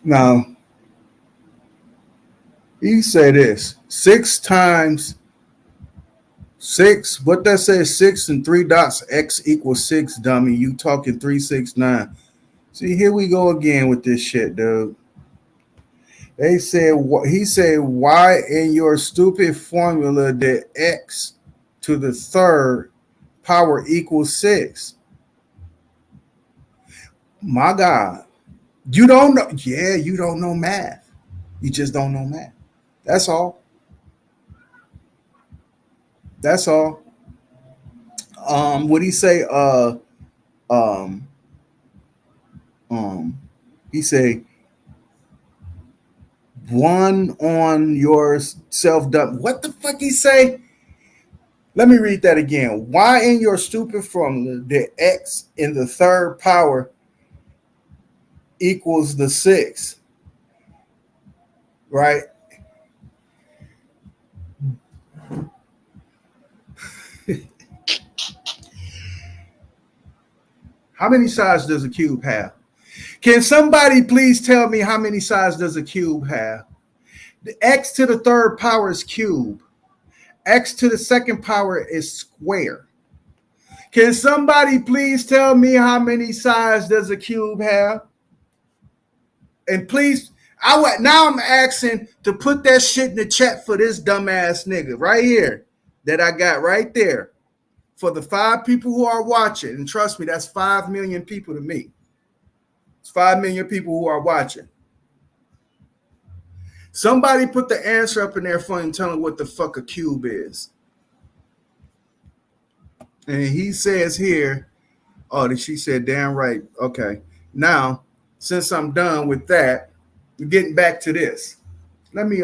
now he say this 6 times 6, what that says 6 and 3 dots, x equals 6, dummy. You talking 369. See, here we go again with this shit, dude. They said, he said, why in your stupid formula did x to the 3rd power equals 6? My God. You don't know. Yeah, you don't know math. You just don't know math. That's all. That's all. What he say? He say 1 on your self done. What the fuck he say? Let me read that again. Why in your stupid formula did x in the 3rd power equals the 6? Right? How many sides does a cube have? Can somebody please tell me how many sides does a cube have? The x to the 3rd power is cube. X to the 2nd power is square. Can somebody please tell me how many sides does a cube have? And please, now I'm asking to put that shit in the chat for this dumbass nigga right here that I got right there. For the 5 people who are watching, and trust me, that's 5 million people to me. It's 5 million people who are watching. Somebody put the answer up in there for him, tell him what the fuck a cube is. And he says here, oh, she said, damn right. Okay. Now, since I'm done with that, we're getting back to this. Let me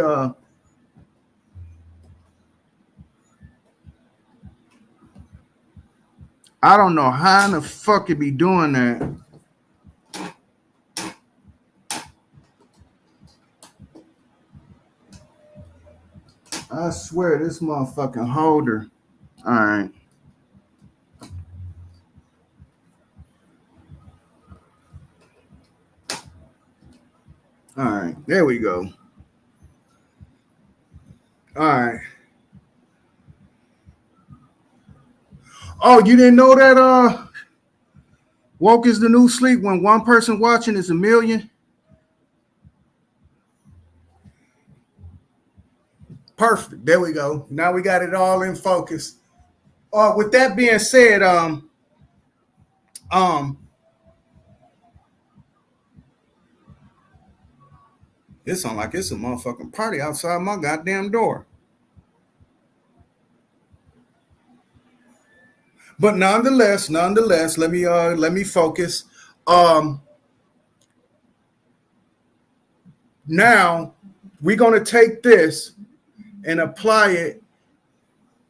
I don't know how in the fuck it be doing that. I swear this motherfucking holder. All right. All right. There we go. All right. Oh, you didn't know that woke is the new sleep when one person watching is a million? Perfect. There we go. Now we got it all in focus. With that being said, it sounds like it's a motherfucking party outside my goddamn door. But nonetheless, let me focus. Now we're gonna take this and apply it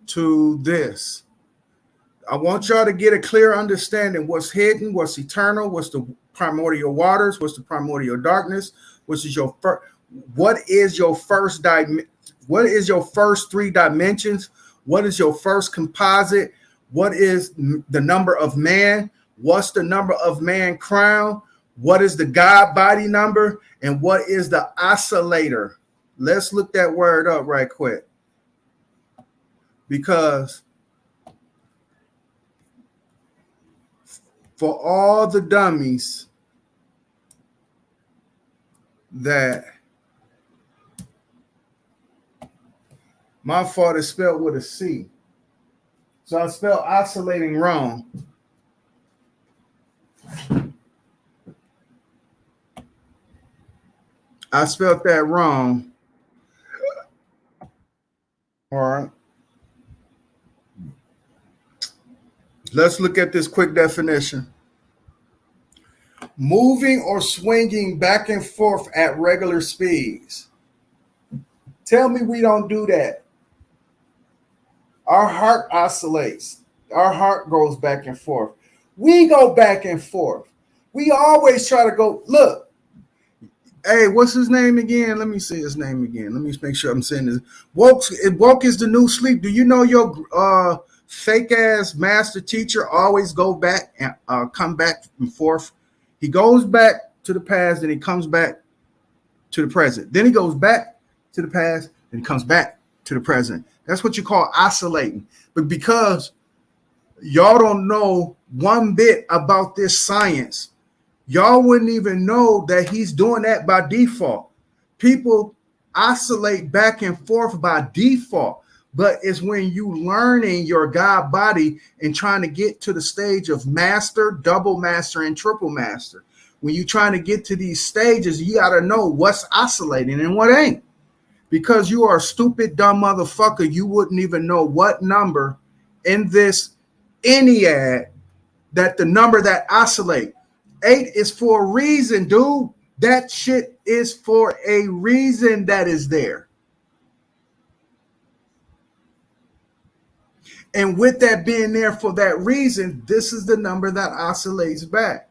to this. I want y'all to get a clear understanding what's hidden, what's eternal, what's the primordial waters, what's the primordial darkness, what is your first what is your first 3 dimensions, what is your first composite, what is the number of man, what's the number of man crown, what is the God body number, and what is the oscillator. Let's look that word up right quick, because for all the dummies that my fault is spelled with a C. So I spelled oscillating wrong. I spelled that wrong. All right. Let's look at this quick definition. moving or swinging back and forth at regular speeds. Tell me we don't do that. Our heart oscillates. Our heart goes back and forth. We go back and forth. We always try to go, look, hey, what's his name again? Let me see his name again. Let me make sure I'm saying this. Woke is the new sleep. Do you know your fake ass master teacher always go back and come back and forth? He goes back to the past, then he comes back to the present. Then he goes back to the past and comes back to the present. That's what you call oscillating. But because y'all don't know one bit about this science, y'all wouldn't even know that he's doing that by default. People oscillate back and forth by default, but it's when you learning your God body and trying to get to the stage of master, double master, and triple master. When you're trying to get to these stages, you got to know what's oscillating and what ain't. Because you are a stupid, dumb motherfucker, you wouldn't even know what number in this Ennead that the number that oscillate. 8 is for a reason, dude. That shit is for a reason that is there. And with that being there for that reason, this is the number that oscillates back.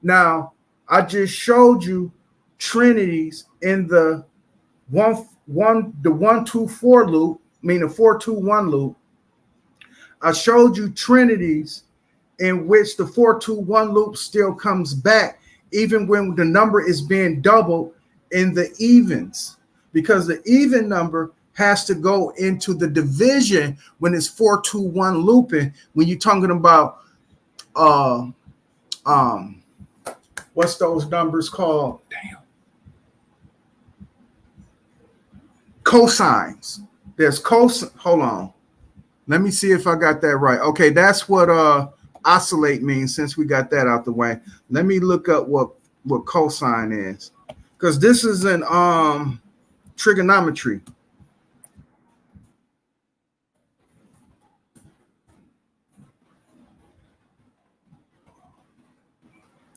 Now, I just showed you trinities in the 1-2-4 loop, meaning 4-2-1 loop. I showed you trinities in which the 4-2-1 loop still comes back, even when the number is being doubled in the evens, because the even number has to go into the division when it's 4-2-1 looping. When you're talking about what's those numbers called? Damn. Cosines. There's cosine. Hold on. Let me see if I got that right. Okay, that's what oscillate means. Since we got that out the way, let me look up what cosine is, because this is in trigonometry.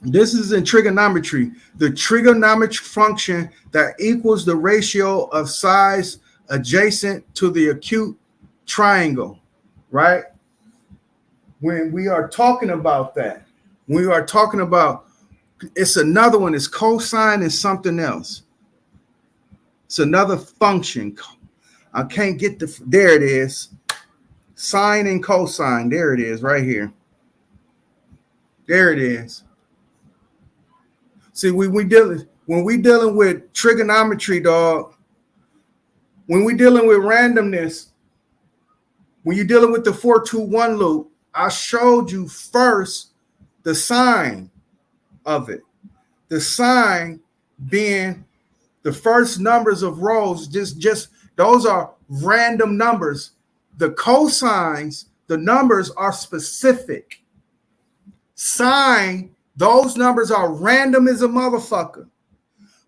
This is in trigonometry, the trigonometric function that equals the ratio of sides adjacent to the acute triangle, right? When we are talking about that, we are talking about, it's another one, it's cosine is something else. It's another function. I can't get there it is. Sine and cosine, there it is right here. There it is. See, when we dealing with trigonometry, dog, when we dealing with randomness, when you're dealing with the 4-2-1 loop, I showed you first the sign of it. The sign being the first numbers of rows, just those are random numbers. The cosines, the numbers are specific. Sine, those numbers are random as a motherfucker.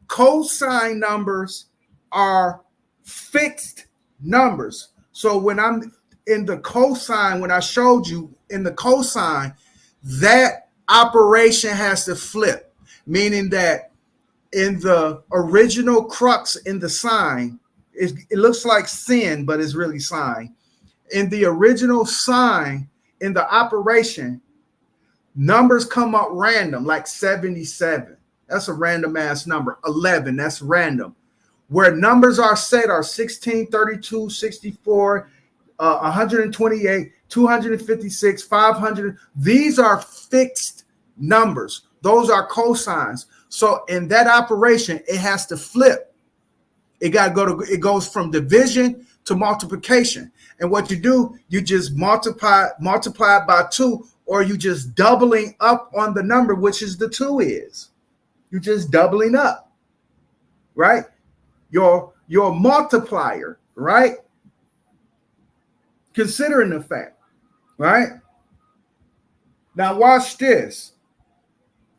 Cosine numbers are fixed numbers. So when I'm in the cosine, when I showed you in the cosine, that operation has to flip, meaning that in the original crux in the sine, it looks like sin, but it's really sine. In the original sine, in the operation, numbers come up random, like 77. That's a random ass number. 11, that's random. Where numbers are set are 16, 32, 64, 128, 256, 500. These are fixed numbers. Those are cosines. So in that operation, it has to flip. It goes from division to multiplication. And what you do, you just multiply by 2, or you just doubling up on the number, which is the 2 is. You're just doubling up, right? Your multiplier, right? Considering the fact, right? Now watch this.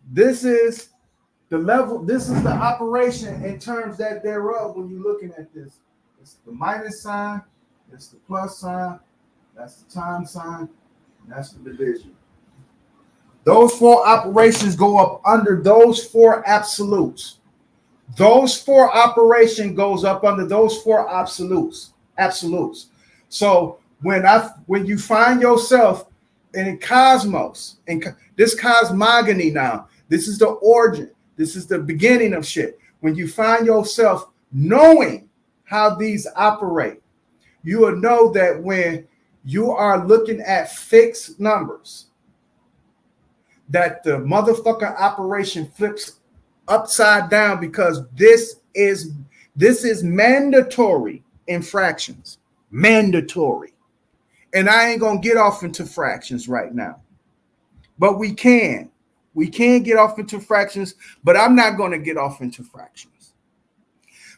This is the level, this is the operation in terms that thereof when you're looking at this. It's the minus sign, it's the plus sign, that's the time sign, and that's the division. Those four operations go up under those four absolutes. Those four operation goes up under those four absolutes. Absolutes. So when you find yourself in cosmos, in this cosmogony now, this is the origin. This is the beginning of shit. When you find yourself knowing how these operate, you will know that when you are looking at fixed numbers, that the motherfucking operation flips upside down, because this is mandatory in fractions. Mandatory. And I ain't gonna get off into fractions right now. But we can. We can get off into fractions, but I'm not gonna get off into fractions.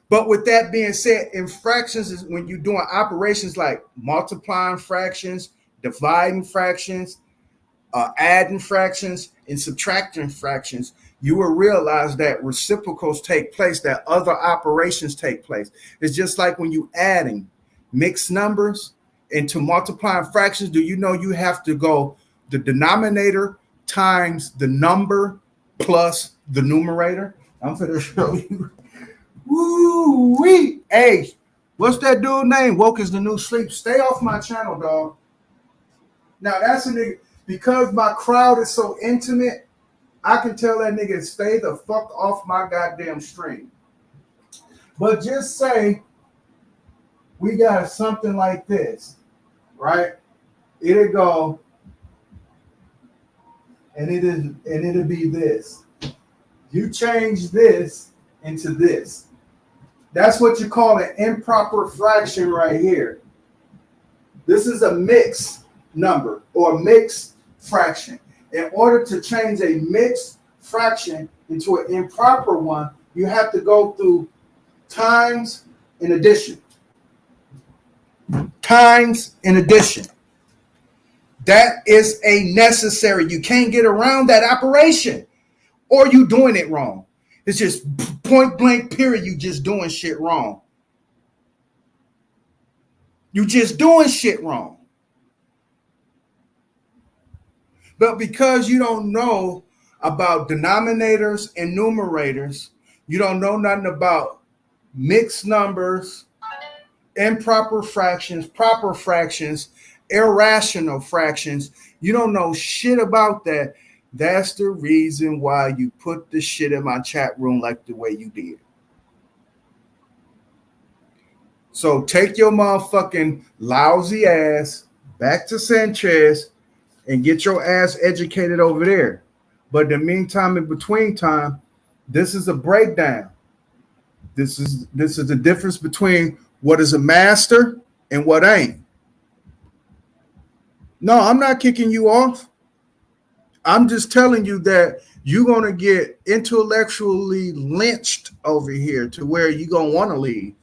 But with that being said, in fractions is when you're doing operations like multiplying fractions, dividing fractions, adding fractions, and subtracting fractions, you will realize that reciprocals take place, that other operations take place. It's just like when you adding mixed numbers into multiplying fractions. Do you know you have to go the denominator times the number plus the numerator? I'm going to show you. Woo-wee. Hey, what's that dude name? Woke is the new sleep. Stay off my channel, dog. Now, that's a nigga. Because my crowd is so intimate, I can tell that nigga stay the fuck off my goddamn stream. But just say we got something like this, right? It'll go, and it'll be this. You change this into this. That's what you call an improper fraction right here. This is a mixed number or mixed fraction. In order to change a mixed fraction into an improper one, you have to go through times and addition. Times and addition. That is a necessary. You can't get around that operation, or you doing it wrong. It's just point blank period. You just doing shit wrong. You just doing shit wrong. But because you don't know about denominators and numerators, you don't know nothing about mixed numbers, improper fractions, proper fractions, irrational fractions. You don't know shit about that. That's the reason why you put the shit in my chat room like the way you did. So take your motherfucking lousy ass back to Sanchez and get your ass educated over there. But in the meantime, in between time, this is a breakdown. This is the difference between what is a master and what ain't. No, I'm not kicking you off. I'm just telling you that you're going to get intellectually lynched over here to where you're going to want to leave.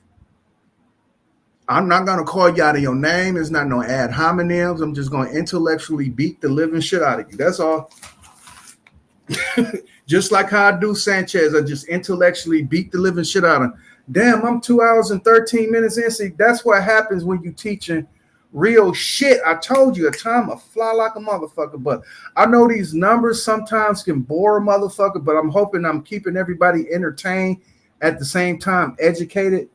I'm not going to call you out of your name. It's not no ad hominems. I'm just going to intellectually beat the living shit out of you. That's all. Just like how I do Sanchez, I just intellectually beat the living shit out of him. Damn, I'm 2 hours and 13 minutes in. See, that's what happens when you teaching real shit. I told you, a time I fly like a motherfucker. But I know these numbers sometimes can bore a motherfucker, but I'm hoping I'm keeping everybody entertained at the same time educated.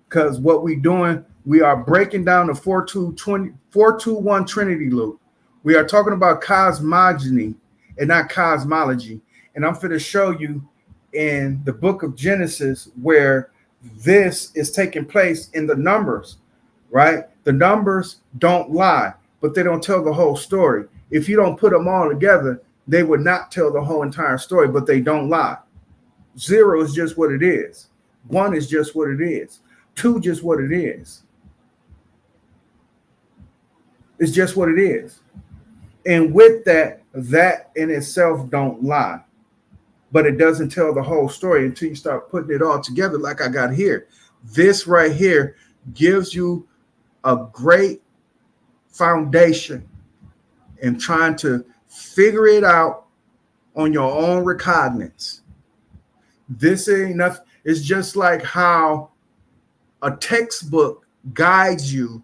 Because what we're doing, we are breaking down the 421 Trinity loop. We are talking about cosmogony and not cosmology. And I'm going to show you in the book of Genesis where this is taking place in the numbers, right? The numbers don't lie, but they don't tell the whole story. If you don't put them all together, they would not tell the whole entire story, but they don't lie. 0 is just what it is. 1 is just what it is. 2 just what it is. It's just what it is. And with that, that in itself don't lie. But it doesn't tell the whole story until you start putting it all together like I got here. This right here gives you a great foundation in trying to figure it out on your own recognizance. This ain't nothing. It's just like how a textbook guides you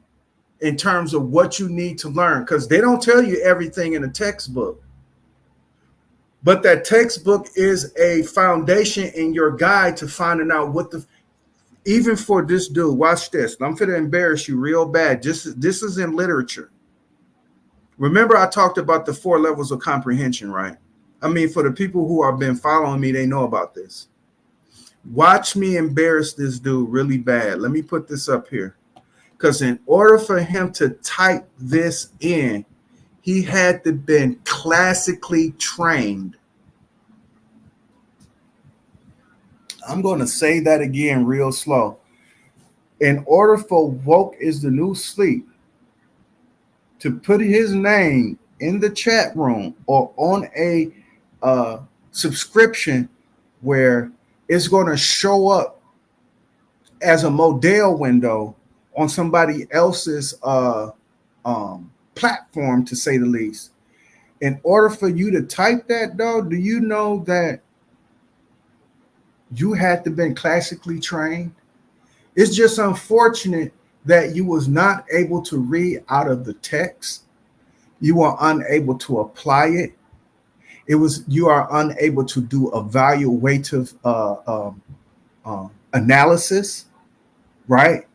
in terms of what you need to learn, because they don't tell you everything in a textbook. But that textbook is a foundation in your guide to finding out what the, even for this dude, watch this. I'm going to embarrass you real bad. This is in literature. Remember, I talked about the 4 levels of comprehension, right? I mean, for the people who have been following me, they know about this. Watch me embarrass this dude really bad. Let me put this up here. Because in order for him to type this in, he had to been classically trained. I'm going to say that again real slow. In order for woke is the new sleep to put his name in the chat room or on a subscription where it's going to show up as a modal window on somebody else's platform, to say the least. In order for you to type that, though, do you know that you had to been classically trained? It's just unfortunate that you was not able to read out of the text. You are unable to apply it. You are unable to do evaluative analysis, right?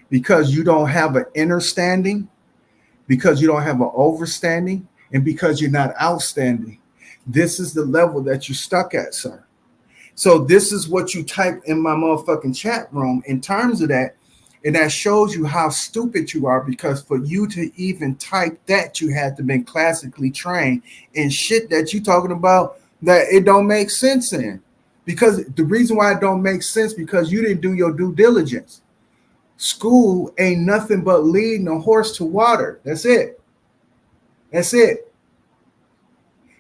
Because you don't have an understanding, because you don't have an overstanding, and because you're not outstanding. This is the level that you're stuck at, sir. So this is what you type in my motherfucking chat room in terms of that. And that shows you how stupid you are, because for you to even type that, you had to been classically trained in shit that you talking about that it don't make sense in. Because the reason why it don't make sense, because you didn't do your due diligence. School ain't nothing but leading a horse to water. That's it. That's it.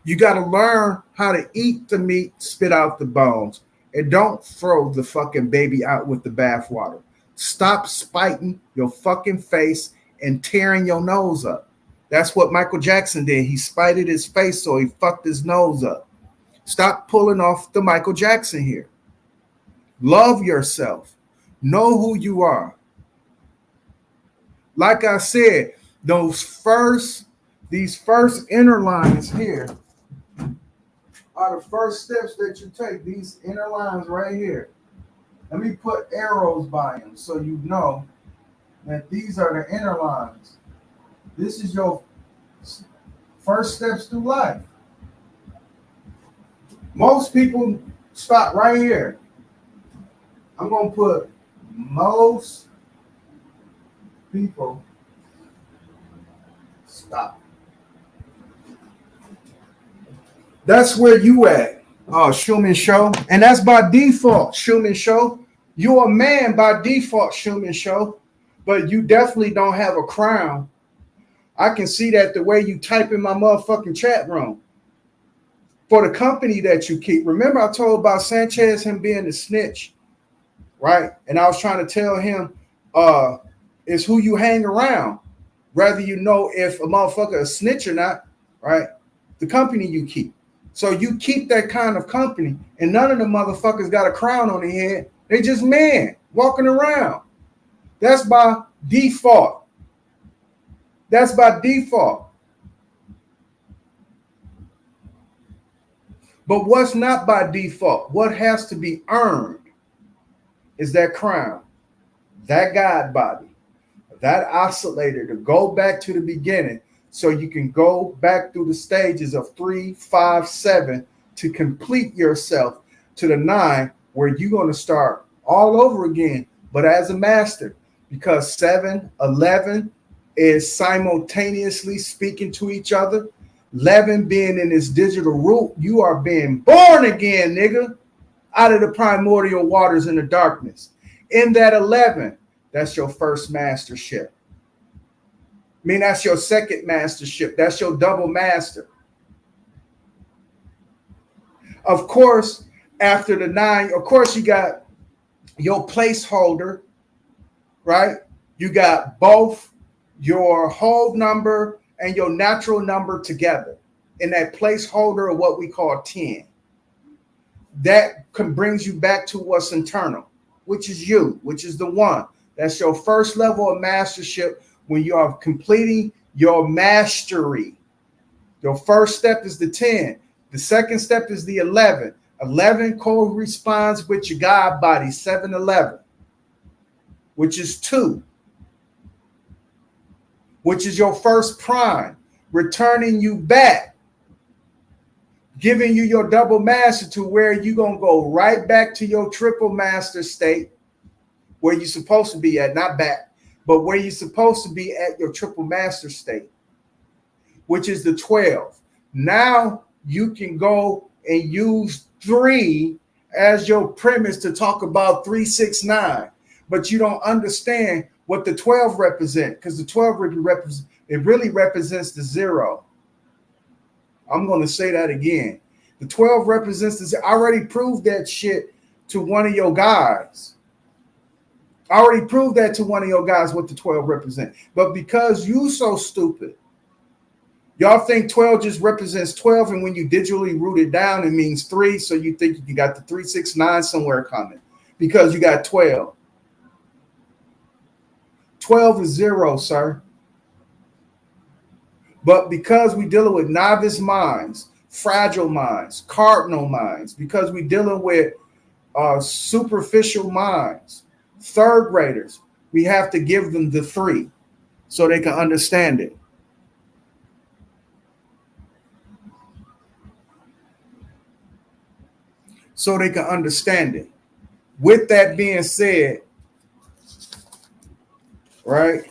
You got to learn how to eat the meat, spit out the bones, and don't throw the fucking baby out with the bathwater. Stop spiting your fucking face and tearing your nose up. That's what Michael Jackson did. He spited his face, so he fucked his nose up. Stop pulling off the Michael Jackson here. Love yourself. Know who you are. Like I said, these first inner lines here are the first steps that you take. These inner lines right here. Let me put arrows by them so you know that these are the inner lines. This is your first steps through life. Most people stop right here. I'm going to put most people stop. That's where you at. Oh, Schumann Show. And that's by default, Schumann Show. You're a man by default, Schumann Show. But you definitely don't have a crown. I can see that the way you type in my motherfucking chat room. For the company that you keep. Remember I told about Sanchez, him being a snitch, right? And I was trying to tell him it's who you hang around. Whether you know if a motherfucker is snitch or not, right? The company you keep. So you keep that kind of company, and none of the motherfuckers got a crown on their head. They just men walking around. That's by default. That's by default. But what's not by default, what has to be earned, is that crown, that God body, that oscillator to go back to the beginning. So you can go back through the stages of 3, 5, 7 to complete yourself to the 9, where you're going to start all over again, but as a master, because 7, 11 is simultaneously speaking to each other. 11 being in this digital root, you are being born again, nigga, out of the primordial waters in the darkness. In that 11, that's your first mastership. I mean, that's your second mastership. That's your double master. Of course, after the 9, of course, you got your placeholder, right? You got both your whole number and your natural number together in that placeholder of what we call 10. That brings you back to what's internal, which is you, which is the 1. That's your first level of mastership. When you are completing your mastery, your first step is the 10. The second step is the 11. 11 corresponds with your God body, 7-11, which is 2, which is your first prime, returning you back, giving you your double master to where you're going to go right back to your triple master state, where you're supposed to be at, not back, but where you're supposed to be at your triple master state, which is the 12. Now you can go and use 3 as your premise to talk about 369, but you don't understand what the 12 represent, because the 12 really represents the 0. I'm going to say that again. The 12 represents the 0. I already proved that shit to one of your guys. I already proved that to one of your guys what the 12 represent. But because you so stupid, y'all think 12 just represents 12, and when you digitally root it down, it means 3. So you think you got the 369 somewhere coming because you got 12. 12 is 0, sir. But because we're dealing with novice minds, fragile minds, cardinal minds, because we're dealing with superficial minds, third graders, we have to give them the 3 so they can understand it. So they can understand it. With that being said, right?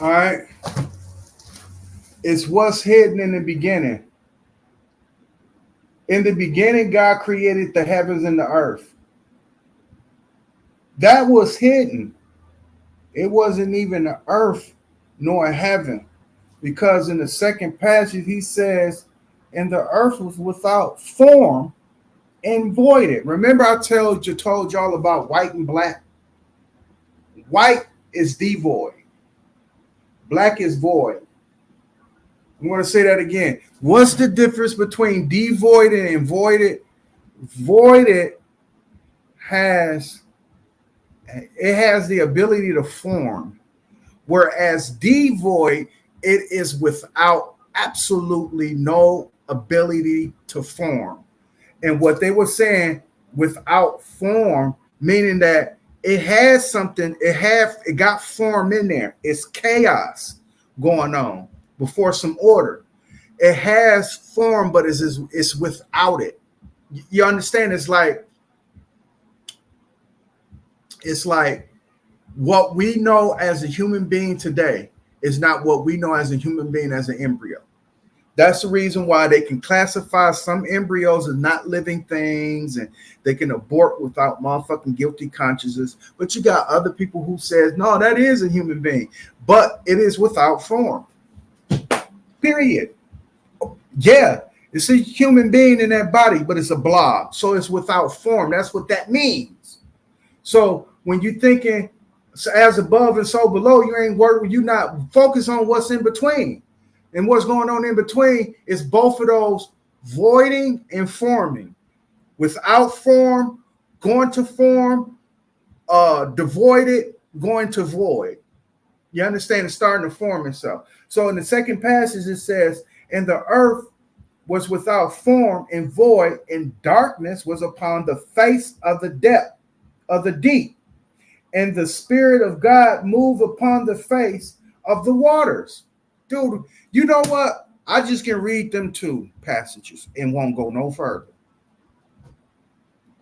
All right. It's what's hidden in the beginning. In the beginning, God created the heavens and the earth. That was hidden. It wasn't even the earth nor a because in the second passage, he says, and the earth was without form and voided. Remember, I told y'all about white and black. White is devoid. Black is void. I'm going to say that again. What's the difference between devoided and voided? Voided has the ability to form, whereas devoid, it is without absolutely no ability to form. And what they were saying, without form, meaning that it has something, it got form in there. It's chaos going on before some order. It has form, but it's without it. You understand? It's like what we know as a human being today is not what we know as a human being as an embryo. That's the reason why they can classify some embryos as not living things, and they can abort without motherfucking guilty consciences. But you got other people who says, no, that is a human being, but it is without form. Period. Yeah, it's a human being in that body, but it's a blob. So it's without form. That's what that means. So when you're thinking as above and so below, you ain't working, you're not focused on what's in between. And what's going on in between is both of those voiding and forming. Without form, going to form, devoided, going to void. You understand? It's starting to form itself. So in the second passage, it says, and the earth was without form and void, and darkness was upon the face of the depth of the deep. And the Spirit of God moved upon the face of the waters. Dude, you know what? I just can read them 2 passages and won't go no further.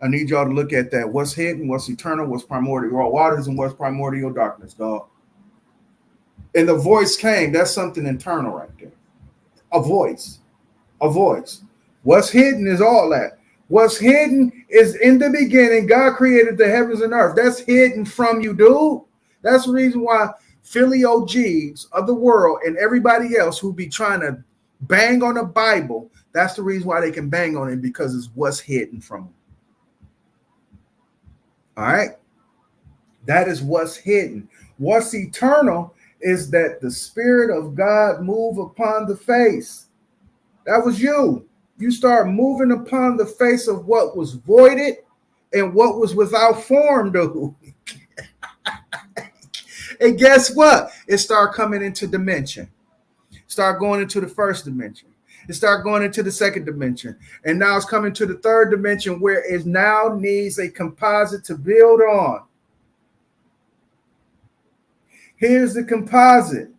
I need y'all to look at that. What's hidden, what's eternal, what's primordial waters, and what's primordial darkness, dog. And the voice came. That's something internal right there. A voice. A voice. What's hidden is all that. What's hidden is in the beginning, God created the heavens and earth. That's hidden from you, dude. That's the reason why Philly OGs of the world and everybody else who be trying to bang on the Bible, that's the reason why they can bang on it, because it's what's hidden from them. All right? That is what's hidden. What's eternal is that the Spirit of God move upon the face. That was you. You start moving upon the face of what was voided and what was without form, dude. And guess what? It start coming into dimension. Start going into the first dimension. It start going into the second dimension. And now it's coming to the third dimension where it now needs a composite to build on. Here's the composite.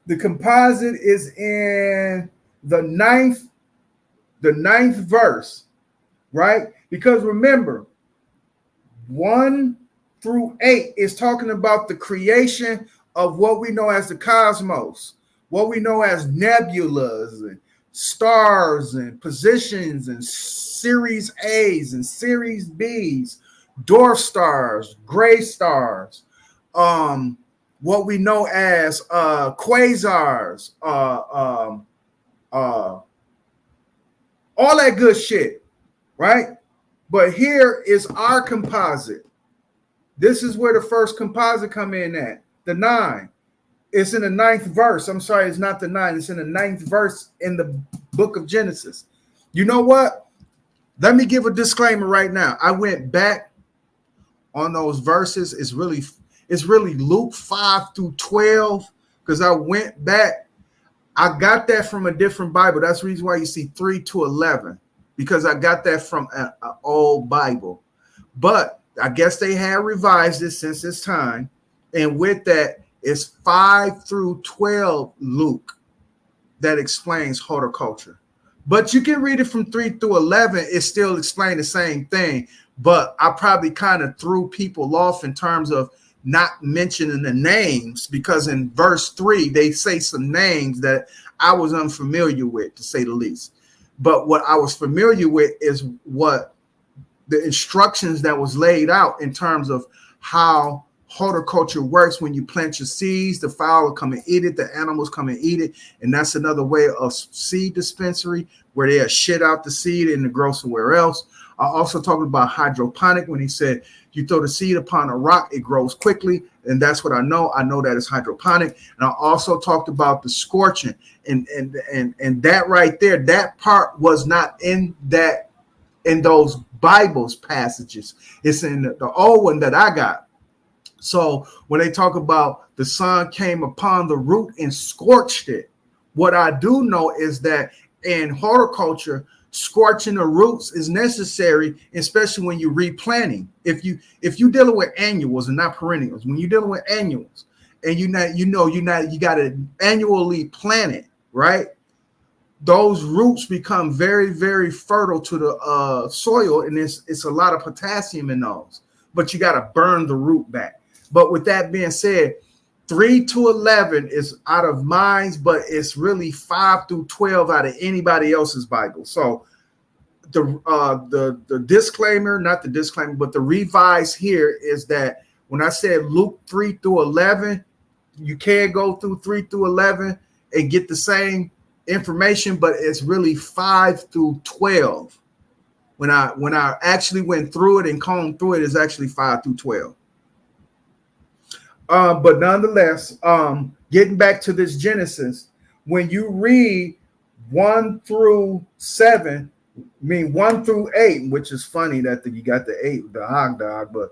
The composite is in the ninth verse, right? Because remember, 1 through 8 is talking about the creation of what we know as the cosmos, what we know as nebulas and stars and positions and series A's and series B's, dwarf stars, gray stars, what we know as quasars, all that good shit, right? But here is our composite. This is where the first composite come in at, the 9. It's in the 9th verse. I'm sorry, it's not the 9. It's in the 9th verse in the book of Genesis. You know what? Let me give a disclaimer right now. I went back on those verses. It's really Luke 5 through 12 because I went back. I got that from a different Bible. That's the reason why you see 3 to 11 because I got that from an old Bible. But I guess they have revised it since this time. And with that, it's 5 through 12 Luke that explains horticulture. But you can read it from 3 through 11. It still explains the same thing. But I probably kind of threw people off in terms of not mentioning the names because in verse 3, they say some names that I was unfamiliar with, to say the least. But what I was familiar with is what the instructions that was laid out in terms of how horticulture works. When you plant your seeds, the fowl will come and eat it, the animals come and eat it. And that's another way of seed dispensary where they'll shit out the seed and grow somewhere else. I also talked about hydroponic when he said you throw the seed upon a rock, it grows quickly. And that's what I know. I know that it's hydroponic. And I also talked about the scorching and that right there, that part was not in those Bibles passages. It's in the old one that I got. So when they talk about the sun came upon the root and scorched it, what I do know is that in horticulture, scorching the roots is necessary, especially when you're replanting. If you're dealing with annuals and not perennials, when you're dealing with annuals and you got to annually plant it, right? Those roots become very, very fertile to the soil, and it's a lot of potassium in those. But you got to burn the root back. But with that being said, 3 to 11 is out of mine, but it's really 5 through 12 out of anybody else's Bible. So the disclaimer, not the disclaimer, but the revise here is that when I said Luke 3 through 11, you can go through 3 through 11 and get the same information, but it's really 5 through 12. When I actually went through it and combed through it, it's actually 5 through 12. But nonetheless, getting back to this Genesis, when you read 1 through 7, I mean 1 through 8, which is funny that you got the 8, the Ogdoadic, but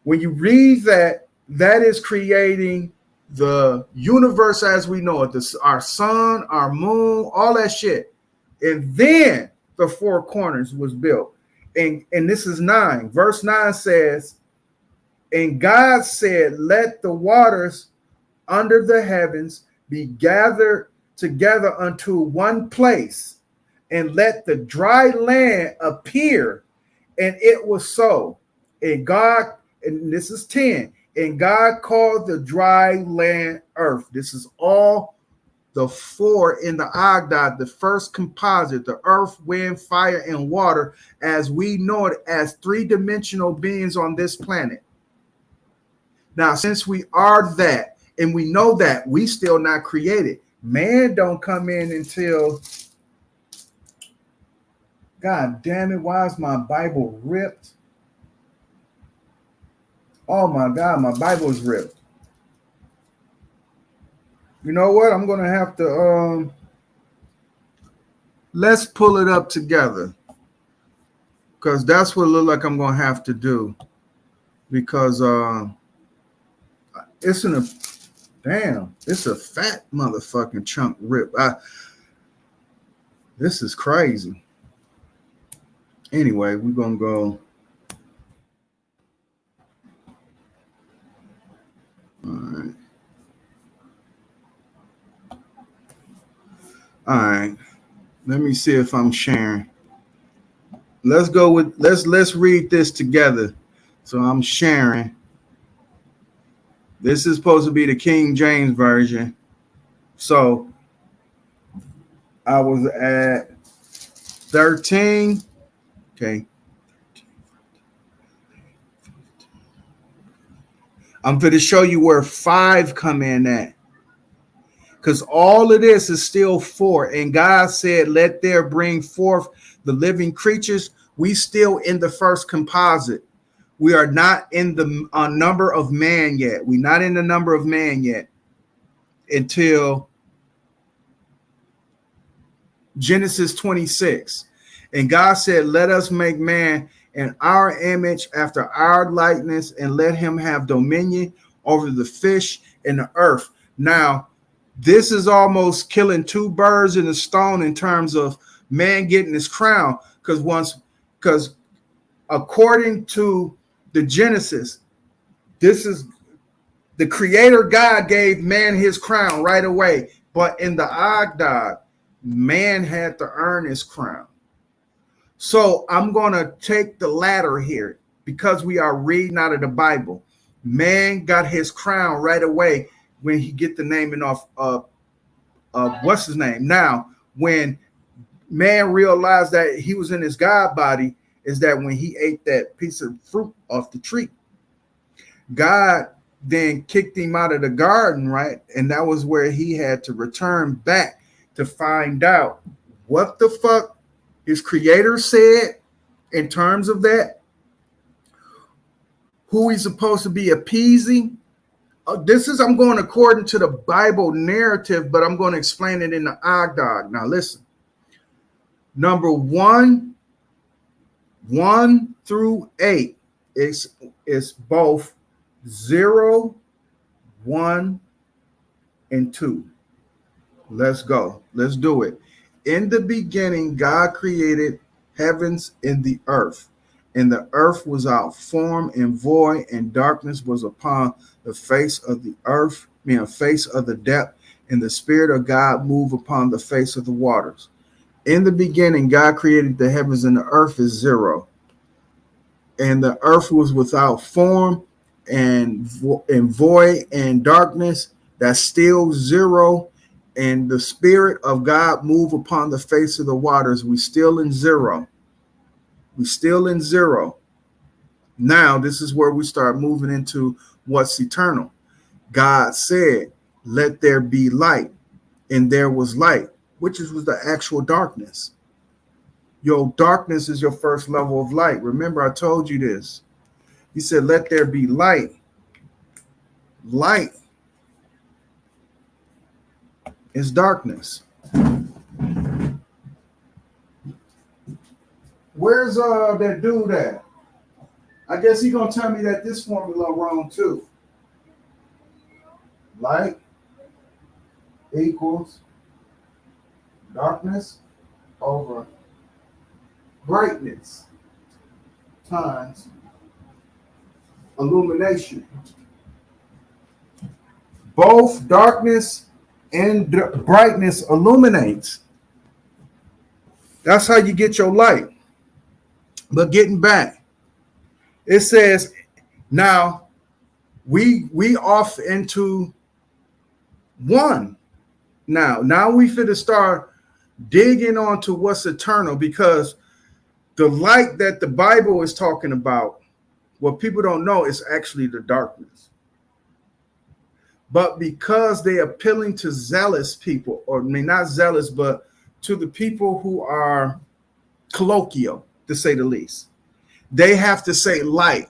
when you read that, that is creating the universe as we know it, our sun, our moon, all that shit. And then the 4 corners was built. And this is 9. Verse 9 says, and God said, let the waters under the heavens be gathered together unto one place, and let the dry land appear. And it was so. And God, and this is 10, and God called the dry land earth. This is all the 4 in the Ogdoadic, the first composite, the earth, wind, fire, and water, as we know it as 3-dimensional beings on this planet. Now, since we are that, and we know that, we still not created. Man don't come in until, God damn it, why is my Bible ripped? Oh my God, my Bible is ripped. You know what? I'm going to have to, let's pull it up together, because that's what it looks like I'm gonna have to do, because it's in a damn, it's a fat motherfucking chunk rip. This is crazy. Anyway, we're gonna go. All right. All right. Let me see if I'm sharing. Let's go with let's read this together. So I'm sharing. This is supposed to be the King James version. So I was at 13. Okay. I'm going to show you where 5 come in at. Because all of this is still 4. And God said, let there bring forth the living creatures. We still in the first composite. We are not in the number of man yet. We're not in the number of man yet until Genesis 26. And God said, let us make man in our image after our likeness, and let him have dominion over the fish and the earth. Now, this is almost killing 2 birds in a stone in terms of man getting his crown. Because according to the Genesis, this is the creator God gave man his crown right away. But in the Ogdoadic, man had to earn his crown. So I'm going to take the latter here, because we are reading out of the Bible. Man got his crown right away when he get the naming off of what's his name. Now, when man realized that he was in his God body, is that when he ate that piece of fruit off the tree, God then kicked him out of the garden, right? And that was where he had to return back to find out what the fuck his creator said in terms of that, who he's supposed to be appeasing. I'm going according to the Bible narrative, but I'm going to explain it in the Ogdoadic. Now listen, number 1 through 8 is both 0, 1, and 2. Let's go. Let's do it. In the beginning, God created heavens and the earth. And the earth was out form and void, and darkness was upon the face of the earth, face of the depth, and the Spirit of God moved upon the face of the waters. In the beginning, God created the heavens, and the earth is 0. And the earth was without form and void, and darkness, that's still 0. And the Spirit of God moved upon the face of the waters. We still in 0. We still in 0. Now, this is where we start moving into what's eternal. God said, let there be light. And there was light, which was the actual darkness. Your darkness is your first level of light. Remember, I told you this. He said, let there be light. Light is darkness. Where's that dude at? I guess he's gonna tell me that this formula wrong too. Light equals darkness over brightness times illumination. Both darkness and brightness illuminates. That's how you get your light. But getting back, it says now we off into 1. Now we finna start digging onto what's eternal, because the light that the Bible is talking about, what people don't know, is actually the darkness. But because they're appealing to zealous people, or not zealous, but to the people who are colloquial, to say the least, they have to say light.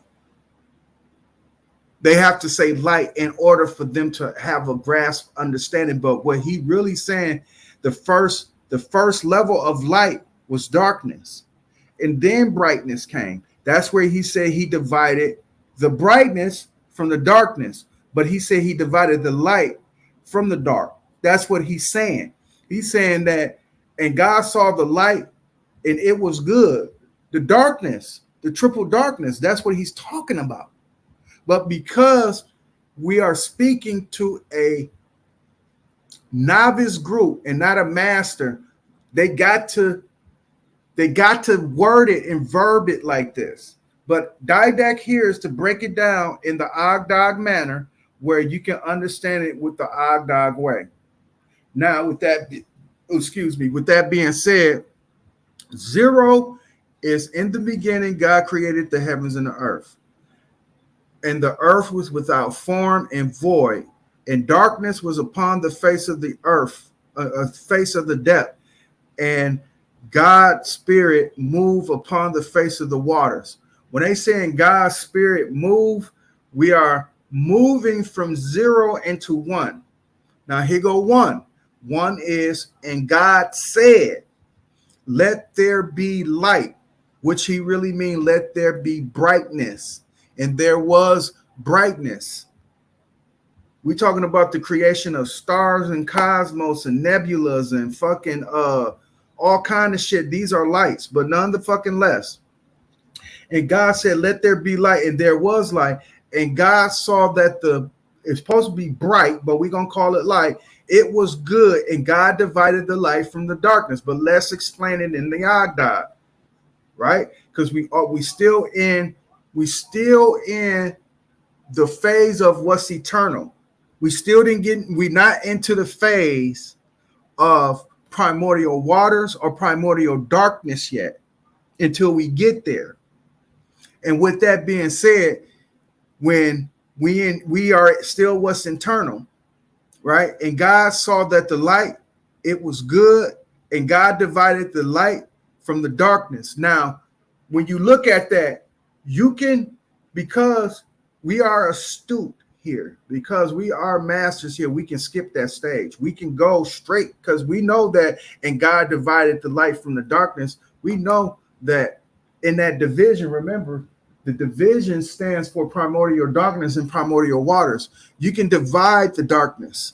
They have to say light in order for them to have a grasp understanding. But what he really saying, the first The first level of light was darkness, and then brightness came. That's where he said he divided the brightness from the darkness, but he said he divided the light from the dark. That's what he's saying. He's saying that, and God saw the light, and it was good. The darkness, the triple darkness, that's what he's talking about. But because we are speaking to a novice group and not a master, they got to word it and verb it like this. But Didac here is to break it down in the Ogdoadic manner where you can understand it with the Ogdoadic way. Now, with that being said, zero is in the beginning, God created the heavens and the earth. And the earth was without form and void, and darkness was upon the face of the earth, face of the depth. And God's spirit moved upon the face of the waters. When they saying God's spirit move, we are moving from zero into one. Now here go one. One is, and God said, let there be light, which he really mean, let there be brightness. And there was brightness. We're talking about the creation of stars and cosmos and nebulas and fucking all kind of shit. These are lights, but none the fucking less. And God said, let there be light, and there was light. And God saw that it's supposed to be bright, but we're gonna call it light. It was good, and God divided the light from the darkness. But let's explain it in the Ogdoadic, right? Because we still in the phase of what's eternal. We're not into the phase of primordial waters or primordial darkness yet until we get there. And with that being said, when we are still what's internal, right? And God saw that the light, it was good, and God divided the light from the darkness. Now, when you look at that, you can, because we are astute here, because we are masters here, we can skip that stage. We can go straight because we know that, and God divided the light from the darkness. We know that in that division, remember, the division stands for primordial darkness and primordial waters. You can divide the darkness.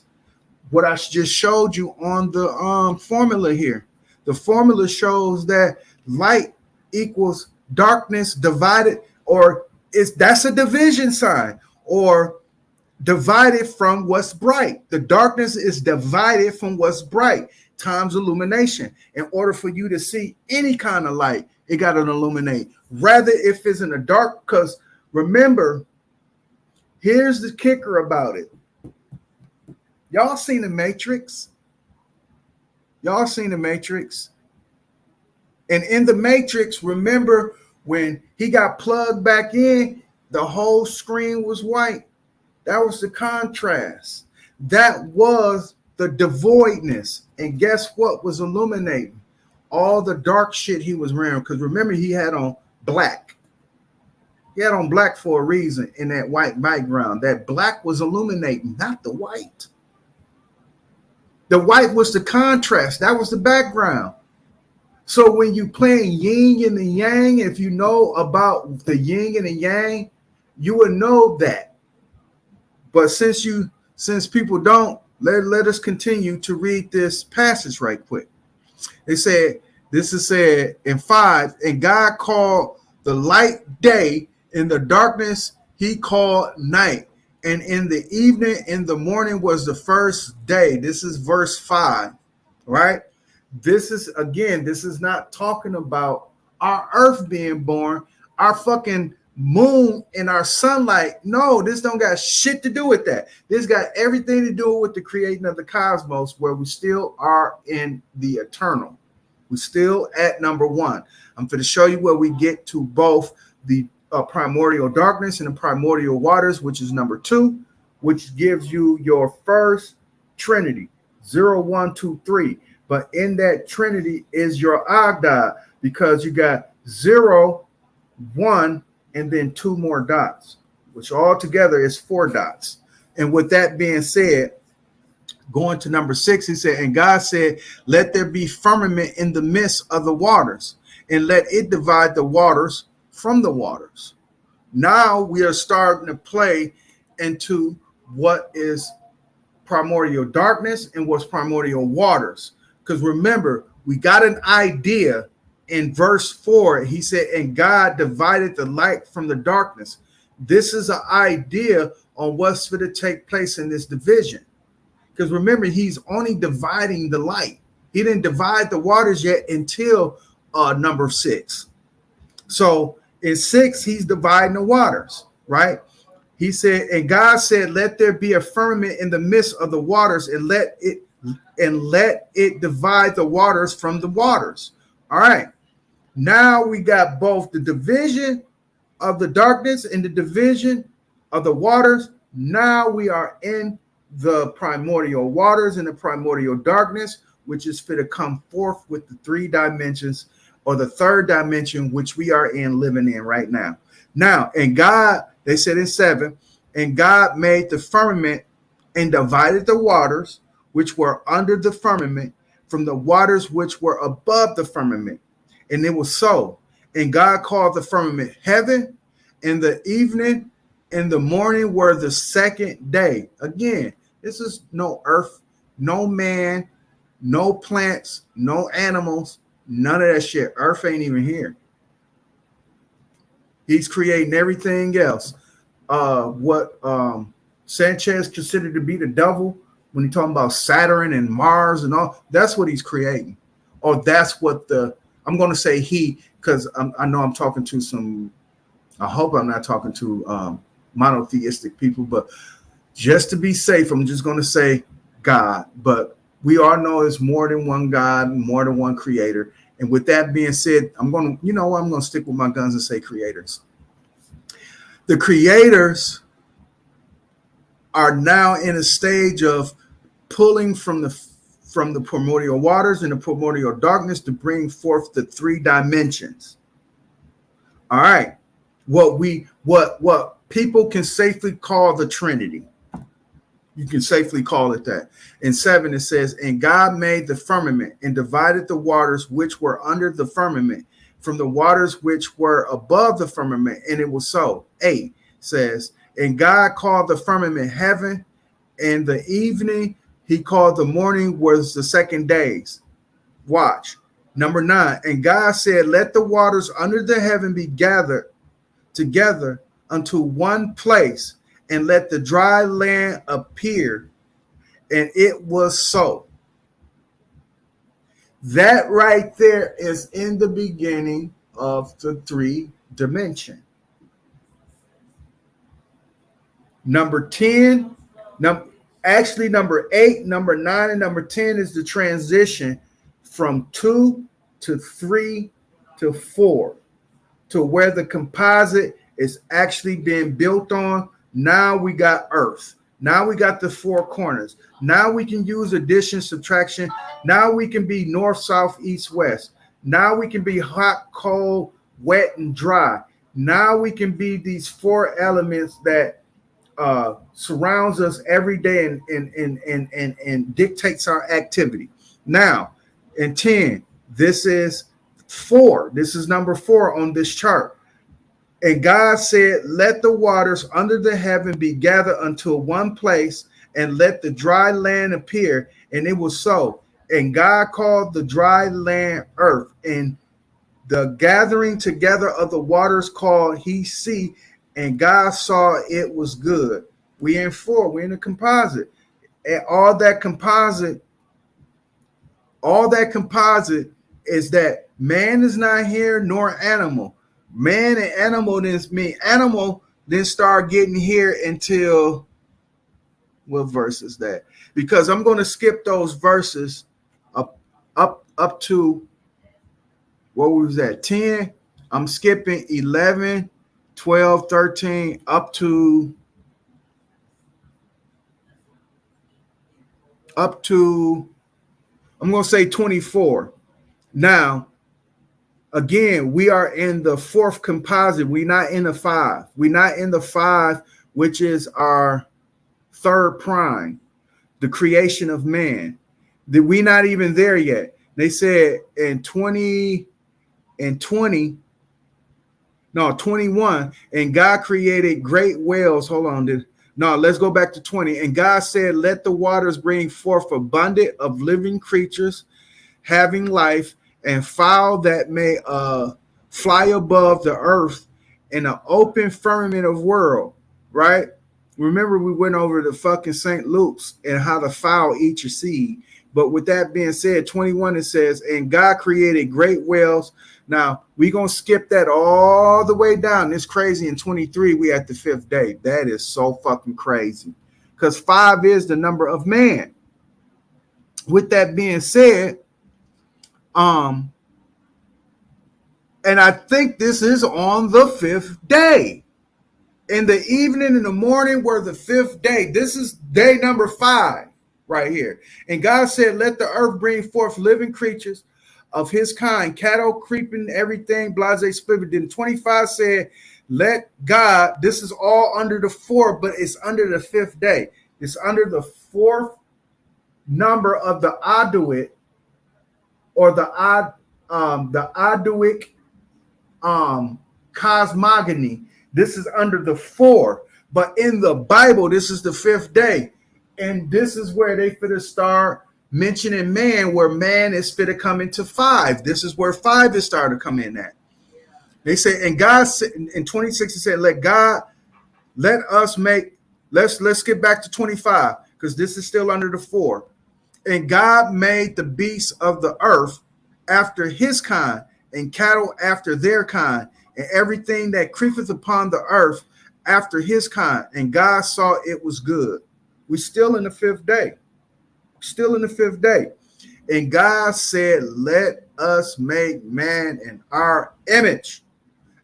What I just showed you on the formula here, the formula shows that light equals darkness divided, or that's a division sign, or divided from what's bright. The darkness is divided from what's bright times illumination. In order for you to see any kind of light, it got to illuminate. Rather, if it's in the dark, because remember, here's the kicker about it. Y'all seen the Matrix? Y'all seen the Matrix? And in the Matrix, remember when he got plugged back in, the whole screen was white. That was the contrast. That was the devoidness. And guess what was illuminating? All the dark shit he was wearing. Because remember, he had on black. He had on black for a reason in that white background. That black was illuminating, not the white. The white was the contrast. That was the background. So when you playing yin and the yang, if you know about the yin and the yang, you would know that. But since people don't, let us continue to read this passage right quick. They said, this is said in 5, and God called the light day, in the darkness he called night. And in the evening, in the morning was the first day. This is verse 5, right? This is not talking about our earth being born, our fucking moon and our sunlight. No, this don't got shit to do with that. This got everything to do with the creating of the cosmos, where we still are in the eternal. We're still at number 1. I'm going to show you where we get to both the primordial darkness and the primordial waters, which is number 2, which gives you your first Trinity, 0, 1, 2, 3. But in that Trinity is your Ogdoadic, because you got 0, 1, and then 2 more dots, which all together is 4 dots. And with that being said, Going to number 6, he said, and God said, let there be firmament in the midst of the waters, and let it divide the waters from the waters. Now we are starting to play into what is primordial darkness and what's primordial waters. Because remember, we got an idea in verse 4. He said, and God divided the light from the darkness. This is an idea on what's going to take place in this division. Because remember, he's only dividing the light. He didn't divide the waters yet until number 6. So in 6, he's dividing the waters, right? He said, and God said, let there be a firmament in the midst of the waters, and let it divide the waters from the waters. All right. Now we got both the division of the darkness and the division of the waters. Now we are in the primordial waters and the primordial darkness, which is fit to come forth with the 3 dimensions, or the 3rd dimension, which we are in, living in right now. Now, and God, they said in 7, and God made the firmament and divided the waters which were under the firmament from the waters which were above the firmament. And it was so. And God called the firmament heaven, and the evening and the morning were the 2nd day. Again, this is no earth, no man, no plants, no animals, none of that shit. Earth ain't even here. He's creating everything else. What Sanchez considered to be the devil, when he's talking about Saturn and Mars and all, that's what he's creating. Or that's what I'm going to say he, because I know I'm talking to some, I hope I'm not talking to monotheistic people, but just to be safe, I'm just going to say God. But we all know there's more than one God, more than one creator. And with that being said, I'm going to stick with my guns and say creators. The creators are now in a stage of pulling from the primordial waters and the primordial darkness to bring forth the 3 dimensions. All right. What people can safely call the Trinity. You can safely call it that. In 7, it says, and God made the firmament and divided the waters which were under the firmament from the waters which were above the firmament. And it was so. 8 says, and God called the firmament heaven, and the evening he called the morning was the 2nd days. Watch. Number 9, and God said, let the waters under the heaven be gathered together unto one place, and let the dry land appear. And it was so. That right there is in the beginning of the 3 dimension. Number 10, number 8, number 9, and number 10 is the transition from 2 to 3 to 4, to where the composite is actually being built on. Now we got Earth. Now we got the 4 corners. Now we can use addition, subtraction. Now we can be north, south, east, west. Now we can be hot, cold, wet, and dry. Now we can be these 4 elements that surrounds us every day and dictates our activity. Now, in 10, this is 4. This is number 4 on this chart. And God said, let the waters under the heaven be gathered unto one place, and let the dry land appear. And it was so. And God called the dry land earth, and the gathering together of the waters called he sea, and God saw it was good. We in 4, we're in a composite. And all that composite is that man is not here, nor animal. Man and animal didn't mean animal didn't start getting here until what verse is that? Because I'm going to skip those verses up to what was that? 10. I'm skipping 11, 12, 13 up to I'm going to say 24. Now, again, we are in the 4th composite. We're not in the 5. We're not in the 5, which is our 3rd prime. the creation of man. That we not even there yet. They said in 21, and God created great whales. Hold on. No, let's go back to 20. And God said, let the waters bring forth abundant of living creatures having life, and fowl that may fly above the earth in an open firmament of world, right? Remember, we went over the fucking St. Luke's and how the fowl eat your seed. But with that being said, 21, it says, and God created great whales. Now, we're going to skip that all the way down. It's crazy. In 23, we at the 5th day. That is so fucking crazy. Because 5 is the number of man. With that being said, and I think this is on the 5th day. In the evening, in the morning, were the 5th day. This is day number 5 right here. And God said, let the earth bring forth living creatures of his kind, cattle, creeping, everything, blase, split. Then 25 said, let God, this is all under the 4, but it's under the 5th day. It's under the 4th number of the Ogdoadic, or the Ogdoadic Cosmogony. This is under the 4, but in the Bible, this is the 5th day, and this is where they fit to start mentioning man, where man is fit to come into 5. This is where 5 is started to come in at. They say, and God said in 26, it said, let us make. Let's get back to 25 because this is still under the 4. And God made the beasts of the earth after his kind, and cattle after their kind, and everything that creepeth upon the earth after his kind. And God saw it was good. We're still in the 5th day. Still in the 5th day. And God said, let us make man in our image,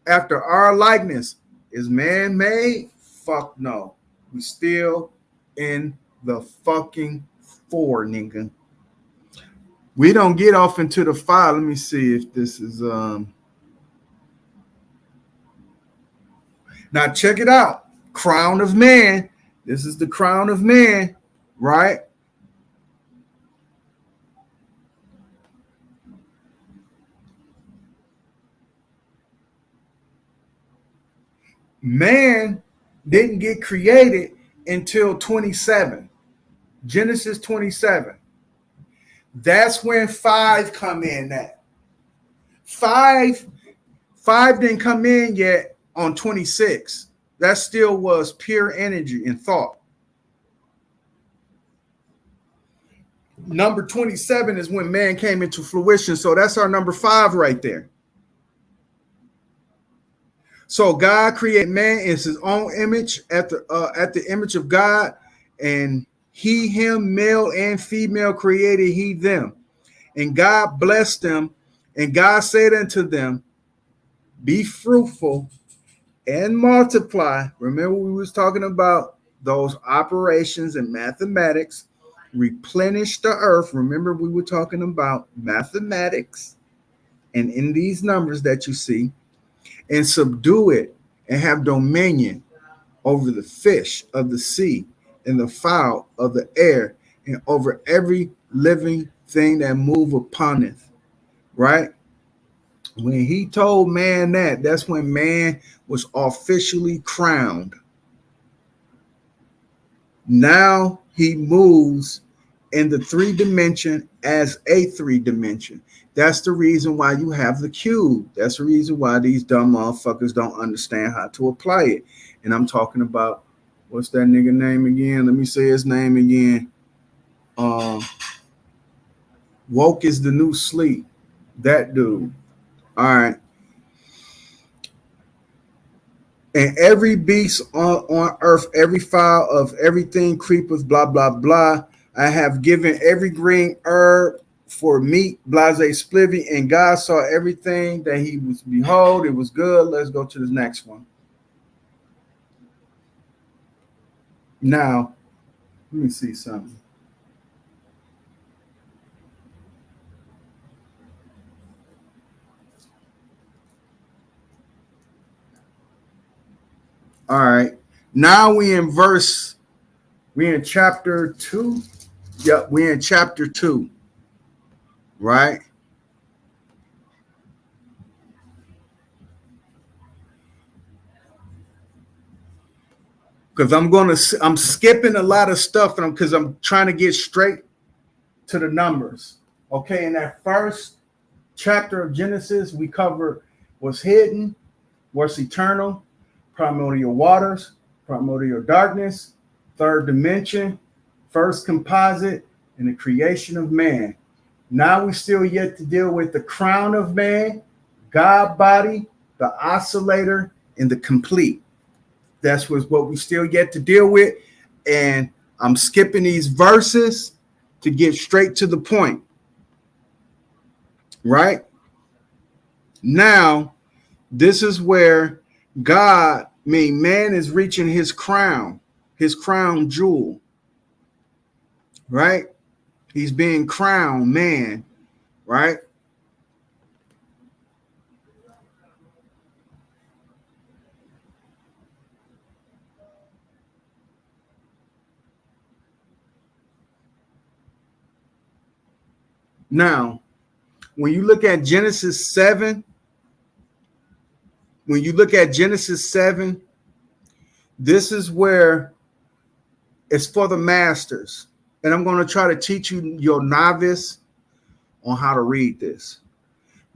after our likeness. Is man made? Fuck no. We still in the fucking 4, nigga. We don't get off into the 5. Let me see if this is now check it out. Crown of man. This is the crown of man, right? Man didn't get created until 27. Genesis 27. That's when 5 come in at. 5 didn't come in yet on 26. That still was pure energy and thought. Number 27 is when man came into fruition. So that's our number 5 right there. So God created man in his own image, at the image of God, and he, him, male and female created he them. And God blessed them, and God said unto them, be fruitful and multiply. Remember, we was talking about those operations in mathematics. Replenish the earth. Remember, we were talking about mathematics, and in these numbers that you see, and subdue it, and have dominion over the fish of the sea, and the fowl of the air, and over every living thing that move upon it. Right? When he told man that, that's when man was officially crowned. Now he moves in the 3 dimension as a 3 dimension. That's the reason why you have the cube. That's the reason why these dumb motherfuckers don't understand how to apply it. And I'm talking about, what's that nigga name again? Let me say his name again. Woke is the new sleep. That dude. All right. And every beast on earth, every fowl of everything creepeth, blah, blah, blah. I have given every green herb for meat, blase splivy, and God saw everything that he was, behold, it was good. Let's go to the next one. Now, let me see something. All right. Now we in chapter 2. Yep, we're in chapter 2, right? Because I'm skipping a lot of stuff, and because I'm trying to get straight to the numbers. Okay, in that first chapter of Genesis, we covered what's hidden, what's eternal, primordial waters, primordial darkness, third dimension, first composite, and the creation of man. Now we still yet to deal with the crown of man, God body, the oscillator, and the complete. That's what we still yet to deal with. And I'm skipping these verses to get straight to the point. Right? Now, this is where man is reaching his crown jewel. Right? He's being crowned man. Right? Now, when you look at Genesis 7, this is where it's for the masters. And I'm going to try to teach you, your novice, on how to read this.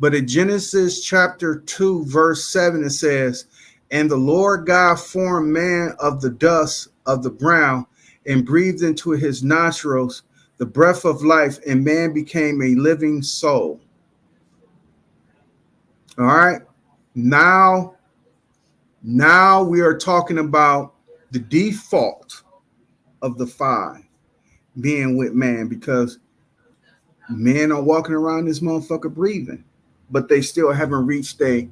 But in Genesis chapter 2, verse 7, it says, "And the Lord God formed man of the dust of the ground and breathed into his nostrils the breath of life, and man became a living soul." All right. Now we are talking about the default of the five being with man, because men are walking around this motherfucker breathing, but they still haven't reached a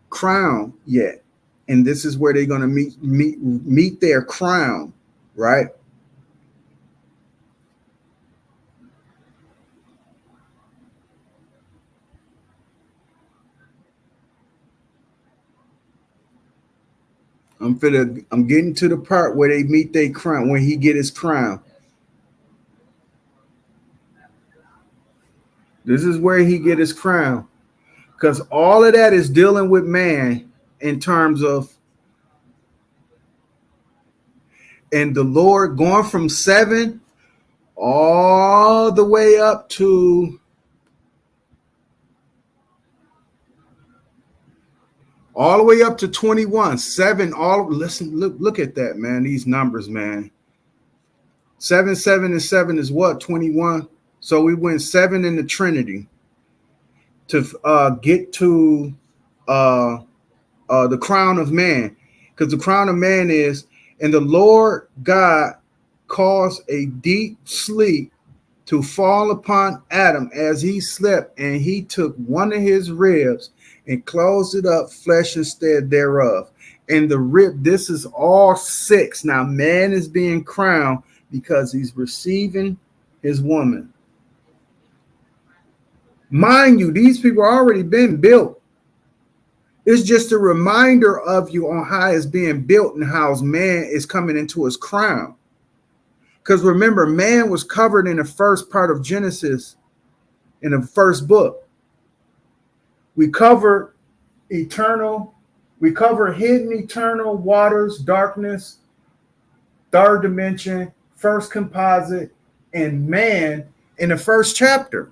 crown yet. And this is where they're going to meet their crown, right? I'm getting to the part where they meet their crown, when he get his crown. This is where he get his crown. Because all of that is dealing with man in terms of, and the Lord going from 7 all the way up to 21. 7, look at that, man. These numbers, man. 7, 7, and 7 is what? 21. So we went 7 in the Trinity to get to the crown of man. Because the crown of man is, "And the Lord God caused a deep sleep to fall upon Adam as he slept, and he took one of his ribs and closed it up, flesh instead thereof." And the rib, this is all 6. Now man is being crowned because he's receiving his woman. Mind you, these people already been built. It's just a reminder of you on how it's being built and how man is coming into his crown. Because remember, man was covered in the first part of Genesis, in the first book. We covered hidden eternal waters, darkness, third dimension, first composite, and man in the first chapter.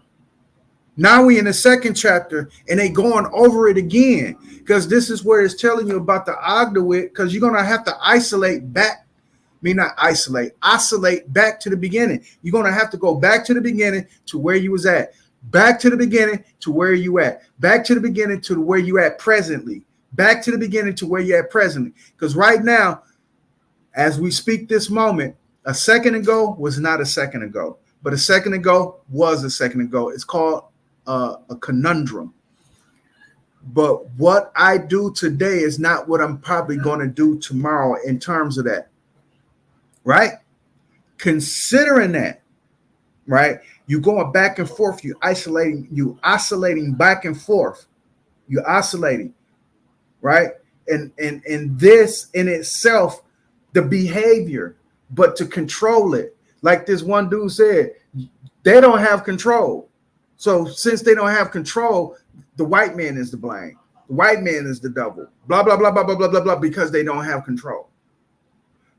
Now we in the second chapter, and they going over it again, because this is where it's telling you about the Ogdoadic, because you're going to have to oscillate back to the beginning. You're going to have to go back to the beginning to where you was at, back to the beginning to where you at, back to the beginning to where you at presently, back to the beginning to where you at presently. Because right now, as we speak this moment, a second ago was not a second ago, but a second ago was a second ago. It's called a conundrum. But what I do today is not what I'm probably going to do tomorrow in terms of that, right? Considering that, right? You going back and forth, you oscillating back and forth, you oscillating, right? And this in itself, the behavior, but to control it, Like this one dude said, they don't have control. So since they don't have control, the white man is to blame. The white man is the devil. Blah, blah, blah, blah, blah, blah, blah, blah, because they don't have control.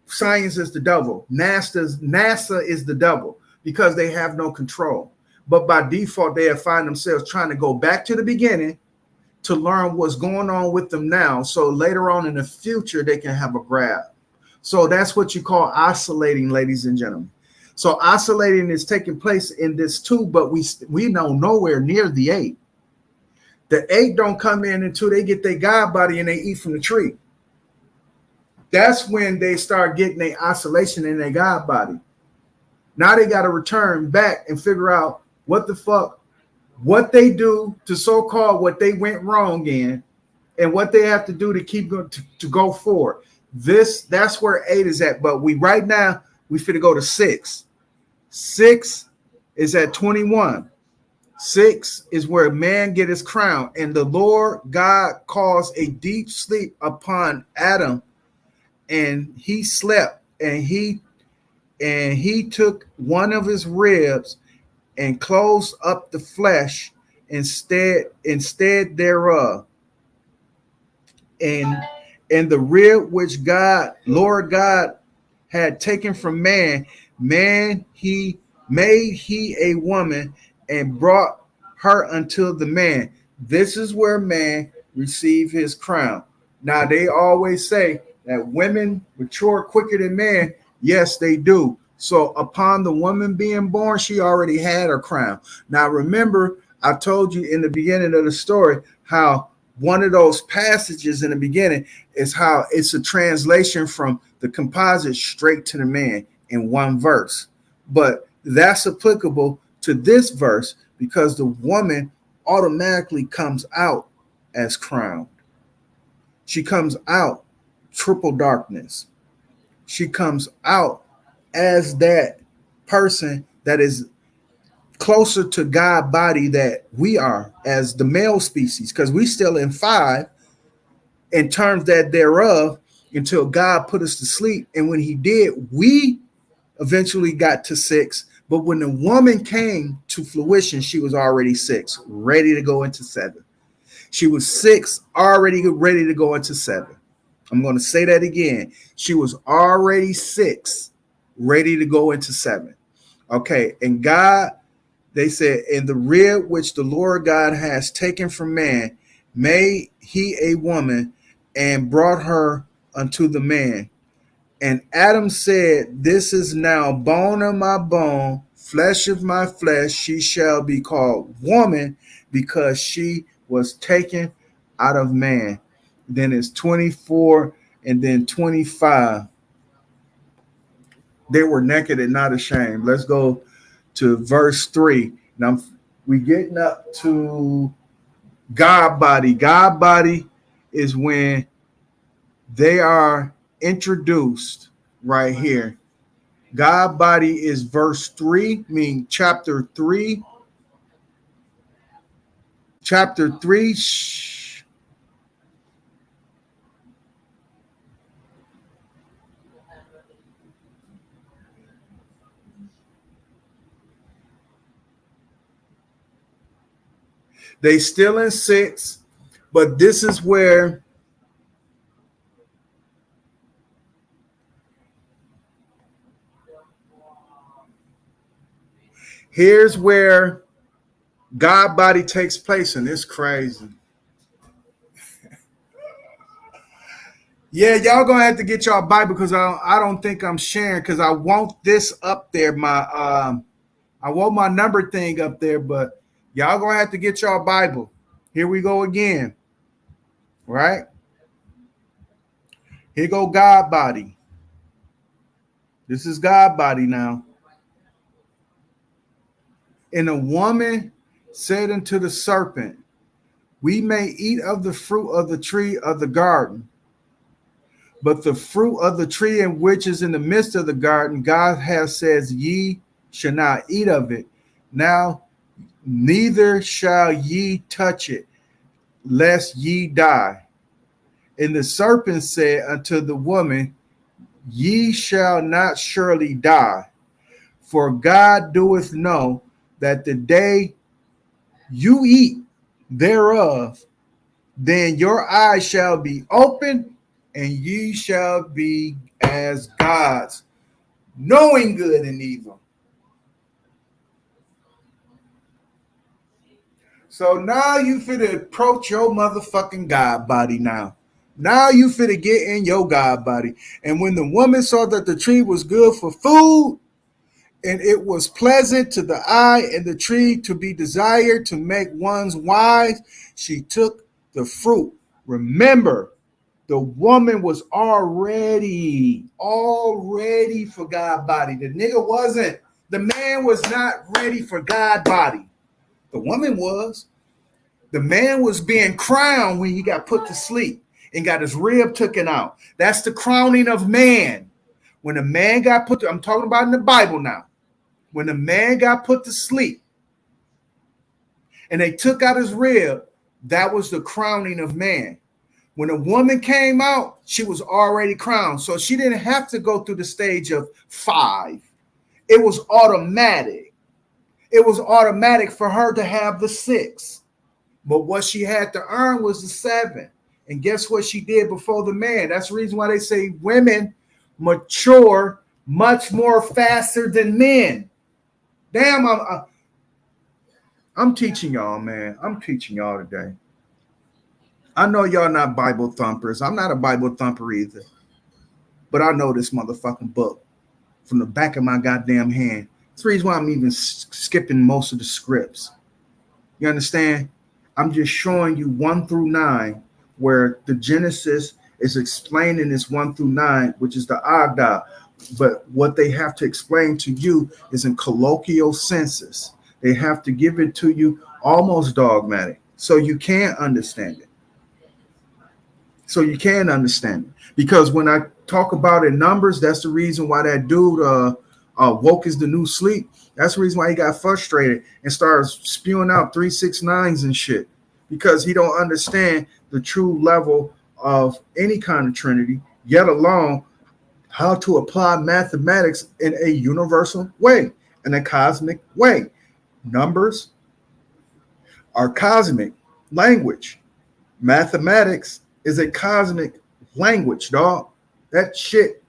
Science is the devil. NASA is the devil because they have no control. But by default, they have find themselves trying to go back to the beginning to learn what's going on with them now. So later on in the future, they can have a grab. So that's what you call oscillating, ladies and gentlemen. So oscillating is taking place in this too, but we know nowhere near the 8. The 8 don't come in until they get their God body and they eat from the tree. That's when they start getting their oscillation in their God body. Now they got to return back and figure out what the fuck, what they do to so-called what they went wrong in, and what they have to do to keep going to go forward. That's where 8 is at. But right now we finna go to 6. 6 is at 21. 6 is where man get his crown, and the Lord God caused a deep sleep upon Adam, and he slept, and he took one of his ribs and closed up the flesh instead thereof, and the rib which Lord God had taken from man he made a woman and brought her unto the man. This is where man received his crown. Now they always say that women mature quicker than men. Yes, they do. So upon the woman being born, she already had her crown. Now remember, I told you in the beginning of the story how one of those passages in the beginning is how it's a translation from the composite straight to the man in one verse. But that's applicable to this verse because the woman automatically comes out as crowned. She comes out triple darkness. She comes out as that person that is closer to God body that we are as the male species, because we still in 5 in terms that thereof until God put us to sleep. And when he did, we eventually got to 6. But when the woman came to fruition, she was already 6, ready to go into 7. She was 6, already ready to go into 7. I'm going to say that again. She was already 6, ready to go into 7. Okay. And God, they said, in the rib which the Lord God has taken from man, made he a woman and brought her unto the man. And Adam said, this is now bone of my bone, flesh of my flesh. She shall be called woman because she was taken out of man. Then it's 24 and then 25. They were naked and not ashamed. Let's go to verse 3. Now we getting up to God body. God body is when they are introduced right here. God body is verse 3, meaning chapter 3. Chapter 3. They still in 6, but this is where here's where God body takes place, and it's crazy. Yeah, y'all gonna have to get y'all Bible because I don't think I'm sharing because I want this up there. I want my number thing up there, but y'all gonna have to get y'all Bible. Here we go again. Right? Here go God body. This is God body now. And a woman said unto the serpent, we may eat of the fruit of the tree of the garden, but the fruit of the tree in which is in the midst of the garden, God has said, ye shall not eat of it. Now, neither shall ye touch it, lest ye die. And the serpent said unto the woman, ye shall not surely die. For God doeth know that the day you eat thereof, then your eyes shall be open, and ye shall be as gods, knowing good and evil. So now you finna approach your motherfucking God body now. Now you finna get in your God body. And when the woman saw that the tree was good for food, and it was pleasant to the eye, and the tree to be desired to make one's wise, she took the fruit. Remember, the woman was already for God body. The nigga wasn't. The man was not ready for God body. The woman was. The man was being crowned when he got put to sleep and got his rib taken out. That's the crowning of man. When a man got put to, I'm talking about in the Bible now. When the man got put to sleep and they took out his rib, that was the crowning of man. When a woman came out, she was already crowned. So she didn't have to go through the stage of 5. It was automatic. It was automatic for her to have the 6. But what she had to earn was the 7. And guess what she did before the man? That's the reason why they say women mature much more faster than men. Damn, I'm teaching y'all, man. I'm teaching y'all today. I know y'all not Bible thumpers. I'm not a Bible thumper either. But I know this motherfucking book from the back of my goddamn hand. That's the reason why I'm even skipping most of the scripts. You understand? I'm just showing you 1 through 9, where the Genesis is explaining this 1 through 9, which is the Ogdoadic. But what they have to explain to you is in colloquial senses. They have to give it to you almost dogmatic, so you can understand it. So you can understand it. Because when I talk about it in numbers, that's the reason why that dude woke is the new sleep. That's the reason why he got frustrated and started spewing out 369s and shit, because he don't understand the true level of any kind of Trinity, yet alone how to apply mathematics in a universal way, in a cosmic way. Numbers are cosmic language. Mathematics is a cosmic language, dog. That shit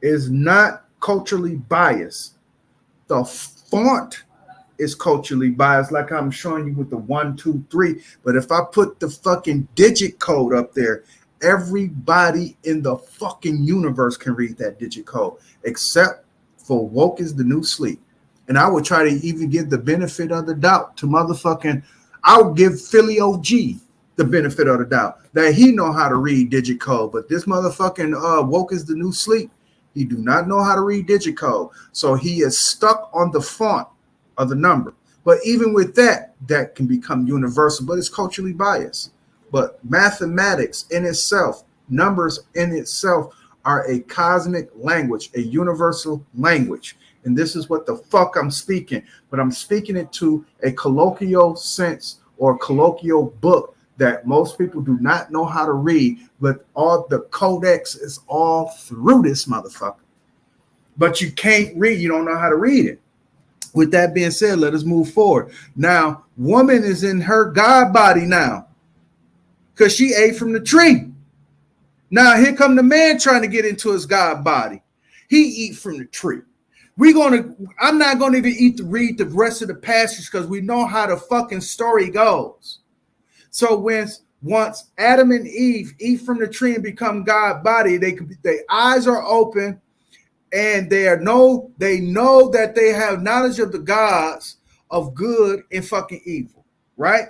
is not culturally biased. The font is culturally biased, like I'm showing you with the 1, 2, 3. But if I put the fucking digit code up there, everybody in the fucking universe can read that digit code, except for woke is the new sleep. And I would try to even give the benefit of the doubt to motherfucking, I'll give Philly OG the benefit of the doubt that he know how to read digit code. But this motherfucking woke is the new sleep, he do not know how to read digit code. So he is stuck on the font of the number. But even with that, that can become universal, but it's culturally biased. But mathematics in itself, numbers in itself, are a cosmic language, a universal language. And this is what the fuck I'm speaking. But I'm speaking it to a colloquial sense or colloquial book that most people do not know how to read, but all the codex is all through this motherfucker. But you can't read, you don't know how to read it. With that being said, let us move forward. Now, woman is in her God body now, because she ate from the tree. Now, here come the man trying to get into his God body. He eat from the tree. I'm not gonna even read the rest of the passage, because we know how the fucking story goes. So once Adam and Eve eat from the tree and become God body, their eyes are open, and they know that they have knowledge of the gods of good and fucking evil, right?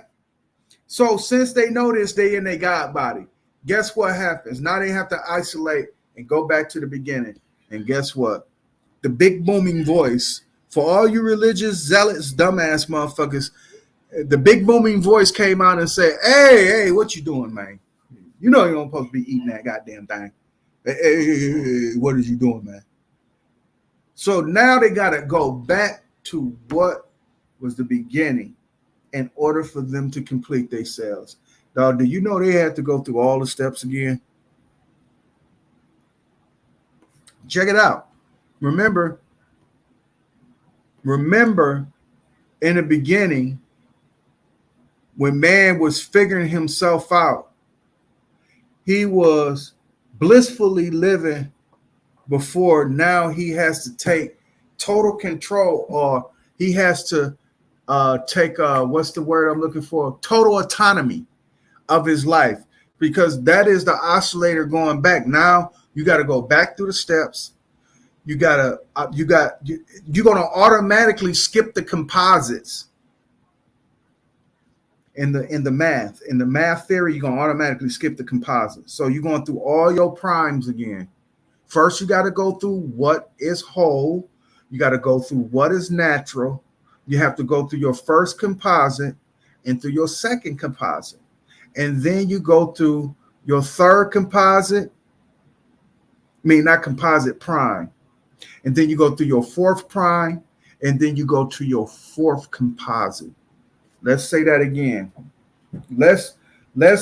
So since they know this, they in their God body. Guess what happens? Now they have to isolate and go back to the beginning. And guess what? The big booming voice, for all you religious zealots, dumbass motherfuckers, the big booming voice came out and said, hey, what you doing, man? You know you're not supposed to be eating that goddamn thing. Hey, what are you doing, man? So now they got to go back to what was the beginning in order for them to complete themselves. Now, do you know they had to go through all the steps again? Check it out. Remember, Remember, in the beginning, when man was figuring himself out, he was blissfully living before. Now he has to take total control, or he has to take what's the word I'm looking for? Total autonomy of his life, because that is the oscillator going back. Now you got to go back through the steps. You're going to automatically skip the composites in the math theory. You're going to automatically skip the composites. So you're going through all your primes again. First, you got to go through what is whole. You got to go through what is natural. You have to go through your first composite and through your second composite. And then you go through your third composite. Not composite, prime. And then you go through your fourth prime. And then you go to your fourth composite. Let's say that again. Let's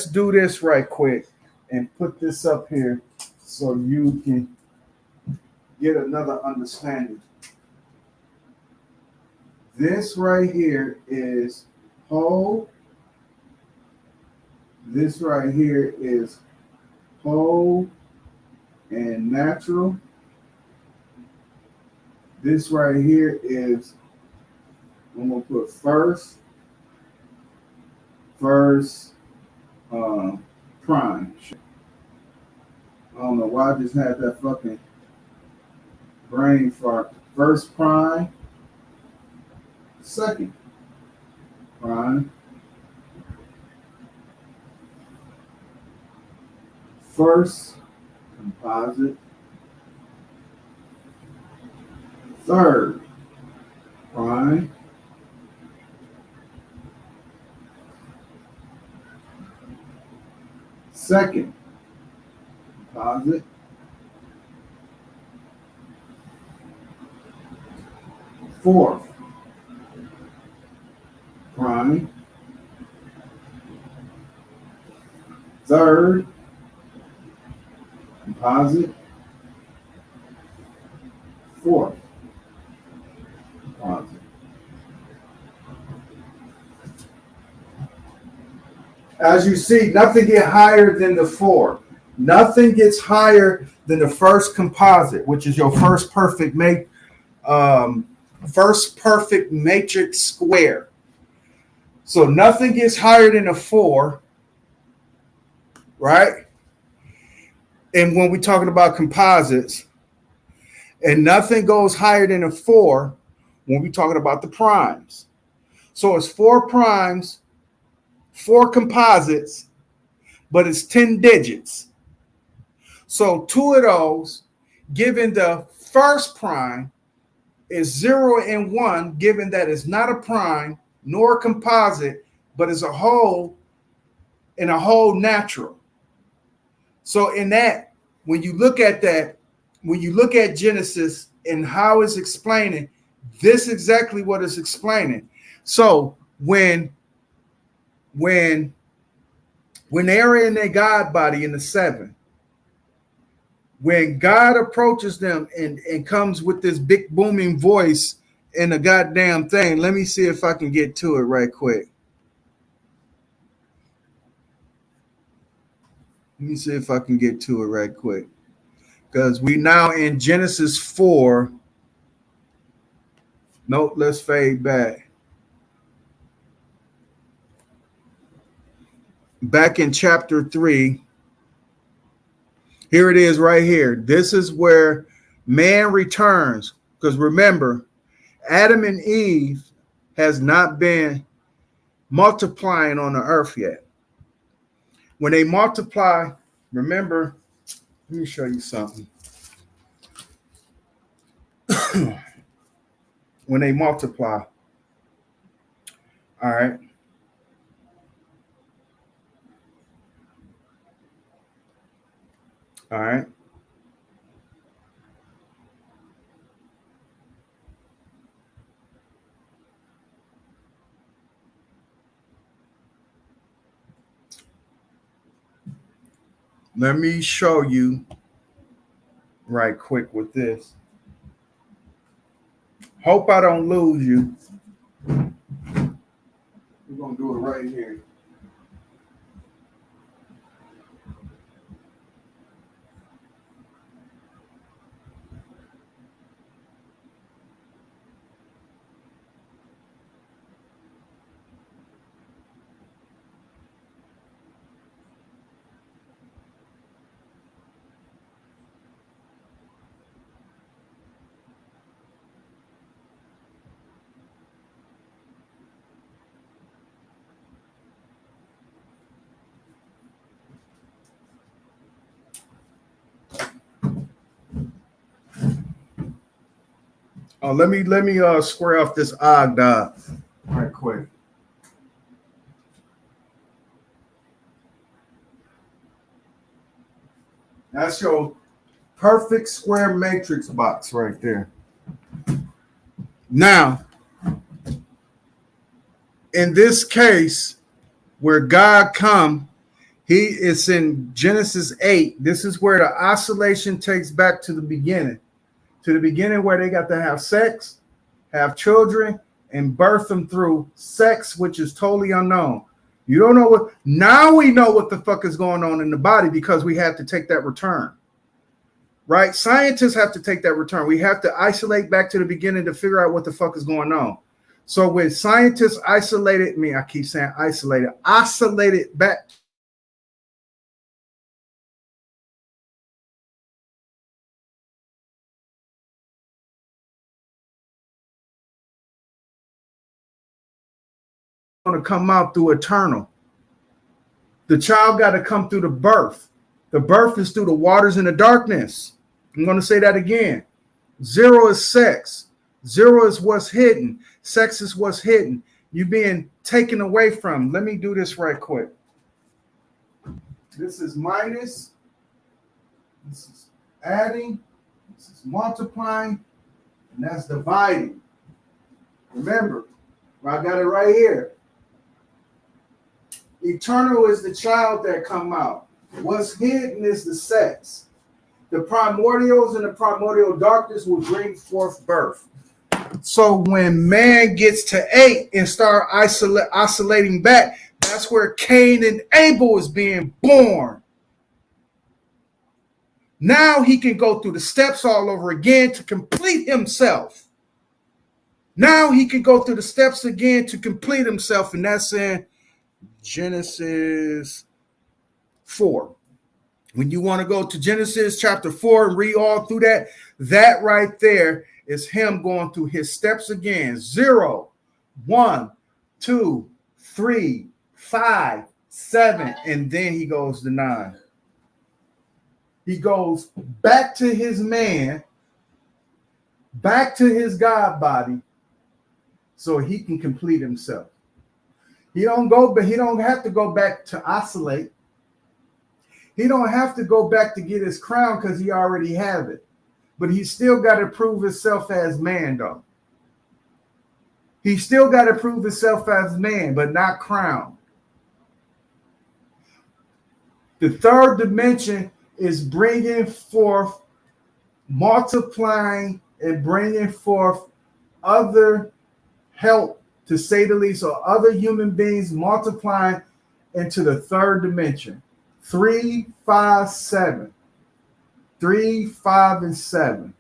do this right quick and put this up here so you can get another understanding. This right here is whole. This right here is whole and natural. This right here is, I'm going to put first prime. I don't know why I just had that fucking brain fart. First prime, second prime, first composite, third prime, second composite, fourth prime, third composite, fourth composite. As you see, nothing gets higher than the 4. Nothing gets higher than the first composite, which is your first perfect matrix square. So nothing gets higher than a 4, right? And when we're talking about composites, and nothing goes higher than a 4 when we're talking about the primes. So it's 4 primes, 4 composites, but it's 10 digits. So 2 of those, given the first prime, is 0 and 1, given that it's not a prime nor a composite, but it's a whole and a whole natural. So in that, when you look at Genesis and how it's explaining, this is exactly what it's explaining. So when they're in their God body in the 7, when God approaches them and comes with this big booming voice and a goddamn thing, let me see if I can get to it right quick. Let me see if I can get to it right quick. Because we now in Genesis 4. Nope, let's fade back. Back in chapter 3. Here it is right here. This is where man returns. Because remember, Adam and Eve has not been multiplying on the earth yet. When they multiply, remember, let me show you something. When they multiply, all right. All right. Let me show you right quick with this. Hope I don't lose you. We're going to do it right here. Oh, let me square off this Ogdoadic right quick. That's your perfect square matrix box right there. Now, in this case, where God come, he is in Genesis 8. This is where the oscillation takes back to the beginning where they got to have sex, have children, and birth them through sex, which is totally unknown. You don't know what. Now we know what the fuck is going on in the body because we have to take that return. Right? Scientists have to take that return. We have to isolate back to the beginning to figure out what the fuck is going on. So when scientists isolated me, I keep saying oscillated back. Going to come out through eternal. The child got to come through the birth. The birth is through the waters and the darkness. I'm going to say that again. 0 is sex. 0 is what's hidden. Sex is what's hidden. You're being taken away from. Let me do this right quick. This is minus. This is adding. This is multiplying. And that's dividing. Remember, I got it right here. Eternal is the child that come out. What's hidden is the sex. The primordials and the primordial darkness will bring forth birth. So when man gets to 8 and start oscillating back, that's where Cain and Abel is being born. Now he can go through the steps all over again to complete himself. Now he can go through the steps again to complete himself, and that's in Genesis 4. When you want to go to Genesis chapter 4 and read all through that right there is him going through his steps again. 0, 1, 2, 3, 5, 7, and then he goes to 9. He goes back to his man, back to his God body, so he can complete himself. He don't have to go back to oscillate. He don't have to go back to get his crown because he already have it. But he still got to prove himself as man, though. He still got to prove himself as man, but not crowned. The third dimension is bringing forth, multiplying, and bringing forth other help, to say the least, or other human beings multiplying into the third dimension. 3, 5, 7. 3, 5, and 7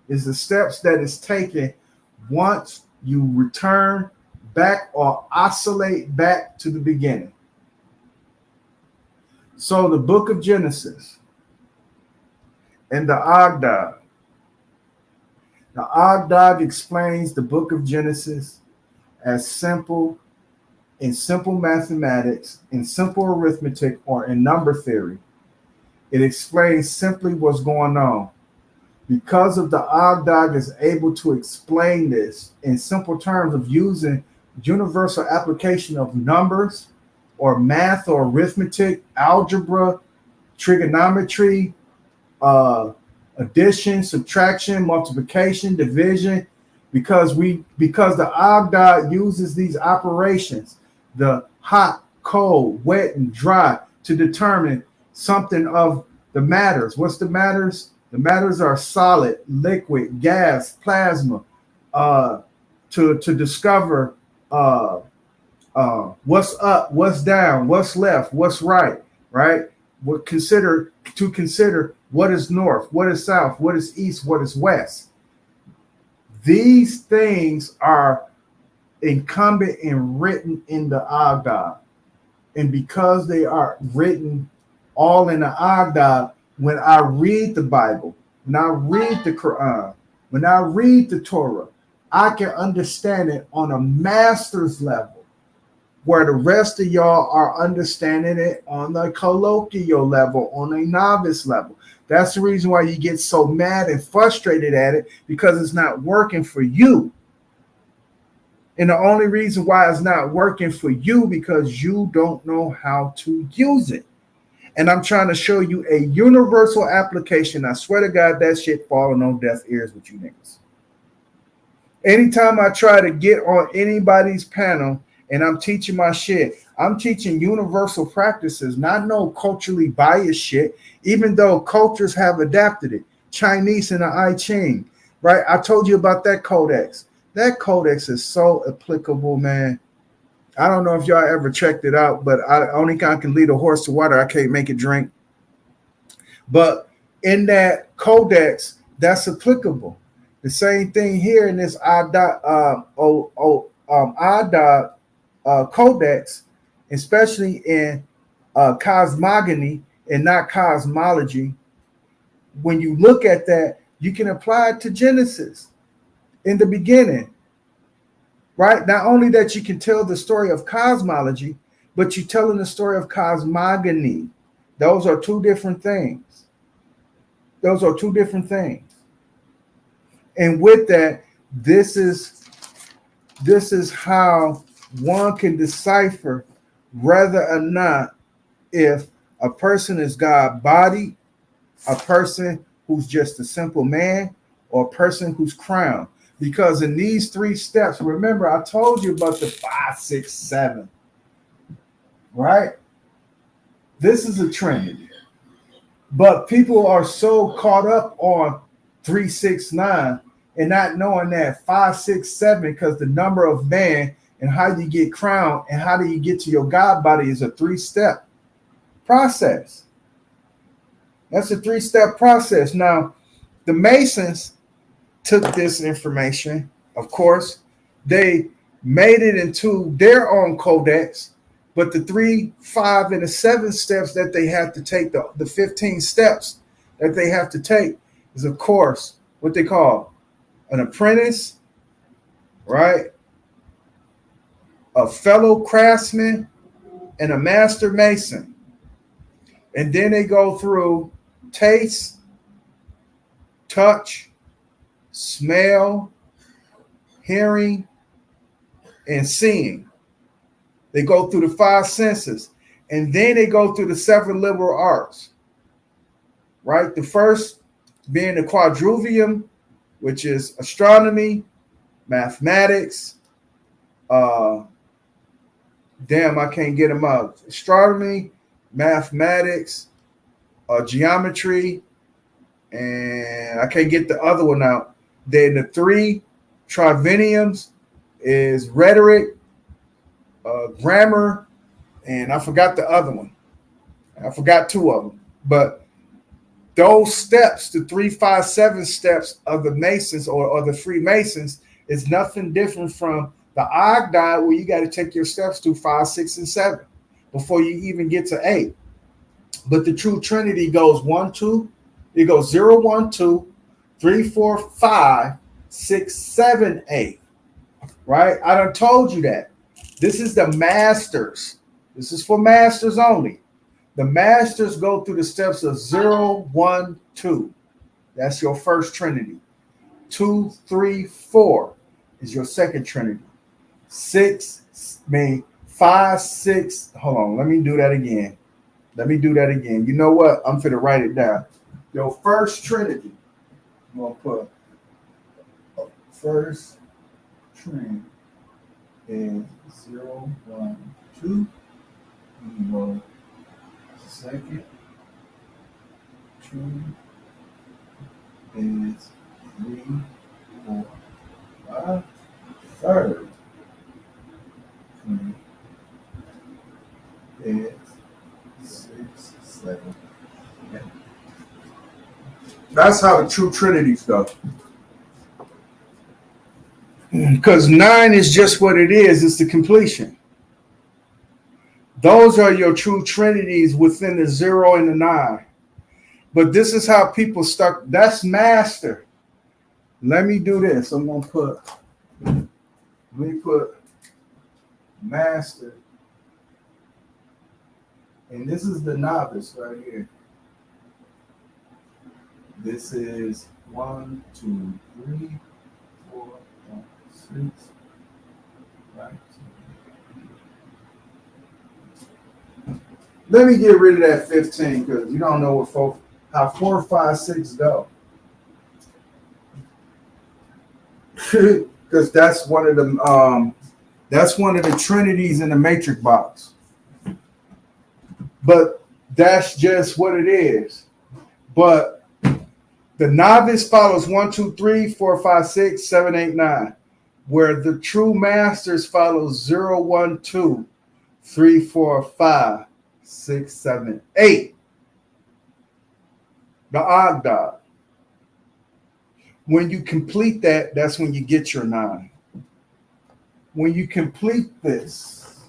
is the steps that is taken once you return back or oscillate back to the beginning. So the book of Genesis and the Ogdoadic. The Ogdoadic explains the book of Genesis as simple mathematics, in simple arithmetic, or in number theory. It explains simply what's going on. Because of the Ogdoadic is able to explain this in simple terms of using universal application of numbers or math or arithmetic, algebra, trigonometry, addition, subtraction, multiplication, division, because the Ogdoadic uses these operations, the hot, cold, wet, and dry, to determine something of the matters. What's the matters? The matters are solid, liquid, gas, plasma. To discover what's up, what's down, what's left, what's right, right? Consider what is north, what is south, what is east, what is west. These things are incumbent and written in the Ogdoadic. And because they are written all in the Ogdoadic, when I read the Bible, when I read the Quran, when I read the Torah, I can understand it on a master's level, where the rest of y'all are understanding it on the colloquial level, on a novice level. That's the reason why you get so mad and frustrated at it, because it's not working for you. And the only reason why it's not working for you, because you don't know how to use it. And I'm trying to show you a universal application. I swear to God, that shit falling on deaf ears with you niggas. Anytime I try to get on anybody's panel and I'm teaching my shit, I'm teaching universal practices, not no culturally biased shit, even though cultures have adapted it. Chinese and the I Ching, right? I told you about that codex. That codex is so applicable, man. I don't know if y'all ever checked it out, but I can lead a horse to water. I can't make it drink. But in that codex, that's applicable. The same thing here in this codex, especially in cosmogony and not cosmology. When you look at that, you can apply it to Genesis in the beginning, right? Not only that you can tell the story of cosmology, but you're telling the story of cosmogony. Those are two different things. Those are two different things. And with that, this is how one can decipher whether or not if a person is God-bodied, a person who's just a simple man, or a person who's crowned. Because in these three steps, remember, I told you about the 5, 6, 7, right? This is a Trinity. But people are so caught up on 3, 6, 9 and not knowing that 5, 6, 7, because the number of man and how you get crowned and how do you get to your God body is a 3-step process. That's a 3-step process. Now, the Masons took this information, of course, they made it into their own codex, but the 3, 5, and the 7 steps that they have to take, the 15 steps that they have to take is, of course, what they call an apprentice, right? A fellow craftsman and a master mason. And then they go through taste, touch, smell, hearing, and seeing. They go through the 5 senses, and then they go through the 7 liberal arts, right? The first being the quadrivium, which is astronomy, mathematics, I can't get them out. Astronomy, mathematics, geometry, and I can't get the other one out. Then the 3 triviums is rhetoric, grammar, and I forgot the other one. I forgot 2 of them. But those steps, the 3, 5, 7 steps of the Masons or the Freemasons, is nothing different from the Ogdoadic, where you got to take your steps through 5, 6, and 7 before you even get to 8. But the true Trinity goes 1, 2. It goes 0, 1, 2, 3, 4, 5, 6, 7, 8. Right? I done told you that. This is the masters. This is for masters only. The masters go through the steps of 0, 1, 2. That's your first Trinity. 2, 3, 4 is your second Trinity. 5, 6. Hold on. Let me do that again. You know what? I'm finna write it down. Your first Trinity. I'm going to put first Trinity is 0, 1, 2. Second Trinity is 3, 4, 5. Third trinity is 6, 7, 8. That's how the true trinities go. Because 9 is just what it is. It's the completion. Those are your true trinities within the 0 and the 9. But this is how people start. That's master. Let me do this. I'm going to put master. And this is the novice right here. This is 1, 2, 3, 4, 5, 6. Right. Let me get rid of that 15 because you don't know how 4, 5, 6 go. Because that's one of the trinities in the matrix box. But that's just what it is. But the novice follows 1, 2, 3, 4, 5, 6, 7, 8, 9. Where the true masters follow 0, 1, 2, 3, 4, 5, 6, 7, 8. The Ogdoadic. When you complete that, that's when you get your 9. When you complete this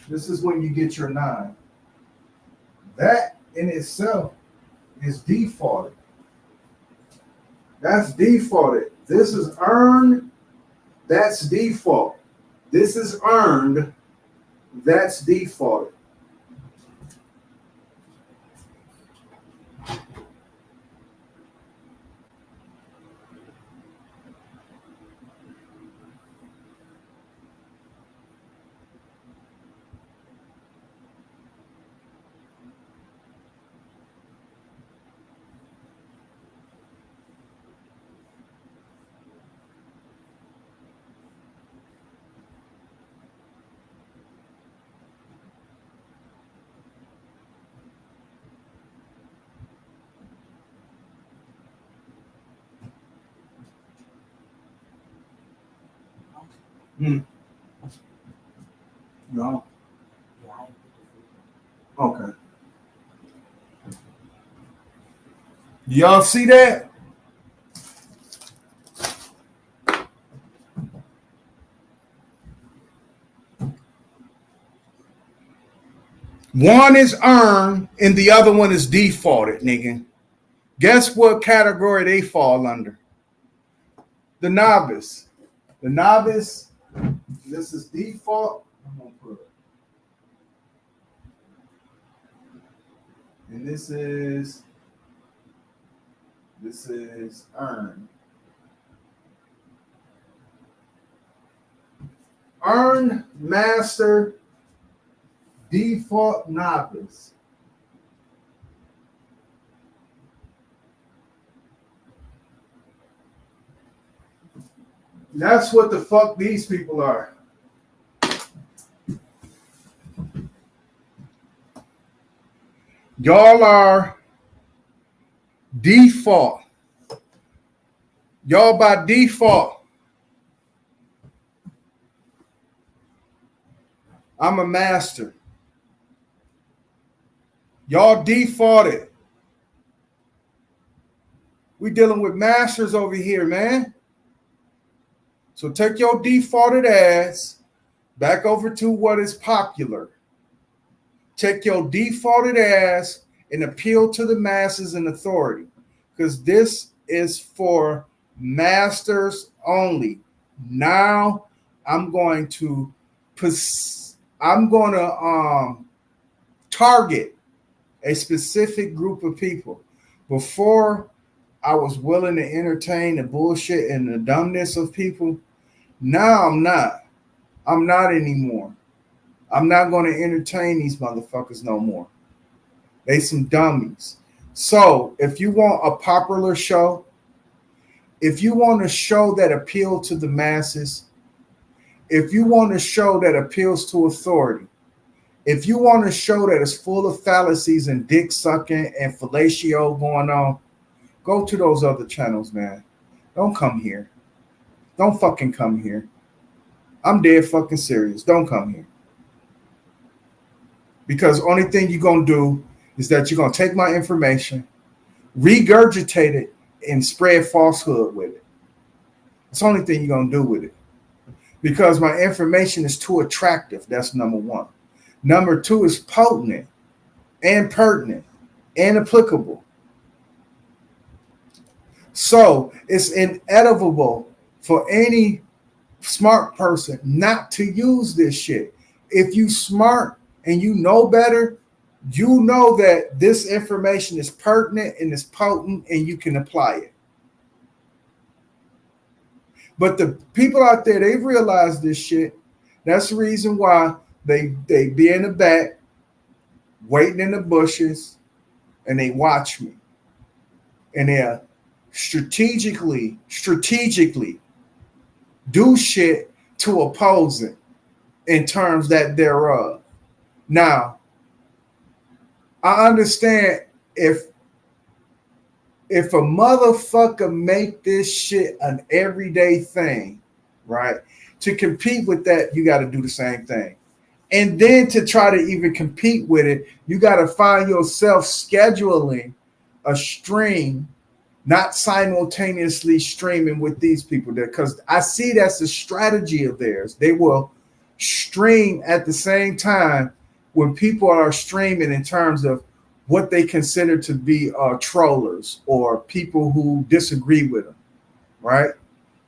is when you get your 9. That in itself is defaulted. That's defaulted. This is earned. That's default. This is earned. That's defaulted. No. Okay. Y'all see that? One is earned and the other one is defaulted, nigga. Guess what category they fall under? The novice. The novice, this is default. I'm gonna put it. And this is earned. Earned, master, default, novice. That's what the fuck these people are. Y'all are default. Y'all by default. I'm a master. Y'all defaulted. We dealing with masters over here, man. So take your defaulted ass back over to what is popular. Take your defaulted ass and appeal to the masses and authority, because this is for masters only. Now I'm going to target a specific group of people. Before I was willing to entertain the bullshit and the dumbness of people. Now I'm not. I'm not anymore. I'm not going to entertain these motherfuckers no more. They some dummies. So if you want a popular show, if you want a show that appeals to the masses, if you want a show that appeals to authority, if you want a show that is full of fallacies and dick sucking and fellatio going on, Go to those other channels, man. Don't come here. Don't fucking come here. I'm dead fucking serious. Don't come here. Because only thing you're going to do is that you're going to take my information, regurgitate it, and spread falsehood with it. That's the only thing you're going to do with it. Because my information is too attractive. That's number one. Number two is potent and pertinent and applicable. So it's inevitable for any smart person not to use this shit. If you smart and you know better, you know that this information is pertinent and is potent and you can apply it. But the people out there, they've realized this shit. That's the reason why they be in the back, waiting in the bushes, and they watch me. And they're strategically do shit to oppose it in terms that thereof. Now, I understand if a motherfucker make this shit an everyday thing, right? To compete with that, you got to do the same thing. And then to try to even compete with it, you got to find yourself scheduling a stream, not simultaneously streaming with these people there. Because I see that's a strategy of theirs. They will stream at the same time when people are streaming in terms of what they consider to be trollers or people who disagree with them, right?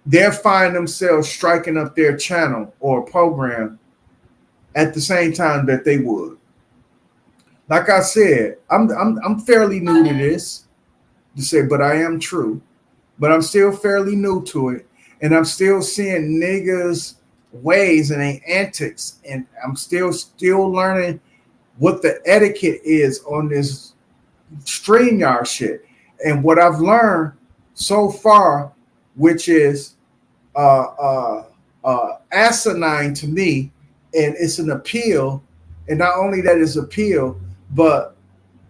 They'll find themselves striking up their channel or program at the same time that they would. Like I said, I'm fairly new to this, to say, but I am true. But I'm still fairly new to it, and I'm still seeing niggas' ways and their antics, and I'm still learning what the etiquette is on this StreamYard shit. And what I've learned so far, which is asinine to me, and it's an appeal, and not only that is appeal, but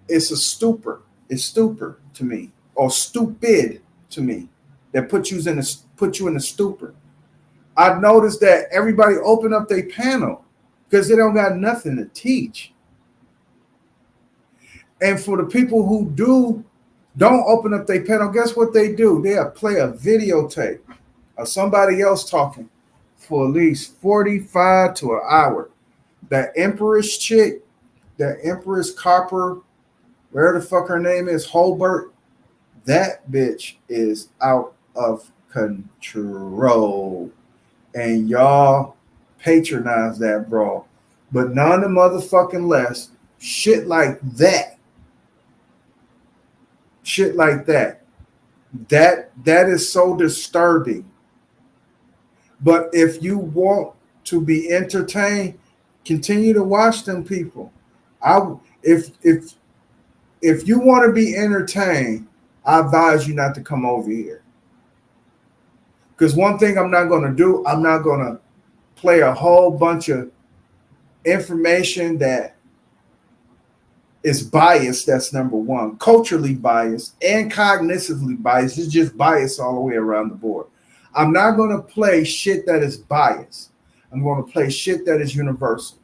it's a stupor. It's stupor to me, or stupid to me, that put you in a stupor. I've noticed that everybody open up their panel because they don't got nothing to teach. And for the people who don't open up their panel, guess what they do? They'll play a videotape of somebody else talking for at least 45 to an hour. That Empress chick, that Empress Copper, where the fuck her name is, Holbert, that bitch is out of control. And y'all patronize that bro. But none of motherfucking less, shit like that. Shit like that. That is so disturbing. But if you want to be entertained, continue to watch them people. If you want to be entertained, I advise you not to come over here. Because one thing I'm not going to do, I'm not going to play a whole bunch of information that is biased. That's number one. Culturally biased and cognitively biased. It's just biased all the way around the board. I'm not going to play shit that is biased. I'm going to play shit that is universal.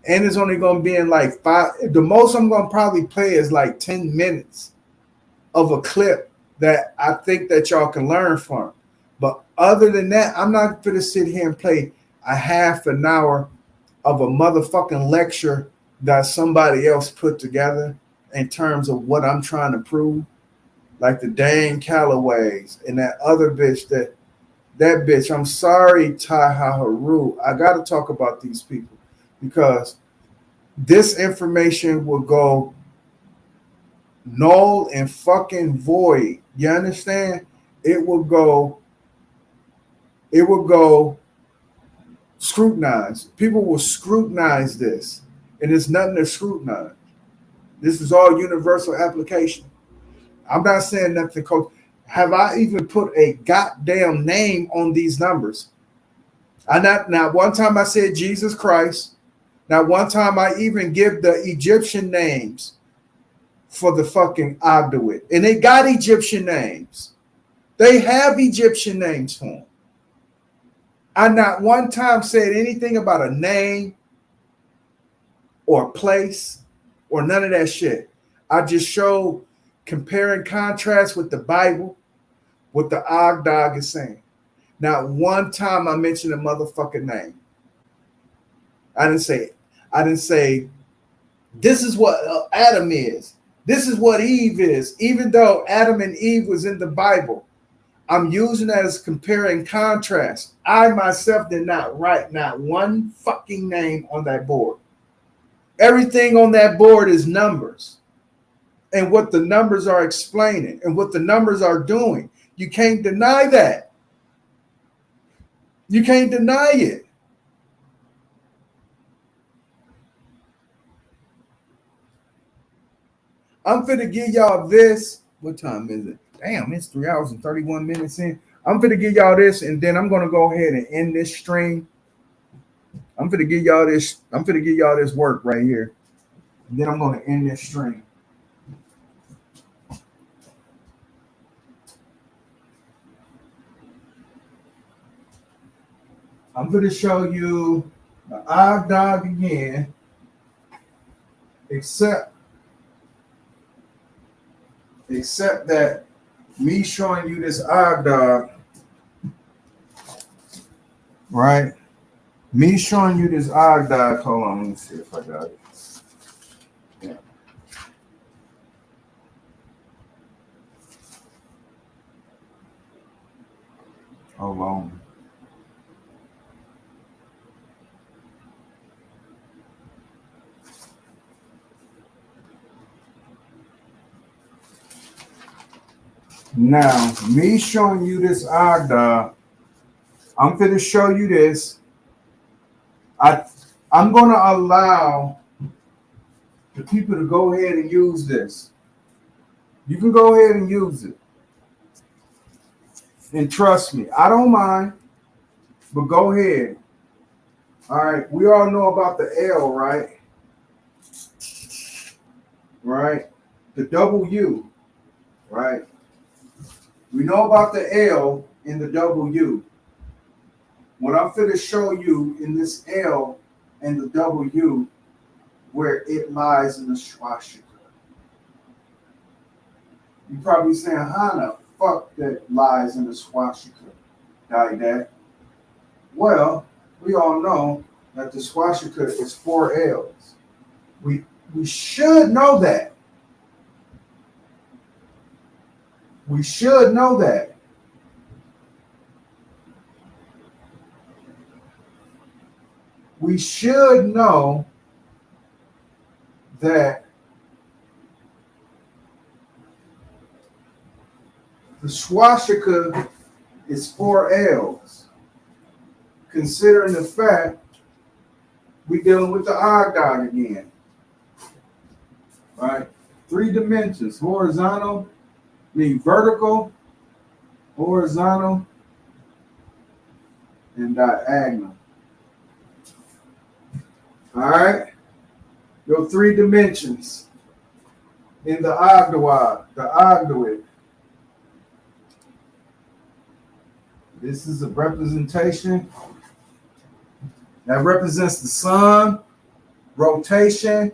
And it's only going to be in like 5. The most I'm going to probably play is like 10 minutes of a clip that I think that y'all can learn from. But other than that, I'm not going to sit here and play a half an hour of a motherfucking lecture that somebody else put together in terms of what I'm trying to prove. Like the Dane Callaways and that other bitch that bitch. I'm sorry, Taha Haru. I got to talk about these people because this information will go null and fucking void. You understand? It will go scrutinize. People will scrutinize this, and there's nothing to scrutinize. This is all universal application. I'm not saying nothing, coach. Have I even put a goddamn name on these numbers? Not one time I said Jesus Christ. Not one time I even give the Egyptian names for the fucking Ogdoadic. And they got Egyptian names. They have Egyptian names for them. I not one time said anything about a name or a place or none of that shit. I just showed compare and contrast with the Bible, what the Ogdoadic is saying. Not one time I mentioned a motherfucking name. I didn't say this is what Adam is. This is what Eve is. Even though Adam and Eve was in the Bible, I'm using that as compare and contrast. I myself did not write not one fucking name on that board. Everything on that board is numbers and what the numbers are explaining and what the numbers are doing. You can't deny that. You can't deny it. I'm finna give y'all this. What time is it? Damn, it's 3 hours and 31 minutes in. I'm finna give y'all this, and then I'm gonna go ahead and end this stream. I'm finna give y'all this. I'm finna give y'all this work right here. And then I'm gonna end this stream. I'm gonna show you the Ogdoadic again, except that me showing you this Ogdoadic, right? Me showing you this Ogdoadic. Hold on, let me see if I got it. Yeah. Hold on. Now, me showing you this Ogdoadic, I'm going to show you this. I'm going to allow the people to go ahead and use this. You can go ahead and use it. And trust me, I don't mind, but go ahead. All right, we all know about the L, right? Right? The W, right? We know about the L and the W. What I'm going to show you in this L and the W, where it lies in the swastika. You're probably saying, how the fuck that lies in the swastika, Dad? Well, we all know that the swastika is 4 L's. We should know that. We should know that. We should know that the swastika is 4 L's. Considering the fact we're dealing with the Ogdoadic again. Right? 3 dimensions. Horizontal, vertical, horizontal, and diagonal. All right? Your 3 dimensions in the Ogdoadic. This is a representation that represents the sun, rotation,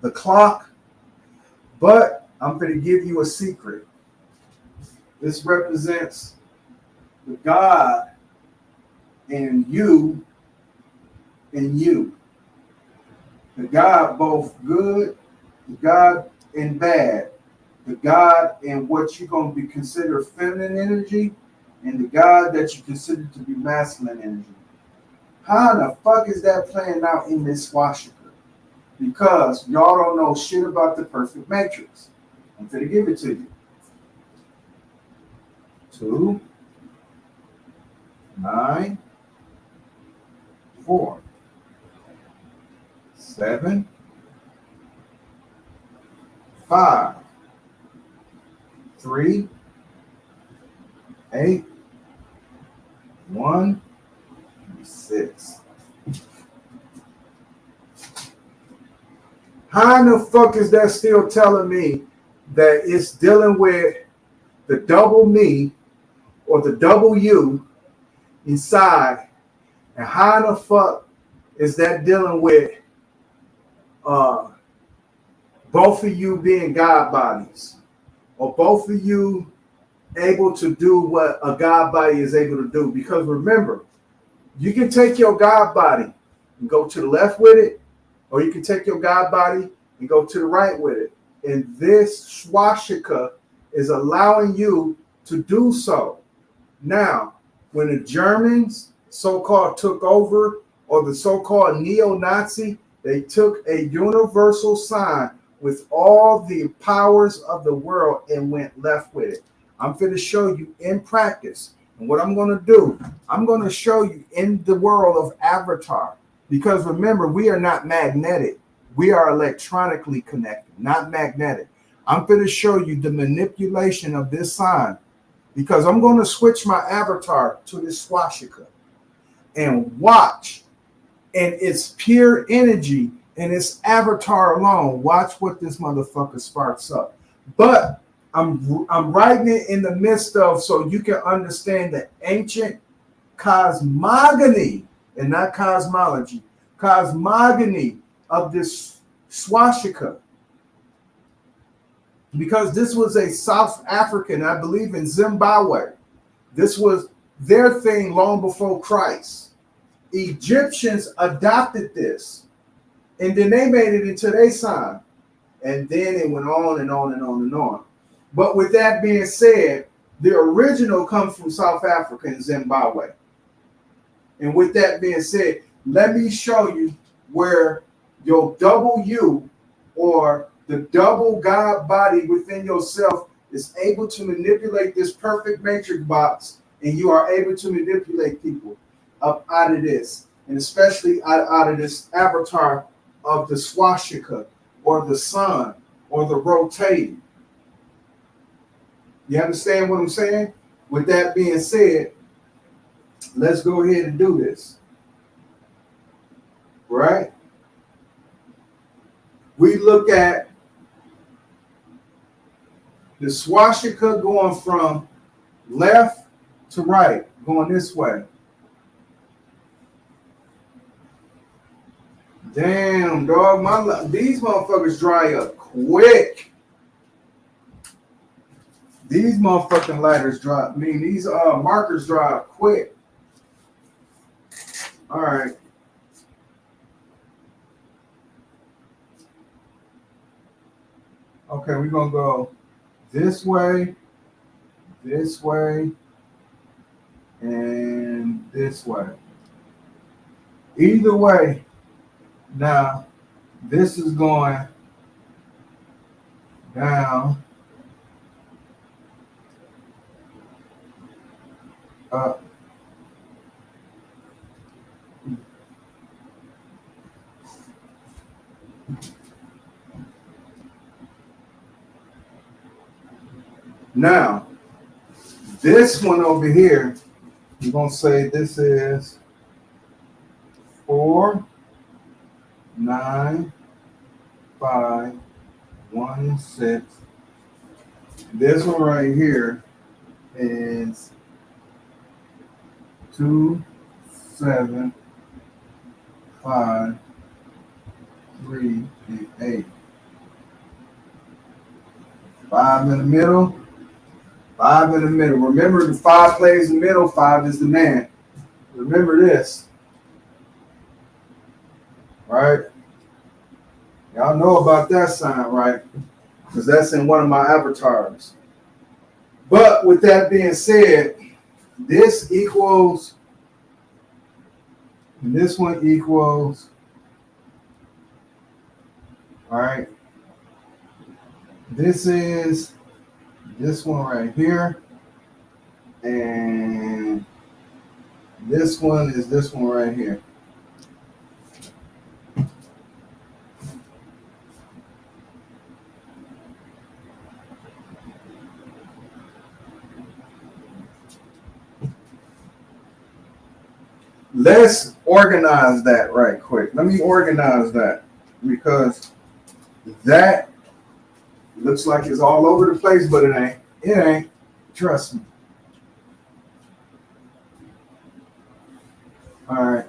the clock. But I'm going to give you a secret. This represents the God in you and you. The God both good, the God and bad. The God in what you're going to be considered feminine energy, and the God that you consider to be masculine energy. How the fuck is that playing out in this swastika? Because y'all don't know shit about the perfect matrix. I'm going to give it to you. 2, 9, 4, 7, 5, 3, 8, 1, 6. How in the fuck is that still telling me that it's dealing with the double me or the double you inside? And how in the fuck is that dealing with uh, both of you being God bodies? Or both of you able to do what a God body is able to do? Because remember, you can take your God body and go to the left with it, or you can take your God body and go to the right with it. And this swastika is allowing you to do so. Now, when the Germans so-called took over, or the so-called neo-Nazi, they took a universal sign with all the powers of the world and went left with it. I'm going to show you in practice. And what I'm going to do, I'm going to show you in the world of Avatar. Because remember, we are not magnetic. We are electronically connected, not magnetic. I'm going to show you the manipulation of this sign, because I'm going to switch my avatar to this swastika and watch. And it's pure energy and it's avatar alone. Watch what this motherfucker sparks up. But I'm writing it in the midst of, so you can understand the ancient cosmogony, and not cosmology, cosmogony of this swastika. Because this was a South African, I believe in Zimbabwe. This was their thing long before Christ. Egyptians adopted this, and then they made it into their sign. And then it went on and on and on and on. But with that being said, the original comes from South Africa and Zimbabwe. And with that being said, let me show you where your double you, or the double God body within yourself, is able to manipulate this perfect matrix box, and you are able to manipulate people up out of this, and especially out of this avatar of the swastika, or the sun, or the rotating. You understand what I'm saying? With that being said, let's go ahead and do this. Right? We look at the swastika going from left to right, going this way. Damn, dog, these motherfuckers dry up quick. These motherfucking lighters dry. I mean, these markers dry up quick. All right. Okay, we're gonna go this way, and this way. Either way, now this is going down, up. Now, this one over here, you're going to say this is 4, 9, 5, 1, 6. This one right here is 2, 7, 5, 3, and 8. 5 in the middle. 5 in the middle. Remember, the 5 plays the middle, 5 is the man. Remember this. Right? Y'all know about that sign, right? Because that's in one of my avatars. But with that being said, this equals, and this one equals, all right? This is this one right here, and this one is this one right here. Let's organize that right quick. Let me organize that, because That looks like it's all over the place, but it ain't. It ain't. Trust me. All right.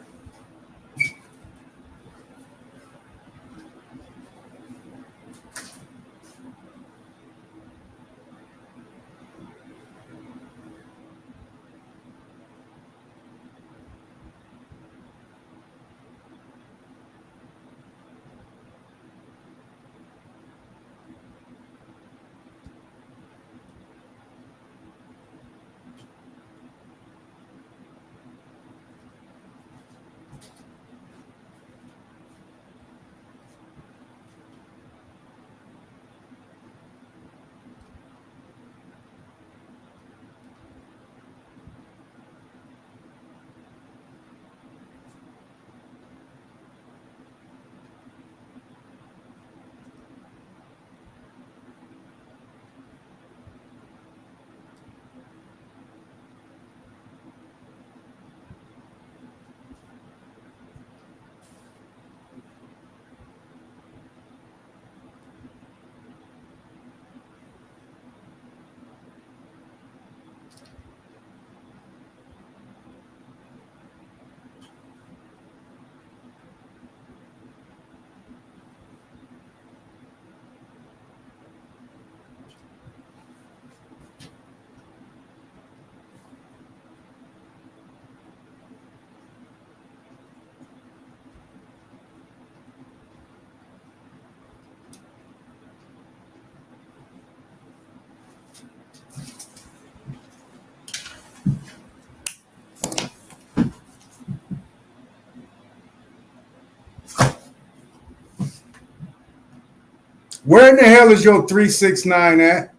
Where in the hell is your 369 at?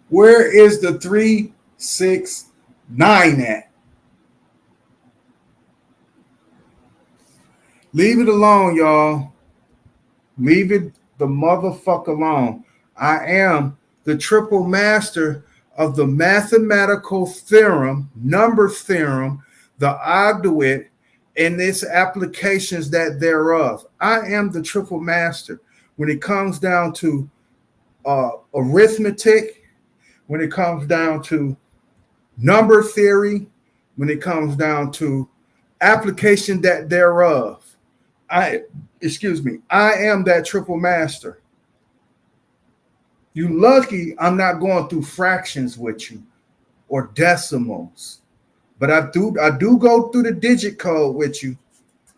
Where is the 369 at? Leave it alone, y'all. Leave it the motherfucker alone. I am the triple master of the mathematical theorem, number theorem, the Ogdoadic, and its applications that thereof. I am the triple master when it comes down to arithmetic, when it comes down to number theory, when it comes down to application that thereof. I am that triple master. You lucky I'm not going through fractions with you or decimals. But I do go through the digit code with you.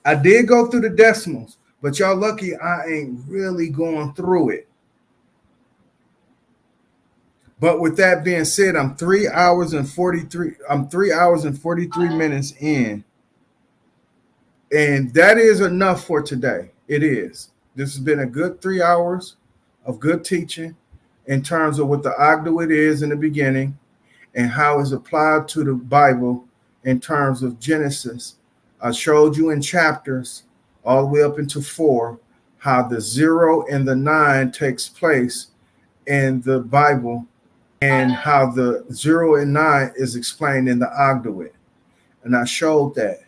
I did go through the decimals, but y'all lucky I ain't really going through it. But with that being said, I'm 3 hours and 43 minutes in. And that is enough for today. It is. This has been a good 3 hours of good teaching in terms of what the Ogdoadic is in the beginning and how it's applied to the Bible in terms of Genesis. I showed you in chapters all the way up into 4 how the 0 and the 9 takes place in the Bible and how the 0 and 9 is explained in the Ogdoadic. And I showed that.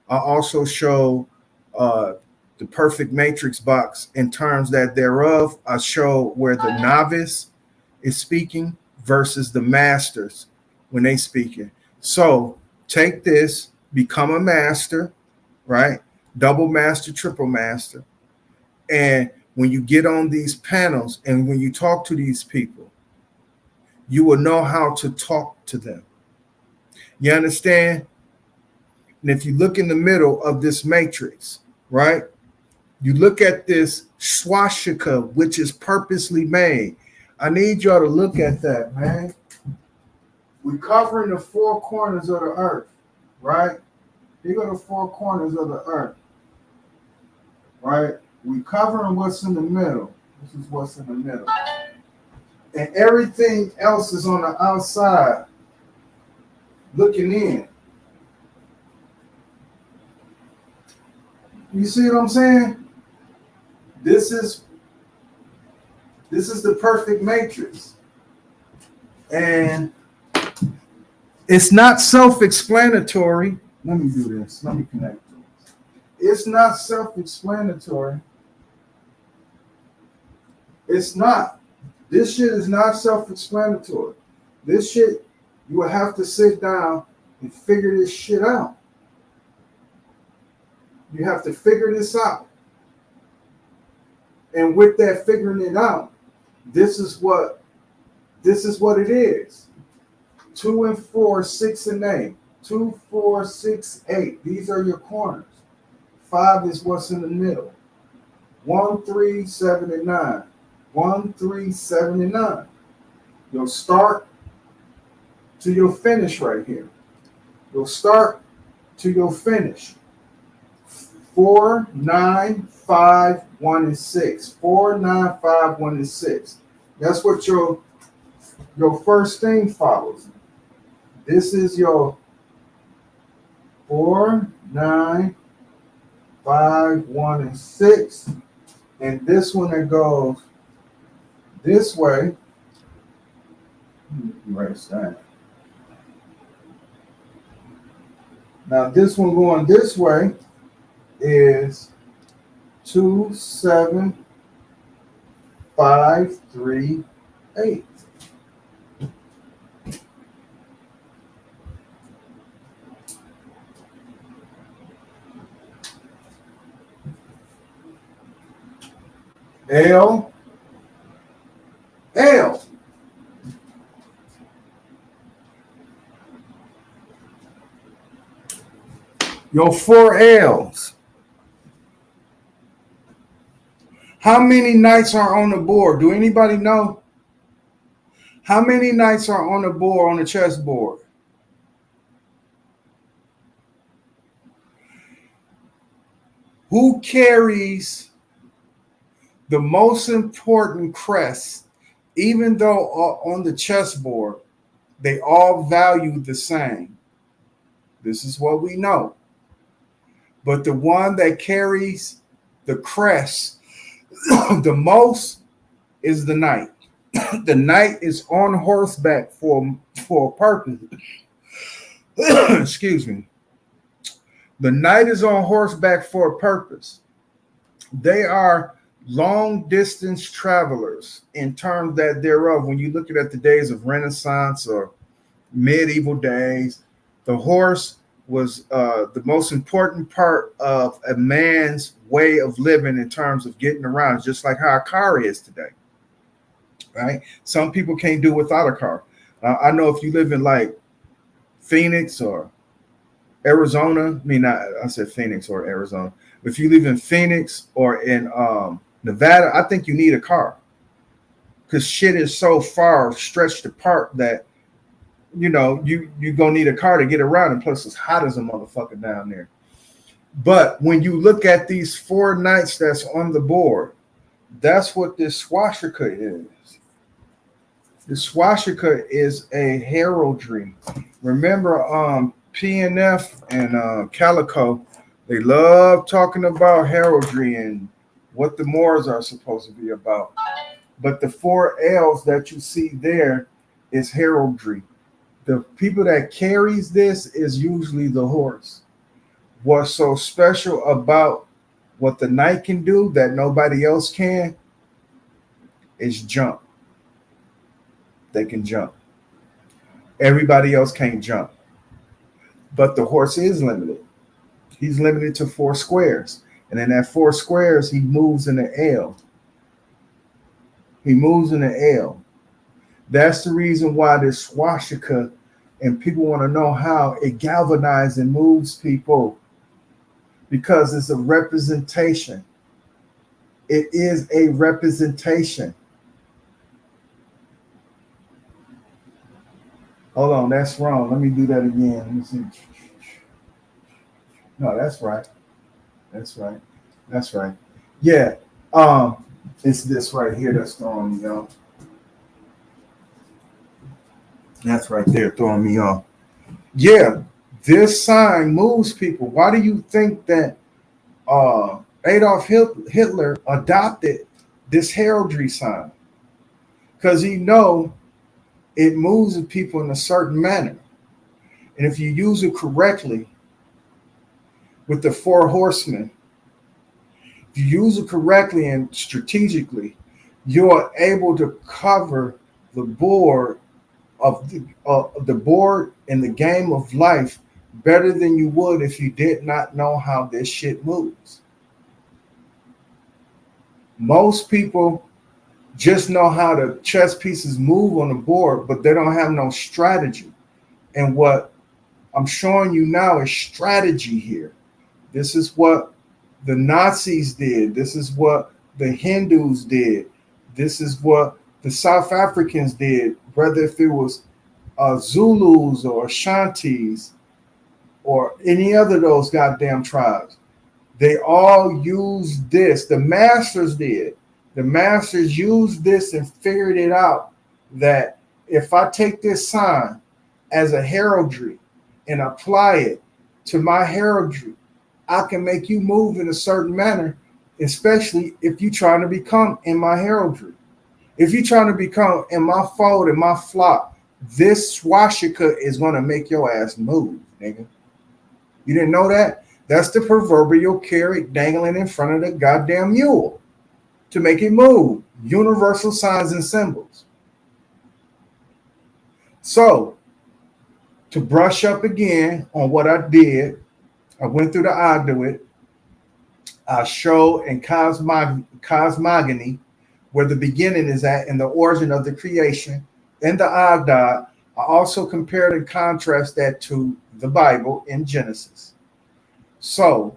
I also show the perfect matrix box in terms that thereof. I show where the novice is speaking versus the masters when they speaking. So take this, become a master, right? Double master, triple master. And when you get on these panels and when you talk to these people, you will know how to talk to them. You understand? And if you look in the middle of this matrix, right, you look at this swastika, which is purposely made. I need y'all to look at that, man. We're covering the 4 corners of the earth, right? Here are the 4 corners of the earth, right? We're covering what's in the middle. This is what's in the middle. And everything else is on the outside looking in. You see what I'm saying? This is the perfect matrix. And It's not self-explanatory. Let me do this. Let me connect this. It's not self-explanatory. It's not. This shit is not self-explanatory. This shit, you will have to sit down and figure this shit out. You have to figure this out. And with that figuring it out, this is what it is. 2 and 4, 6 and 8. 2, 4, 6, 8. These are your corners. 5 is what's in the middle. 1, 3, 7, and 9. 1, 3, 7, and 9. You'll start to your finish right here. You'll start to your finish. 4, 9, 5, 1, and 6. 4, 9, 5, 1, and 6. That's what your first thing follows. This is your 4, 9, 5, 1, and 6. And this one that goes this way, right side. Now this one going this way is 2, 7, 5, 3, 8. L, L. Your 4 L's. How many knights are on the board? Do anybody know? How many knights are on the board, on the chessboard? Who carries the most important crest, even though on the chessboard, they all value the same? This is what we know. But the one that carries the crest the most is the knight. The knight is on horseback for a purpose. Excuse me. The knight is on horseback for a purpose. They are long distance travelers in terms that thereof. When you look at the days of Renaissance or medieval days, the horse was the most important part of a man's way of living in terms of getting around, just like how a car is today, right? Some people can't do without a car. I know if you live in like Phoenix or Arizona, I said Phoenix or Arizona. If you live in Phoenix or in Nevada, I think you need a car because shit is so far stretched apart that you gonna need a car to get around, and plus it's hot as a motherfucker down there. But when you look at these 4 knights that's on the board, that's what this swastika is. The swastika is a heraldry. Remember, PNF and Calico, they love talking about heraldry and what the Moors are supposed to be about. But the 4 L's that you see there is heraldry. The people that carries this is usually the horse. What's so special about what the knight can do that nobody else can is jump. They can jump. Everybody else can't jump. But the horse is limited. He's limited to 4 squares. And in that 4 squares, he moves in the L. He moves in the L. That's the reason why this swastika, and people want to know how it galvanizes and moves people, because it's a representation. It is a representation. Hold on, that's wrong. Let me do that again. Let me see. No, that's right. That's right. That's right. Yeah. It's this right here that's throwing me off. That's right there throwing me off. Yeah, this sign moves people. Why do you think that Adolf Hitler adopted this heraldry sign? Because he know it moves people in a certain manner. And if you use it correctly with the four horsemen, if you use it correctly and strategically, you are able to cover the board of the board in the game of life better than you would if you did not know how this shit moves. Most people just know how the chess pieces move on the board, but they don't have no strategy. And what I'm showing you now is strategy here. This is what the Nazis did. This is what the Hindus did. This is what the South Africans did, whether if it was Zulus or Ashantis or any other of those goddamn tribes. They all used this. The masters did. The masters used this and figured it out that if I take this sign as a heraldry and apply it to my heraldry, I can make you move in a certain manner, especially if you're trying to become in my heraldry. If you're trying to become in my fold, in my flock, this swastika is going to make your ass move, nigga. You didn't know that? That's the proverbial carrot dangling in front of the goddamn mule to make it move. Universal signs and symbols. So, to brush up again on what I did, I went through the Ogdoadic. I showed in Cosmogony where the beginning is at and the origin of the creation. In the Ogdoadic, I also compared and contrast that to the Bible in Genesis. So,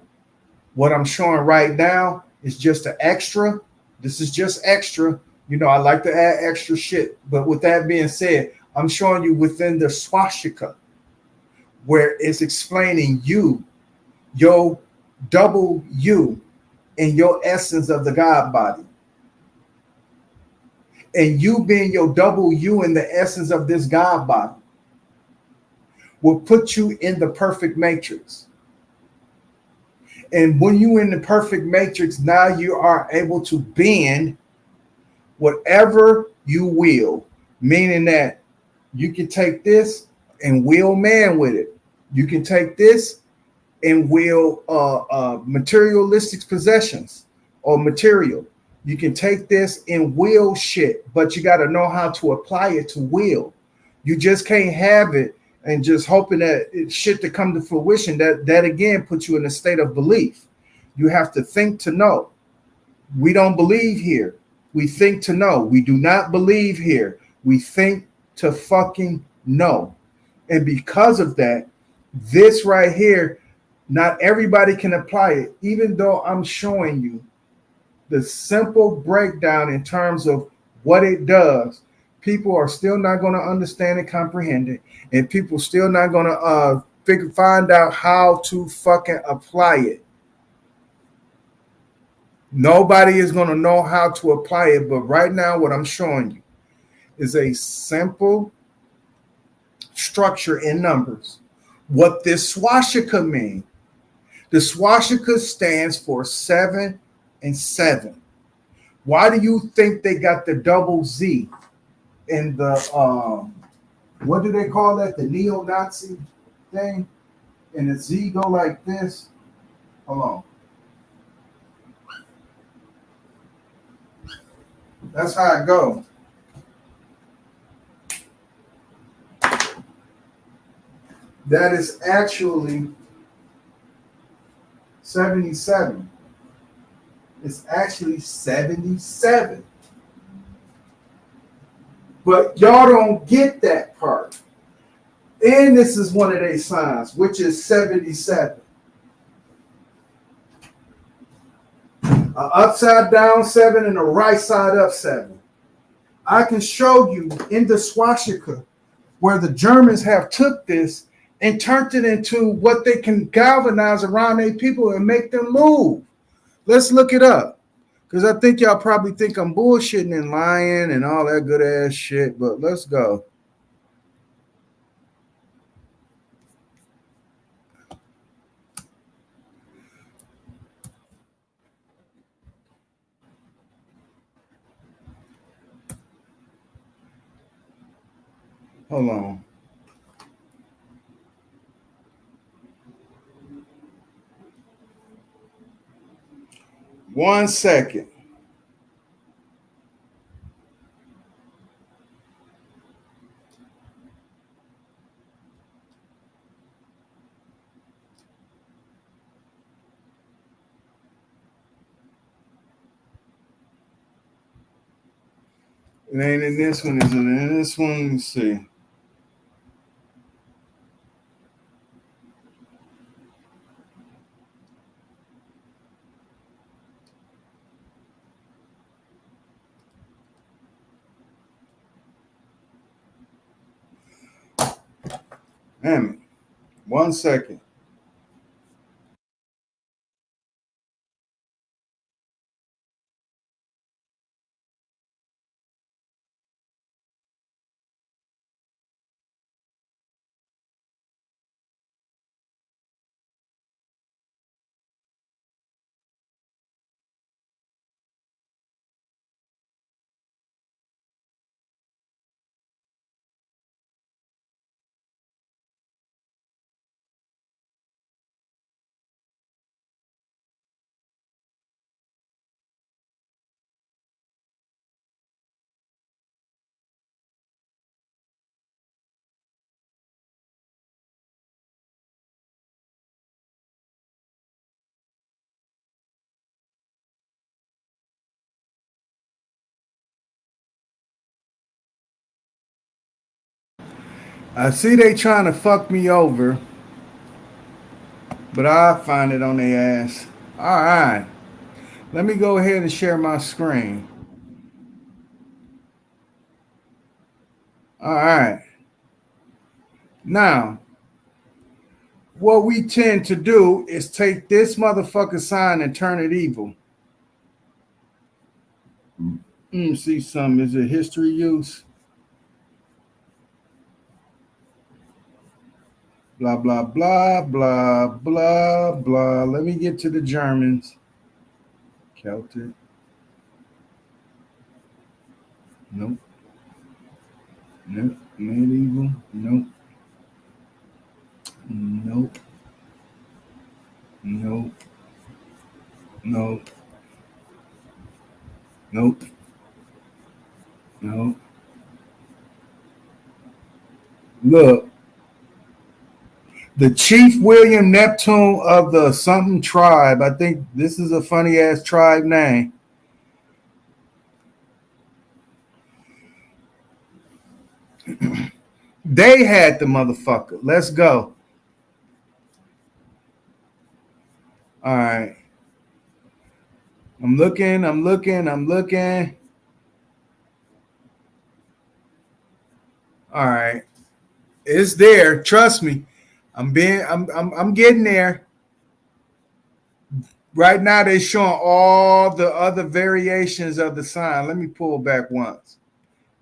what I'm showing right now is just an extra. This is just extra. You know, I like to add extra shit. But with that being said, I'm showing you within the swastika where it's explaining you, your double you, in your essence of the God body. And you being your double you in the essence of this God body will put you in the perfect matrix. And when you in the perfect matrix, now you are able to bend whatever you will, meaning that you can take this and will man with it. You can take this and will materialistic possessions or material. You can take this and will shit, but you got to know how to apply it to will. You just can't have it and just hoping that it shit to come to fruition. That again puts you in a state of belief. You have to think to know. We don't believe here. We think to know. We do not believe here. We think to fucking know. And because of that, this right here, not everybody can apply it, even though I'm showing you the simple breakdown in terms of what it does. People are still not going to understand and comprehend it, and people still not going to find out how to fucking apply it. Nobody is going to know how to apply it, but right now what I'm showing you is a simple structure in numbers. What this swastika means, the swastika stands for 7 and 7. Why do you think they got the double Z in the what do they call that? The neo-Nazi thing? And the Z go like this. Hold on. That's how it go. That is actually 77. It's actually 77. But y'all don't get that part. And this is one of their signs, which is 77. An upside down 7 and a right side up 7. I can show you in the swastika where the Germans have took this and turned it into what they can galvanize around their people and make them move. Let's look it up. Because I think y'all probably think I'm bullshitting and lying and all that good ass shit, but let's go. Hold on. 1 second. It ain't in this one, is it? In this one, let me see. Damn it. 1 second. I see they trying to fuck me over, but I'll find it on their ass. All right. Let me go ahead and share my screen. All right. Now, what we tend to do is take this motherfucker sign and turn it evil. See something. Is it history use? Blah, blah, blah, blah, blah, blah. Let me get to the Germans. Celtic. Nope. Nope. Medieval. Nope. Nope. Nope. Nope. Nope. Nope. Look. The Chief William Neptune of the something tribe. I think this is a funny ass tribe name. They had the motherfucker. Let's go. All right. I'm looking. All right. It's there. Trust me. I'm getting there. Right now they're showing all the other variations of the sign. Let me pull back once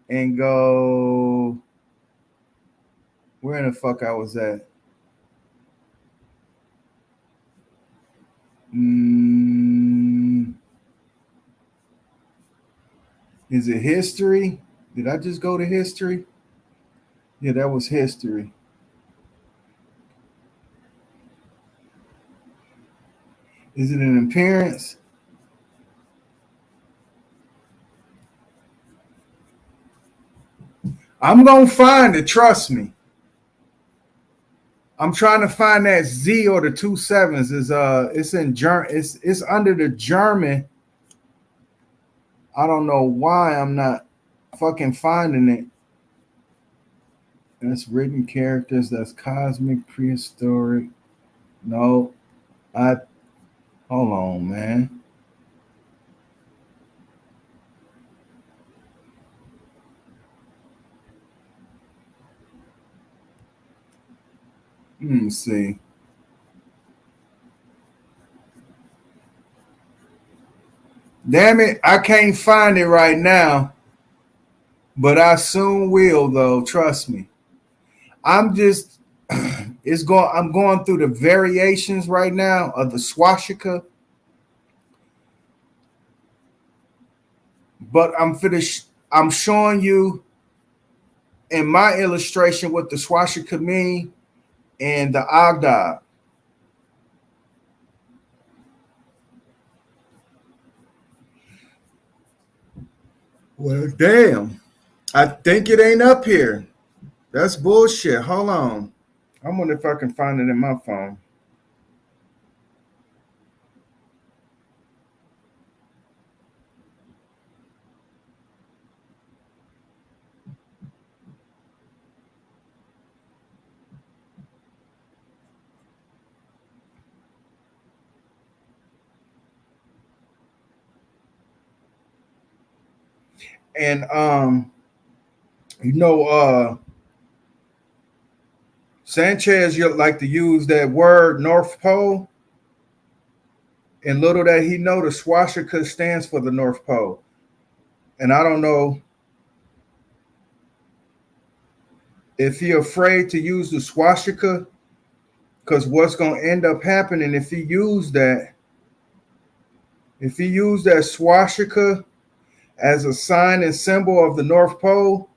and go. Where in the fuck I was at? Is it history? Did I just go to history? Yeah, that was history. Is it an appearance? I'm gonna find it. Trust me. I'm trying to find that Z or the 2 7s. It's in German. It's under the German. I don't know why I'm not fucking finding it. That's written characters. That's cosmic prehistoric. No, I hold on, man. Let me see. Damn it, I can't find it right now, but I soon will though, trust me. I'm just I'm going through the variations right now of the swastika, but I'm showing you in my illustration what the swastika mean and the Ogdoadic. Well, damn. I think it ain't up here. That's bullshit. Hold on. I wonder if I can find it in my phone. And you know, Sanchez you like to use that word North Pole, and little that he know the swastika stands for the North Pole. And I don't know if he afraid to use the swastika, because what's gonna end up happening if he used that swastika as a sign and symbol of the North Pole,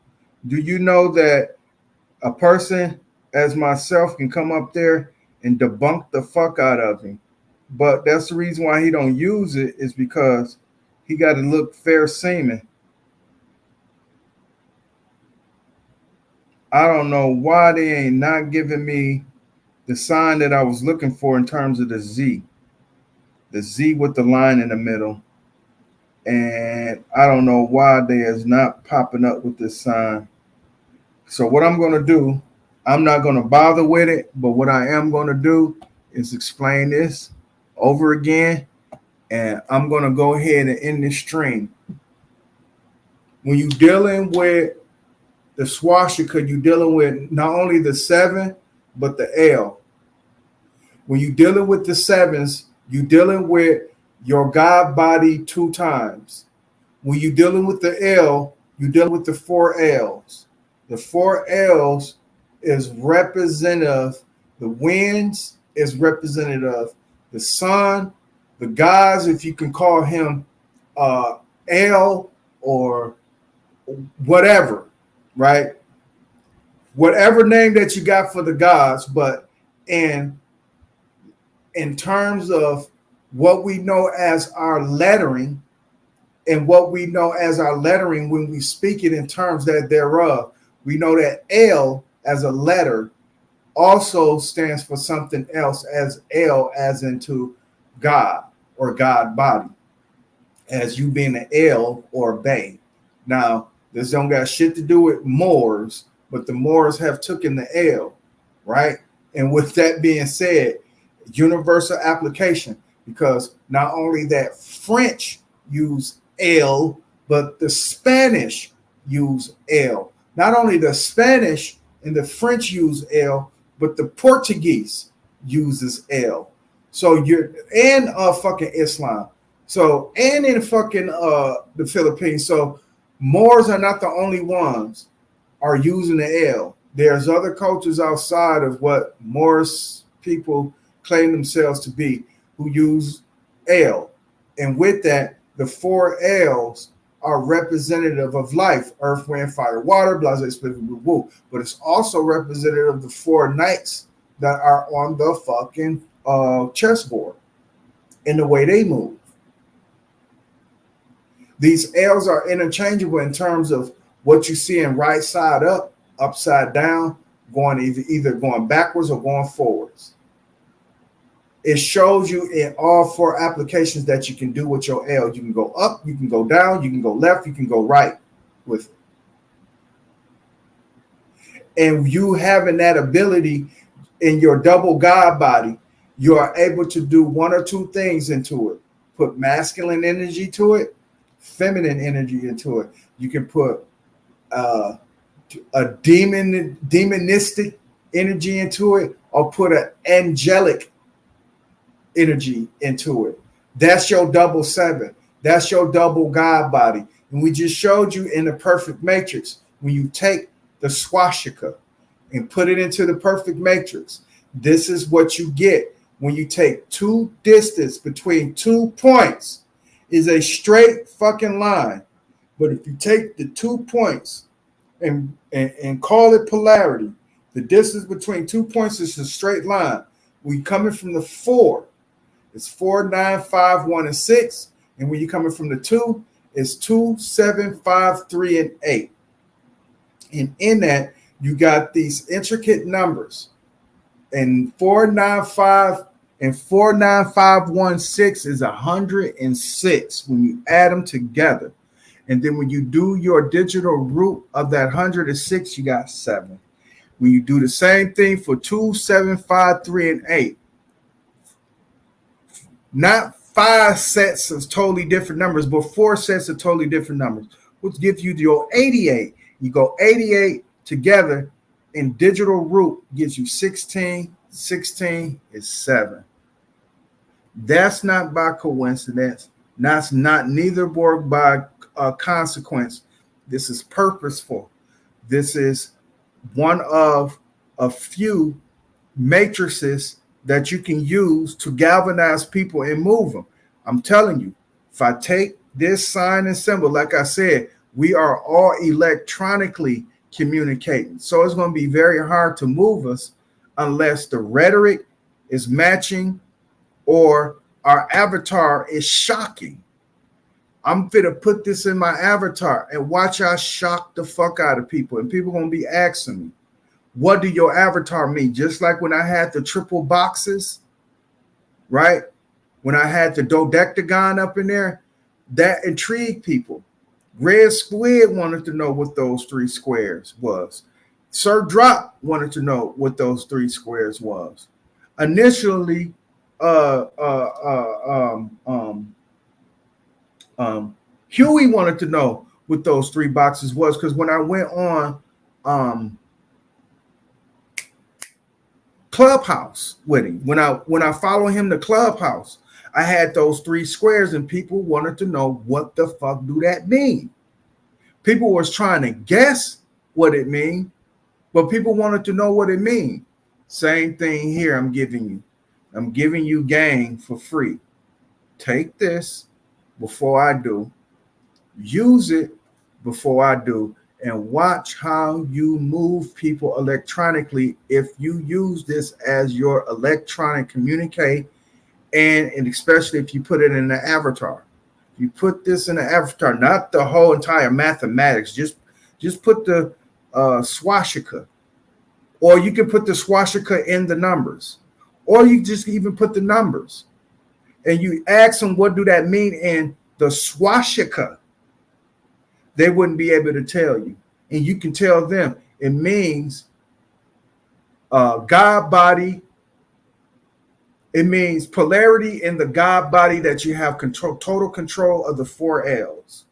do you know that a person as myself can come up there and debunk the fuck out of him? But that's the reason why he don't use it, is because he got to look fair seeming. I don't know why they ain't not giving me the sign that I was looking for in terms of the Z with the line in the middle. And I don't know why they is not popping up with this sign. So what I'm going to do, I'm not going to bother with it, but what I am going to do is explain this over again, and I'm going to go ahead and end this stream. When you're dealing with the swastika, you're dealing with not only the 7, but the L. When you're dealing with the 7s, you're dealing with your God body 2 times. When you're dealing with the L, you're dealing with the 4 L's. The 4 L's is representative. The winds is representative. The sun, the gods, if you can call him L or whatever, right? Whatever name that you got for the gods, but in terms of what we know as our lettering, and what we know as our lettering when we speak it in terms that thereof, we know that L as a letter also stands for something else, as L as into God or God body, as you being an L or Bay. Now, this don't got shit to do with Moors, but the Moors have taken the L, right? And with that being said, universal application, because not only that French use L, but the Spanish use L. Not only the Spanish and the French use L, but the Portuguese uses L. So you're and fucking Islam. So and in fucking the Philippines. So Moors are not the only ones are using the L. There's other cultures outside of what Moors people claim themselves to be who use L. And with that, the 4 L's are representative of life: earth, wind, fire, water, blah, blah, blah, blah, blah. But it's also representative of the 4 knights that are on the fucking chessboard in the way they move. These L's are interchangeable in terms of what you see in right side up, upside down, going either going backwards or going forwards. It shows you in all 4 applications that you can do with your L. You can go up, you can go down, you can go left, you can go right with it. And you having that ability in your double God body, you are able to do 1 or 2 things into it. Put masculine energy to it, feminine energy into it. You can put a demonistic energy into it, or put an angelic energy into it. That's your double 7. That's your double God body. And we just showed you in the perfect matrix, when you take the swastika and put it into the perfect matrix, this is what you get when you take 2 distance between 2 points is a straight fucking line. But if you take the 2 points and call it polarity, the distance between 2 points is a straight line. We coming from the 4, it's 4, 9, 5, 1, and 6. And when you're coming from the 2, is 2, 7, 5, 3, and 8. And in that, you got these intricate numbers. And 495 and 49516 is 106 when you add them together. And then when you do your digital root of that 106, you got 7. When you do the same thing for 2, 7, 5, 3, and 8, not 5 sets of totally different numbers, but 4 sets of totally different numbers, which gives you your 88. You go 88 together in digital root gives you 16. 16 is 7. That's not by coincidence. That's not neither by consequence. This is purposeful. This is one of a few matrices that you can use to galvanize people and move them. I'm telling you, if I take this sign and symbol, like I said, we are all electronically communicating. So it's going to be very hard to move us unless the rhetoric is matching or our avatar is shocking. I'm finna put this in my avatar and watch I shock the fuck out of people. And people going to be asking me, what do your avatar mean? Just like when I had the triple boxes, right? When I had the dodecagon up in there, that intrigued people. Red Squid wanted to know what those 3 squares was. Sir Drop wanted to know what those 3 squares was. Initially, Huey wanted to know what those 3 boxes was, because when I went on Clubhouse with him, when I follow him to Clubhouse, I had those 3 squares, and people wanted to know what the fuck do that mean. People was trying to guess what it mean, but people wanted to know what it mean. Same thing here. I'm giving you game for free. Take this before I do, use it before I do, and watch how you move people electronically if you use this as your electronic communicate, and especially if you put it in the avatar. You put this in the avatar, not the whole entire mathematics. Just put the swastika, or you can put the swastika in the numbers, or you just even put the numbers, and you ask them what do that mean in the swastika. They wouldn't be able to tell you, and you can tell them it means God body. It means polarity in the God body, that you have total control of the 4 L's.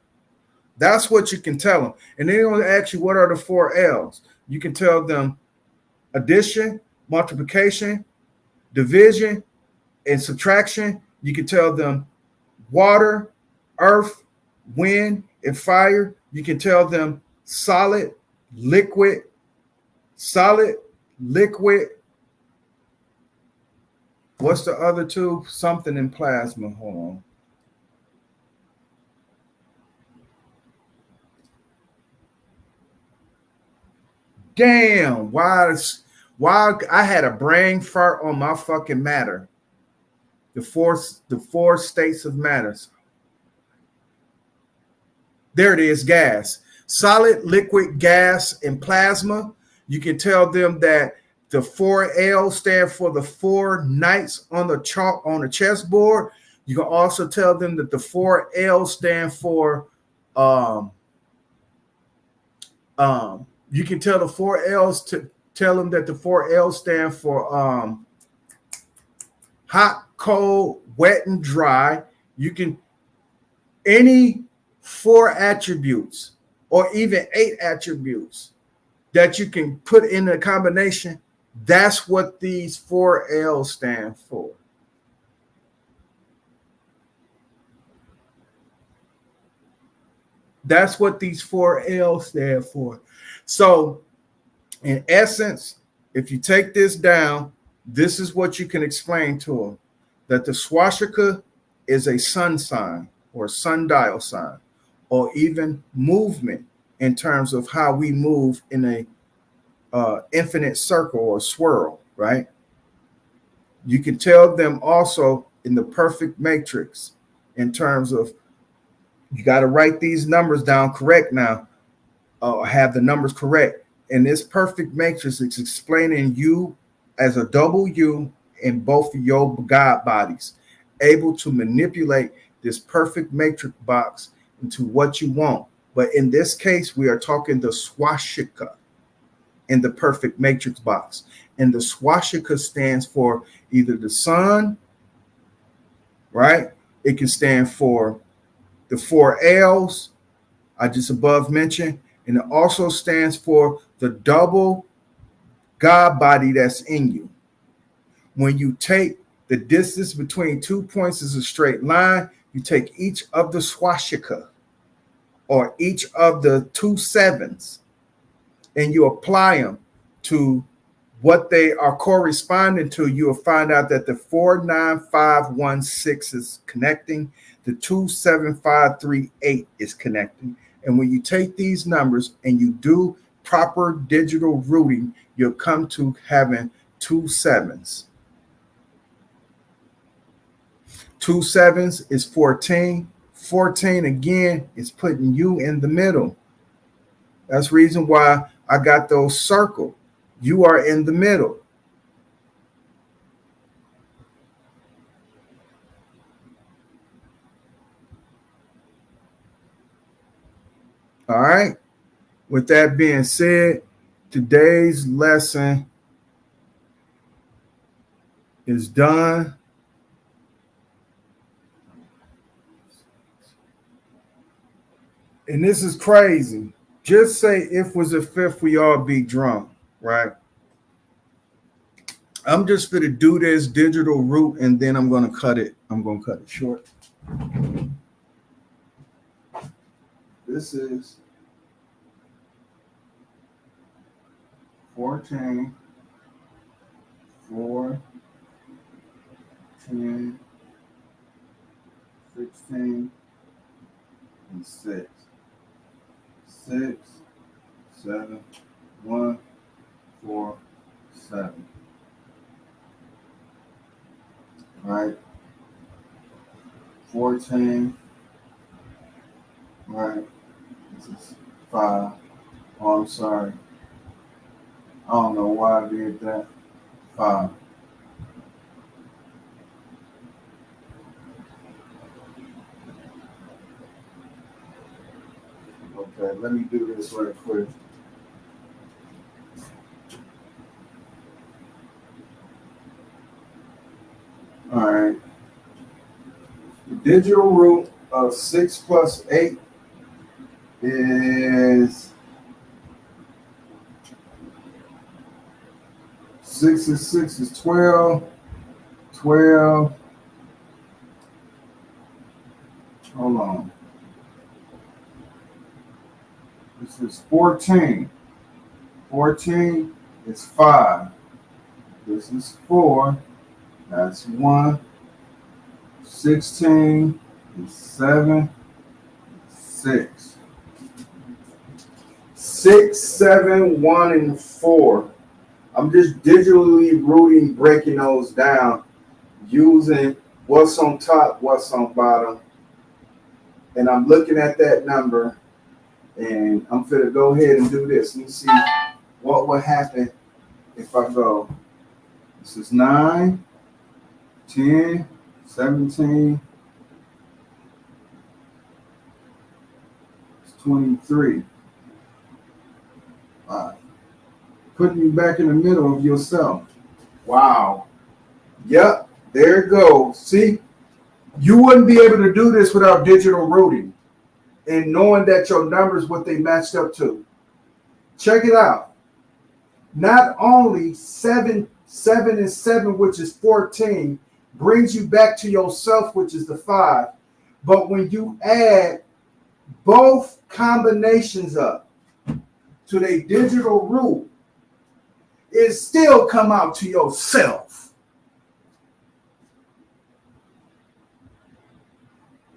That's what you can tell them. And then they're going to ask you, what are the 4 L's? You can tell them addition, multiplication, division, and subtraction. You can tell them water, earth, wind, and fire. You can tell them solid, liquid. What's the other 2? Something in plasma. Hold on. Damn, why I had a brain fart on my fucking matter. The four states of matters. There it is, gas. Solid, liquid, gas, and plasma. You can tell them that the 4 L stand for the 4 knights on the chalk on the chessboard. You can also tell them that the 4 L stand for you can tell the 4 L's to tell them that the 4 L stand for hot, cold, wet, and dry. You can any 4 attributes or even 8 attributes that you can put in a combination. That's what these 4 L's stand for. That's what these 4 L's stand for. So, in essence, if you take this down, this is what you can explain to them. That the swastika is a sun sign or sundial sign, or even movement in terms of how we move in a infinite circle or swirl, right? You can tell them also in the perfect matrix in terms of You got to write these numbers down correct now, have the numbers correct. And this perfect matrix is explaining you as a double U in both of your God bodies, able to manipulate this perfect matrix box into what you want. But in this case, we are talking the swastika in the perfect matrix box. And the swastika stands for either the sun, right? It can stand for the four L's I just above mentioned, and it also stands for the double God body that's in you. When you take the distance between 2 points as a straight line, you take each of the swastika or each of the 2 sevens and you apply them to what they are corresponding to. You'll find out that the 49516 is connecting, the 27538 is connecting. And when you take these numbers and you do proper digital rooting, you'll come to having 2 sevens. 2 sevens is 14. 14 again is putting you in the middle. That's the reason why I got those circled. You are in the middle. All right. With that being said, today's lesson is done. And this is crazy. Just say if was a fifth, we all be drunk, right? I'm just going to do this digital root and then I'm going to cut it. I'm going to cut it short. This is 14, 4, 10, 16, and 6. 6, 7, 1, 4, 7. All right. 14. All right. This is 5. Oh, I'm sorry. I don't know why I did that. 5. Okay, let me do this right quick. All right. The digital root of 6 plus 8 is 6 and 6 is 12. 12. Hold on. This is 14. 14 is 5. This is 4. That's 1. 16 is 7. 6. 6, 7, 1, and 4. I'm just digitally rooting, breaking those down, using what's on top, what's on bottom. And I'm looking at that number, and I'm going to go ahead and do this. Let me see what would happen if I go. This is 9, 10, 17, 23. Putting you back in the middle of yourself. Wow. Yep, there it goes. See, you wouldn't be able to do this without digital rooting and knowing that your numbers, what they matched up to. Check it out. Not only 7 and 7, which is 14, brings you back to yourself, which is the 5. But when you add both combinations up to the digital root, it still come out to yourself.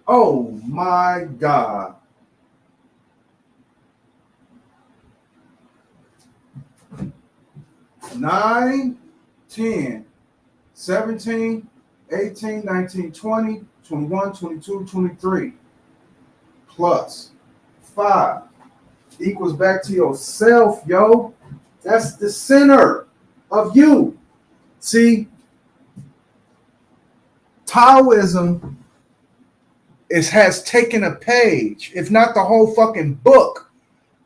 Oh my God. Nine, 10, 17, 18, 19, 20, 21, 22, 23. plus 5 equals back to yourself, yo. That's the center of you. See, Taoism has taken a page, if not the whole fucking book,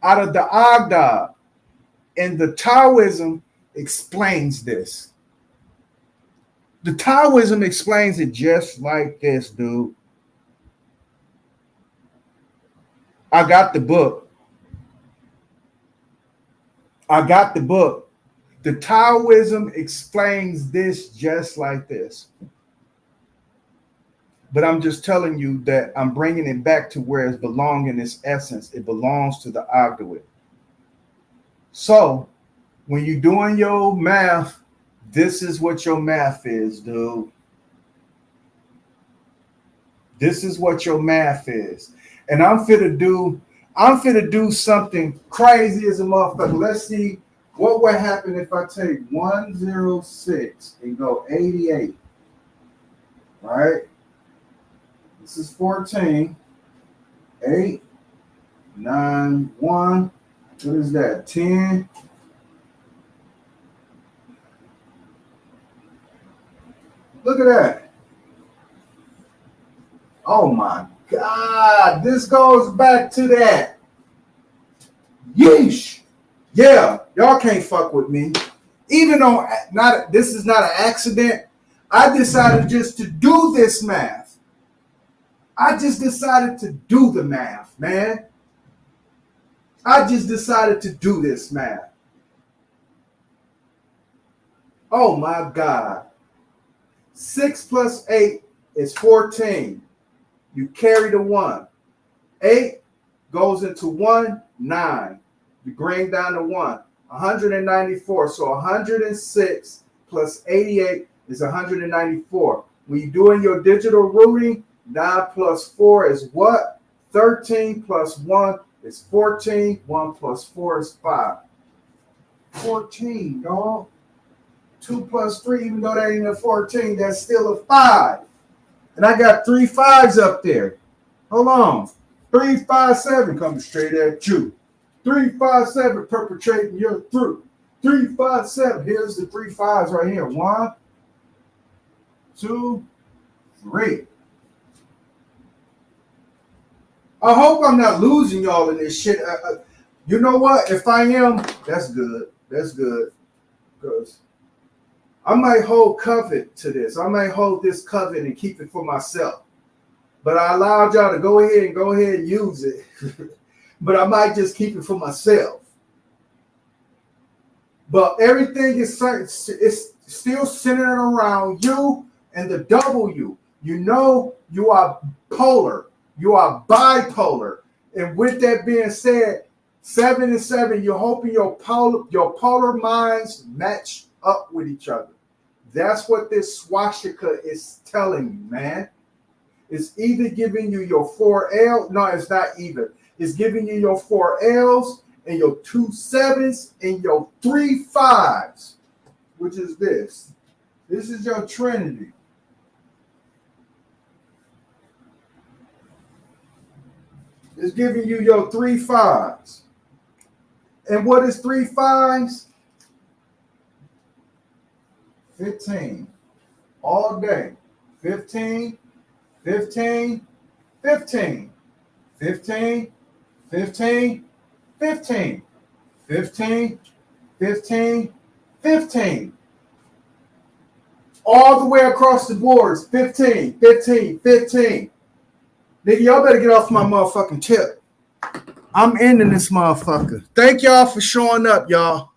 out of the Ogdoadic. And the Taoism explains this. The Taoism explains it just like this, dude. I got the book. The Taoism explains this just like this. But I'm just telling you that I'm bringing it back to where it belongs in its essence. It belongs to the Ogdoadic. So when you're doing your math, this is what your math is, dude. This is what your math is. And I'm finna do something crazy as a motherfucker. Let's see what would happen if I take 106 and go 88. Right? This is 14. 8, 9, 1. What is that? 10. Look at that. Oh my God. This goes back to that. Yeesh. Yeah, y'all can't fuck with me. Even though this is not an accident, I decided just to do this math. I just decided to do the math, man. I just decided to do this math. Oh my God. 6 plus 8 is 14. You carry the 1. 8 goes into 1, 9. You bring down the 1. 194. So 106 plus 88 is 194. When you're doing your digital rooting, 9 plus 4 is what? 13 plus 1 is 14. 1 plus 4 is 5. 14, dog. 2 plus 3, even though that ain't a 14, that's still a 5. And I got 3 5s up there. Hold on. 3, 5, 7 coming straight at you. 3, 5, 7 perpetrating your through. 3, 5, 7. Here's the 3 5s right here. 1, 2, 3. I hope I'm not losing y'all in this shit. You know what? If I am, that's good. That's good. Because I might hold covet to this. I might hold this covet and keep it for myself. But I allowed y'all to go ahead and use it. But I might just keep it for myself. But everything is still centered around you and the W. You know you are polar. You are bipolar. And with that being said, 7 and 7, you're hoping your polar minds match up with each other. That's what this swastika is telling you, man. It's either giving you your 4 L. No, it's not either. It's giving you your 4 L's and your 2 7s and your 3 5s, which is this. This is your Trinity. It's giving you your 3 5s. And what is 3 5s? 15. All day. 15, 15, 15. 15, 15, 15. 15, 15, 15. All the way across the boards. 15, 15, 15. Nigga, y'all better get off my motherfucking tip. I'm ending this motherfucker. Thank y'all for showing up, y'all.